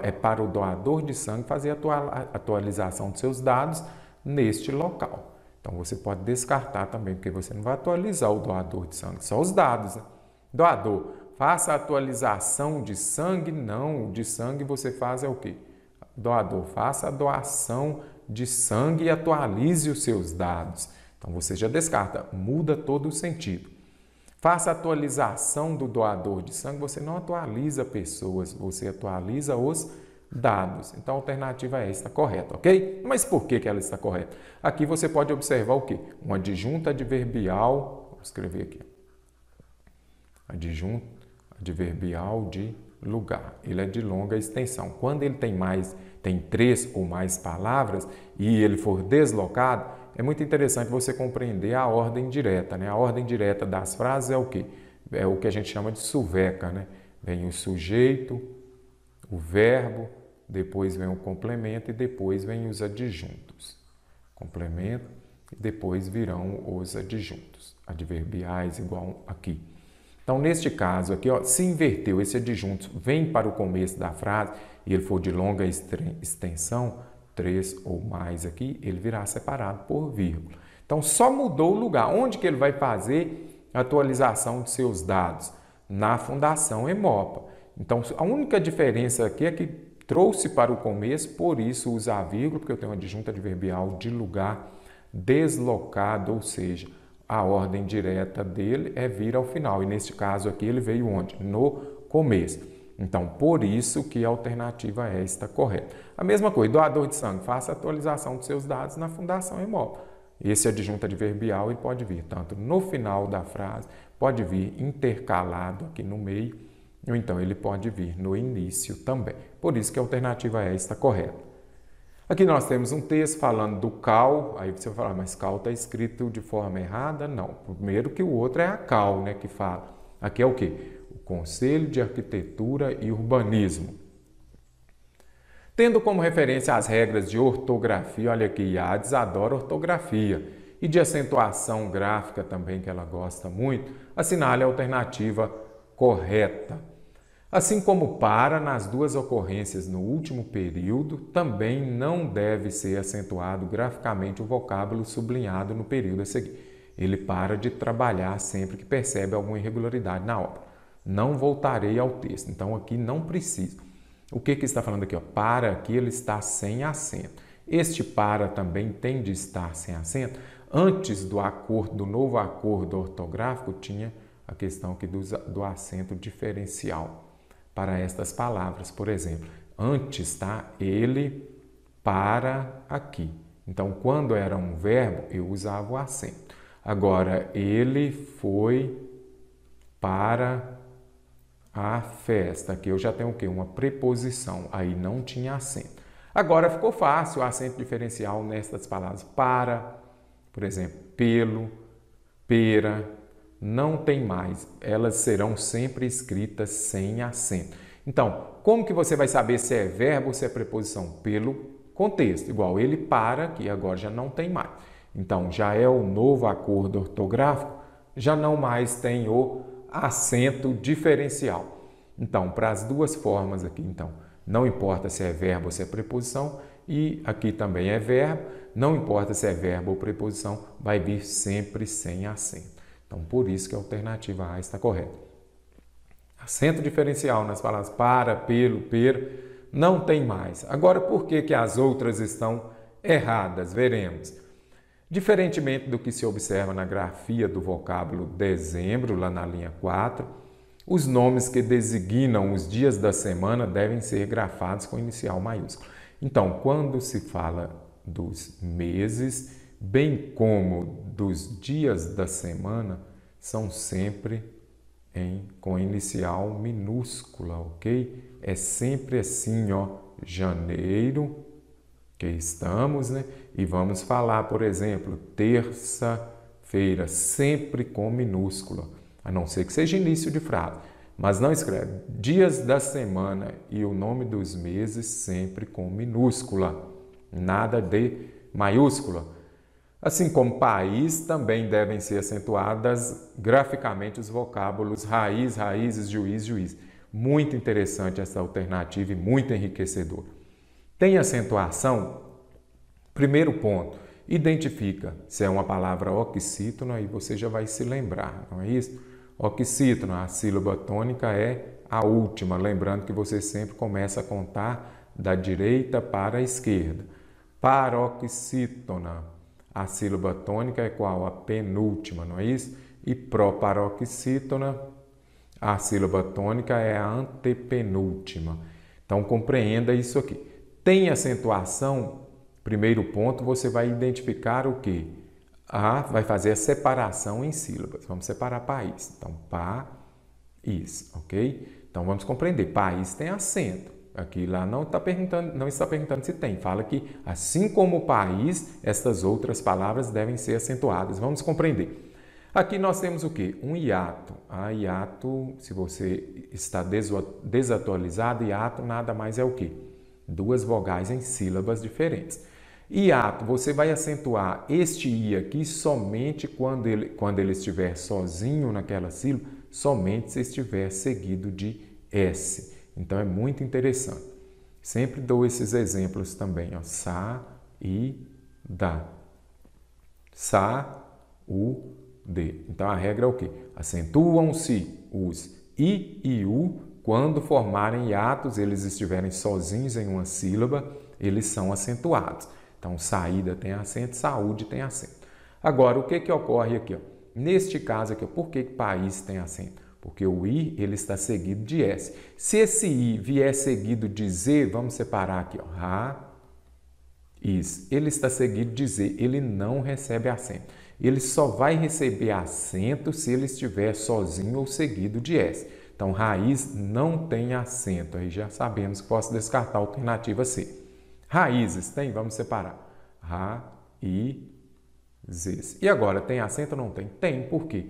É para o doador de sangue fazer a atualização dos seus dados neste local. Então você pode descartar também, porque você não vai atualizar o doador de sangue, só os dados, né? Doador, faça a atualização de sangue? Não, de sangue você faz é o quê? Doador, faça a doação de sangue e atualize os seus dados. Então você já descarta, muda todo o sentido. Faça a atualização do doador de sangue, você não atualiza pessoas, você atualiza os dados. Então a alternativa é esta correta, ok? Mas por que ela está correta? Aqui você pode observar o quê? Um adjunto adverbial, vou escrever aqui. Adjunto adverbial de lugar. Ele é de longa extensão. Quando ele tem 3 ou mais palavras e ele for deslocado, é muito interessante você compreender a ordem direta, né? A ordem direta das frases é o quê? É o que a gente chama de suveca, né? Vem o sujeito, o verbo, depois vem o complemento e depois vem os adjuntos. Complemento e depois virão os adjuntos. Adverbiais igual aqui. Então, neste caso aqui, ó, se inverteu esse adjunto, vem para o começo da frase e ele for de longa extensão, 3 ou mais aqui, ele virá separado por vírgula. Então, só mudou o lugar. Onde que ele vai fazer a atualização de seus dados? Na Fundação Hemopa. Então, a única diferença aqui é que trouxe para o começo, por isso usa a vírgula, porque eu tenho uma adjunta adverbial de lugar deslocado, ou seja, a ordem direta dele é vir ao final. E neste caso aqui ele veio onde? No começo. Então, por isso que a alternativa é esta correta. A mesma coisa, doador de sangue, faça a atualização dos seus dados na Fundação Hemopa. Esse adjunto adverbial ele pode vir tanto no final da frase, pode vir intercalado aqui no meio, ou então ele pode vir no início também. Por isso que a alternativa é esta correta. Aqui nós temos um texto falando do CAL, aí você vai falar, mas CAL está escrito de forma errada? Não. Primeiro que o outro é a CAL, né, que fala. Aqui é o quê? O Conselho de Arquitetura e Urbanismo. Tendo como referência as regras de ortografia, olha aqui, Iades adora ortografia, e de acentuação gráfica também, que ela gosta muito, assinale a alternativa correta. Assim como para nas duas ocorrências no último período, também não deve ser acentuado graficamente o vocábulo sublinhado no período a seguir. Ele para de trabalhar sempre que percebe alguma irregularidade na obra. Não voltarei ao texto, então aqui não precisa. O que está falando aqui? Ó? Para aqui ele está sem acento. Este para também tem de estar sem acento. Antes do novo acordo ortográfico, tinha a questão aqui do acento diferencial para estas palavras. Por exemplo, antes está ele para aqui. Então, quando era um verbo, eu usava o acento. Agora, ele foi para a festa. Aqui eu já tenho o quê? Uma preposição. Aí não tinha acento. Agora ficou fácil o acento diferencial nestas palavras. Para, por exemplo, pelo, pera, não tem mais. Elas serão sempre escritas sem acento. Então, como que você vai saber se é verbo ou se é preposição? Pelo contexto. Igual ele para, que agora já não tem mais. Então, já é o novo acordo ortográfico, já não mais tem o acento diferencial. Então, para as duas formas aqui, então, não importa se é verbo ou se é preposição, e aqui também é verbo, não importa se é verbo ou preposição, vai vir sempre sem acento. Então, por isso que a alternativa A está correta. Acento diferencial nas palavras para, pelo, pera, não tem mais. Agora, por que as outras estão erradas? Veremos. Diferentemente do que se observa na grafia do vocábulo dezembro, lá na linha 4, os nomes que designam os dias da semana devem ser grafados com inicial maiúsculo. Então, quando se fala dos meses, bem como dos dias da semana, são sempre com inicial minúscula, ok? É sempre assim, ó, janeiro, que estamos, né? E vamos falar, por exemplo, terça-feira, sempre com minúscula, a não ser que seja início de frase. Mas não escreve dias da semana e o nome dos meses sempre com minúscula, nada de maiúscula. Assim como país, também devem ser acentuadas graficamente os vocábulos raiz, raízes, juiz, juiz. Muito interessante essa alternativa e muito enriquecedor. Tem acentuação? Primeiro ponto, identifica se é uma palavra oxítona e você já vai se lembrar, não é isso? Oxítona, a sílaba tônica é a última, lembrando que você sempre começa a contar da direita para a esquerda. Paroxítona, a sílaba tônica é qual? A penúltima, não é isso? E proparoxítona, a sílaba tônica é a antepenúltima. Então, compreenda isso aqui. Tem acentuação? Primeiro ponto, você vai identificar o quê? Vai fazer a separação em sílabas. Vamos separar país. Então, país, ok? Então, vamos compreender. País tem acento. Aqui lá não está perguntando se tem. Fala que, assim como o país, estas outras palavras devem ser acentuadas. Vamos compreender. Aqui nós temos o quê? Um hiato. Hiato, se você está desatualizado, hiato nada mais é o quê? Duas vogais em sílabas diferentes. Hiato, você vai acentuar este I aqui somente quando ele estiver sozinho naquela sílaba, somente se estiver seguido de S. Então, é muito interessante. Sempre dou esses exemplos também. Ó. Sa, I, da. Sa, U, D. Então, a regra é o quê? Acentuam-se os I e U quando formarem hiatos, eles estiverem sozinhos em uma sílaba, eles são acentuados. Então, saída tem acento, saúde tem acento. Agora, o que ocorre aqui? Ó? Neste caso aqui, ó, por que país tem acento? Porque o I ele está seguido de S. Se esse I vier seguido de Z, vamos separar aqui. Ó, raiz. Ele está seguido de Z, ele não recebe acento. Ele só vai receber acento se ele estiver sozinho ou seguido de S. Então, raiz não tem acento. Aí já sabemos que posso descartar a alternativa C. Raízes, tem? Vamos separar. Raízes. E agora, tem acento ou não tem? Tem, por quê?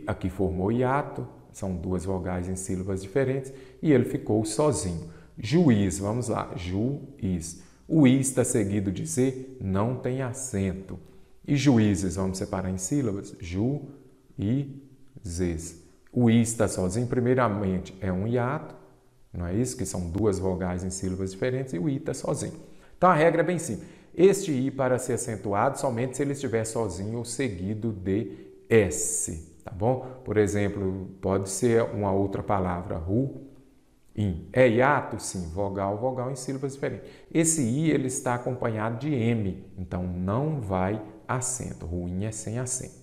Aqui formou hiato, são duas vogais em sílabas diferentes, e ele ficou sozinho. Juiz, vamos lá. Juiz. O I está seguido de Z, não tem acento. E juízes, vamos separar em sílabas. Juízes. O I está sozinho, primeiramente, é um hiato, não é isso? Que são duas vogais em sílabas diferentes, e o I está sozinho. Então, a regra é bem simples. Este I, para ser acentuado, somente se ele estiver sozinho ou seguido de S, tá bom? Por exemplo, pode ser uma outra palavra, ruim. É hiato? Sim, vogal em sílabas diferentes. Esse I, ele está acompanhado de M, então não vai acento. Ruim é sem acento.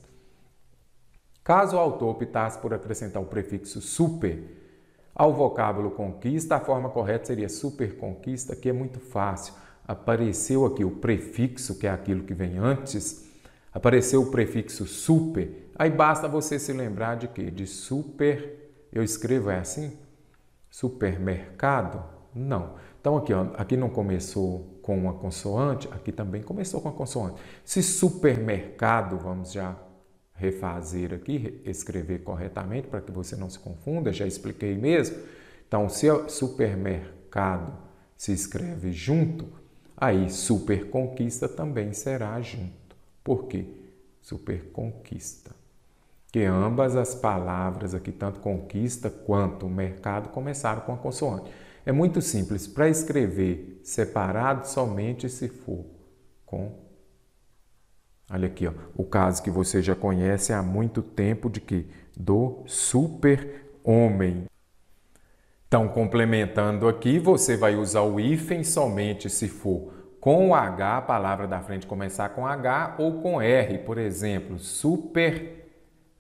Caso o autor optasse por acrescentar o prefixo super ao vocábulo conquista, a forma correta seria superconquista, que é muito fácil. Apareceu aqui o prefixo, que é aquilo que vem antes, apareceu o prefixo super, aí basta você se lembrar de quê? De super, eu escrevo assim? Supermercado? Não. Então aqui, ó, aqui não começou com uma consoante, aqui também começou com a consoante. Se supermercado, vamos já refazer aqui, escrever corretamente para que você não se confunda, já expliquei mesmo. Então, se supermercado se escreve junto, aí superconquista também será junto. Por quê? Superconquista. Que ambas as palavras aqui, tanto conquista quanto mercado, começaram com a consoante. É muito simples. Para escrever separado, somente se for com. Olha aqui, ó, o caso que você já conhece há muito tempo de que? Do super-homem. Então, complementando aqui, você vai usar o hífen somente se for com o H, a palavra da frente começar com H ou com R, por exemplo, super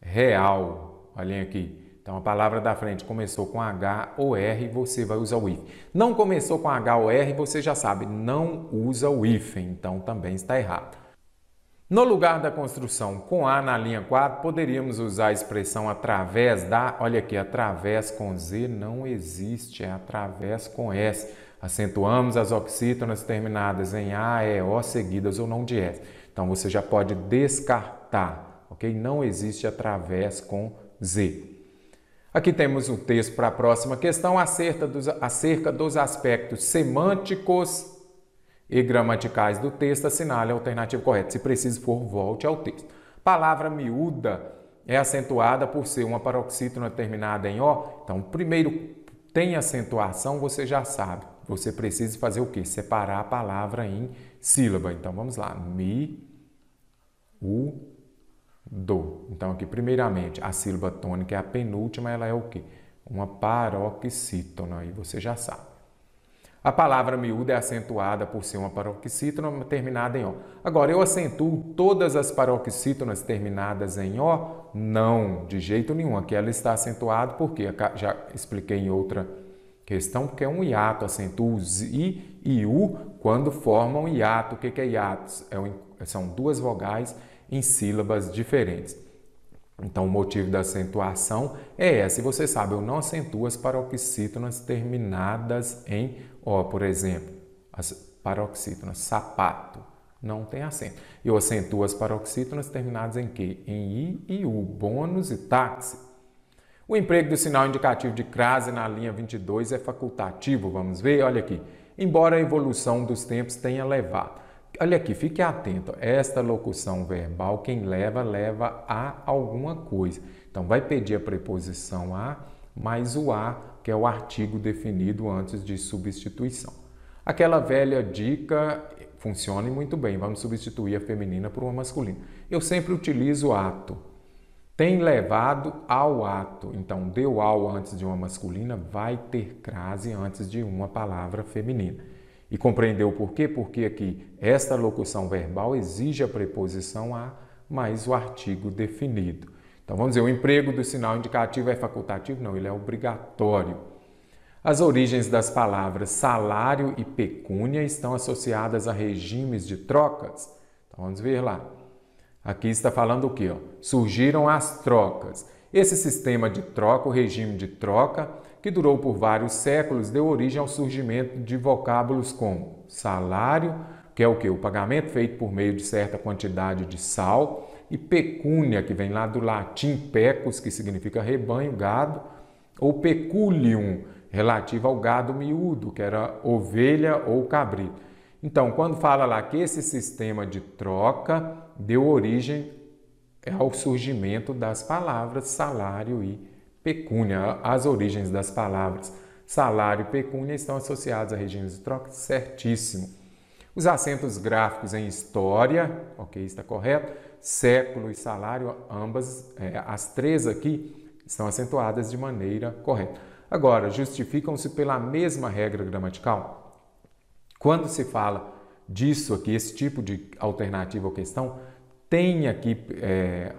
real. Olhem aqui. Então, a palavra da frente começou com H ou R, você vai usar o hífen. Não começou com H ou R, você já sabe, não usa o hífen, então também está errado. No lugar da construção com A na linha 4, poderíamos usar a expressão através da... Olha aqui, através com Z não existe, é através com S. Acentuamos as oxítonas terminadas em A, E, O, seguidas ou não de S. Então, você já pode descartar, ok? Não existe através com Z. Aqui temos o texto para a próxima questão, acerca dos aspectos semânticos e gramaticais do texto, assinale a alternativa correta. Se preciso for, volte ao texto. Palavra miúda é acentuada por ser uma paroxítona terminada em O. Então, primeiro tem acentuação, você já sabe. Você precisa fazer o quê? Separar a palavra em sílaba. Então, vamos lá. Mi, u, do. Então, aqui, primeiramente, a sílaba tônica é a penúltima, ela é o quê? Uma paroxítona, aí você já sabe. A palavra miúda é acentuada por ser uma paroxítona terminada em O. Agora, eu acentuo todas as paroxítonas terminadas em O? Não, de jeito nenhum. Aqui ela está acentuada porque já expliquei em outra questão, porque é um hiato. Acentuo os I e U quando formam hiato. O que é hiato? São duas vogais em sílabas diferentes. Então, o motivo da acentuação é essa. E você sabe, eu não acentuo as paroxítonas terminadas em O, por exemplo. As paroxítonas, sapato, não tem acento. Eu acentuo as paroxítonas terminadas em quê? Em I e U, bônus e táxi. O emprego do sinal indicativo de crase na linha 22 é facultativo, vamos ver? Olha aqui. Embora a evolução dos tempos tenha levado. Olha aqui, fique atento. Esta locução verbal, quem leva a alguma coisa. Então, vai pedir a preposição a, mais o a, que é o artigo definido antes de substituição. Aquela velha dica funciona muito bem. Vamos substituir a feminina por uma masculina. Eu sempre utilizo ato. Tem levado ao ato. Então, deu ao antes de uma masculina, vai ter crase antes de uma palavra feminina. E compreendeu por quê? Porque aqui esta locução verbal exige a preposição a mais o artigo definido. Então vamos dizer, o emprego do sinal indicativo é facultativo? Não, ele é obrigatório. As origens das palavras salário e pecúnia estão associadas a regimes de trocas? Então vamos ver lá. Aqui está falando o quê? Surgiram as trocas. Esse sistema de troca, o regime de troca, que durou por vários séculos, deu origem ao surgimento de vocábulos como salário, que é o quê? O pagamento feito por meio de certa quantidade de sal, e pecúnia, que vem lá do latim pecus, que significa rebanho, gado, ou peculium, relativo ao gado miúdo, que era ovelha ou cabrito. Então, quando fala lá que esse sistema de troca deu origem ao surgimento das palavras salário e pecúnia. As origens das palavras salário e pecúnia estão associadas a regimes de troca? Certíssimo. Os acentos gráficos em história, ok, está correto. Século e salário, ambas, as três aqui, estão acentuadas de maneira correta. Agora, justificam-se pela mesma regra gramatical? Quando se fala disso aqui, esse tipo de alternativa ou questão, tem aqui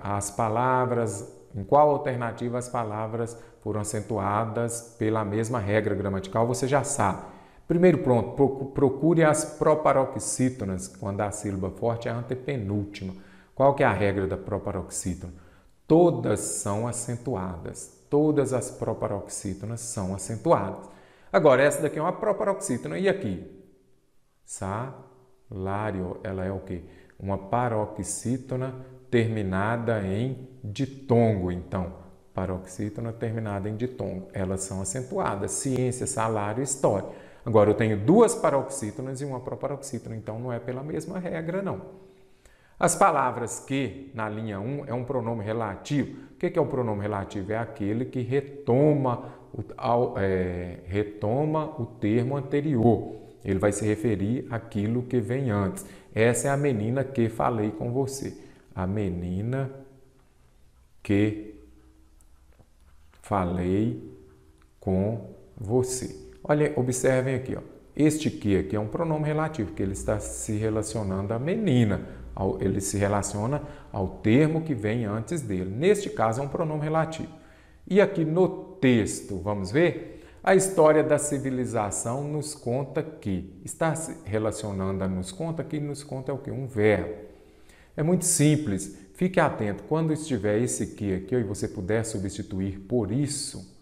as palavras, em qual alternativa as palavras foram acentuadas pela mesma regra gramatical, você já sabe. Primeiro ponto, procure as proparoxítonas, quando a sílaba forte é a antepenúltima. Qual que é a regra da proparoxítona? Todas são acentuadas, todas as proparoxítonas são acentuadas. Agora, essa daqui é uma proparoxítona, e aqui? Salário, ela é o quê? Uma paroxítona terminada em ditongo. Então, paroxítona terminada em ditongo. Elas são acentuadas. Ciência, salário, história. Agora, eu tenho duas paroxítonas e uma proparoxítona. Então, não é pela mesma regra, não. As palavras que, na linha 1, é um pronome relativo. O que é o pronome relativo? É aquele que retoma o termo anterior. Ele vai se referir àquilo que vem antes. Essa é a menina que falei com você. A menina que falei com você. Olha, observem aqui, ó. Este que aqui é um pronome relativo, porque ele está se relacionando à menina. Ele se relaciona ao termo que vem antes dele. Neste caso, é um pronome relativo. E aqui no texto, vamos ver? A história da civilização nos conta que, está se relacionando a nos conta, que nos conta é o quê? Um verbo. É muito simples, fique atento, quando estiver esse que aqui e você puder substituir por isso,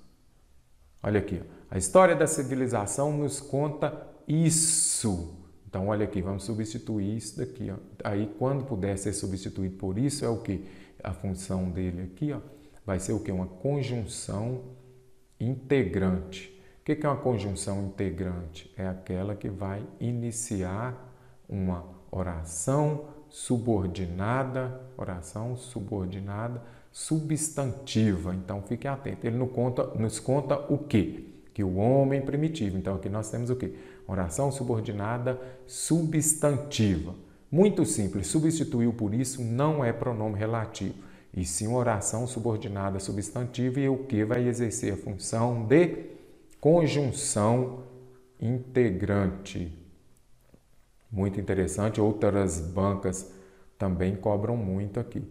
olha aqui, A história da civilização nos conta isso. Então, olha aqui, vamos substituir isso daqui, ó. Aí, quando puder ser substituído por isso, é o quê? A função dele aqui, ó, vai ser o quê? Uma conjunção integrante. O que é uma conjunção integrante? É aquela que vai iniciar uma oração subordinada substantiva. Então, fique atento. Ele nos conta o quê? Que o homem primitivo. Então, aqui nós temos o quê? Oração subordinada substantiva. Muito simples. Substituiu por isso não é pronome relativo. E sim uma oração subordinada substantiva e o que vai exercer a função de conjunção integrante. Muito interessante. Outras bancas também cobram muito aqui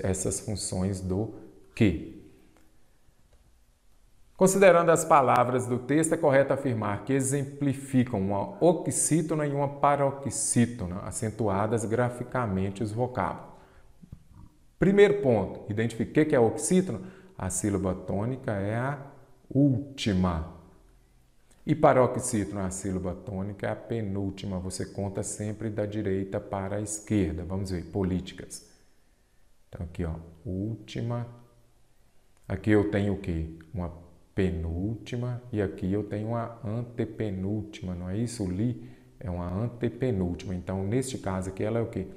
essas funções do que. Considerando as palavras do texto, é correto afirmar que exemplificam uma oxítona e uma paroxítona, acentuadas graficamente os vocábulos. Primeiro ponto, identifique o que é oxítona? A sílaba tônica é a última. E paroxítona, a sílaba tônica é a penúltima. Você conta sempre da direita para a esquerda. Vamos ver, políticas. Então aqui, ó, última. Aqui eu tenho o quê? Uma penúltima e aqui eu tenho uma antepenúltima, não é isso? Li é uma antepenúltima. Então, neste caso aqui, ela é o quê?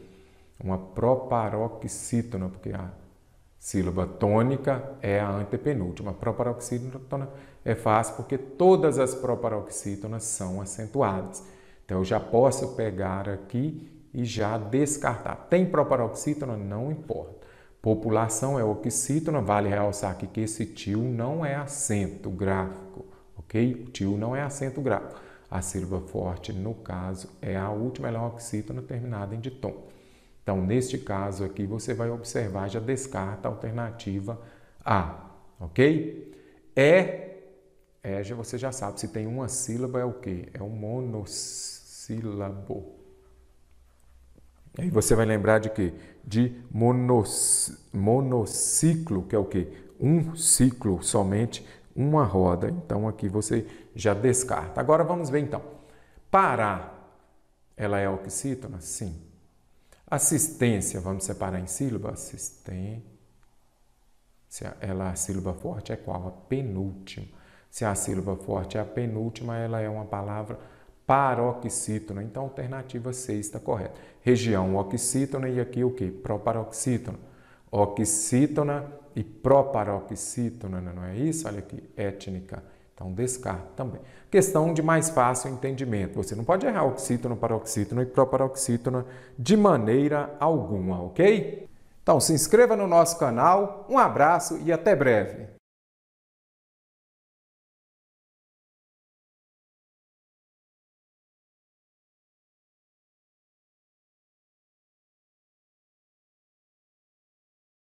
Uma proparoxítona, porque a sílaba tônica é a antepenúltima. A proparoxítona é fácil porque todas as proparoxítonas são acentuadas. Então, eu já posso pegar aqui e já descartar. Tem proparoxítona? Não importa. População é oxítona, vale realçar aqui que esse tio não é acento gráfico, ok? O tio não é acento gráfico. A sílaba forte, no caso, é a última, ela é uma oxítona terminada em ditom. Então, neste caso aqui, você vai observar, já descarta a alternativa A, ok? Você já sabe, se tem uma sílaba é o quê? É um monossílabo. Aí você vai lembrar de quê? De monociclo, que é o quê? Um ciclo, somente uma roda. Então, aqui você já descarta. Agora, vamos ver, então. Parar, ela é oxítona? Sim. Assistência, vamos separar em sílaba? Assistência, a sílaba forte é qual? A penúltima. Se a sílaba forte é a penúltima, ela é uma palavra paroxítona. Então, a alternativa C está correta. Região oxítona e aqui o que? Proparoxítona. Oxítona e proparoxítona, não é isso? Olha aqui, étnica. Então, descarta também. Questão de mais fácil entendimento. Você não pode errar oxítona, paroxítona e proparoxítona de maneira alguma, ok? Então, se inscreva no nosso canal. Um abraço e até breve.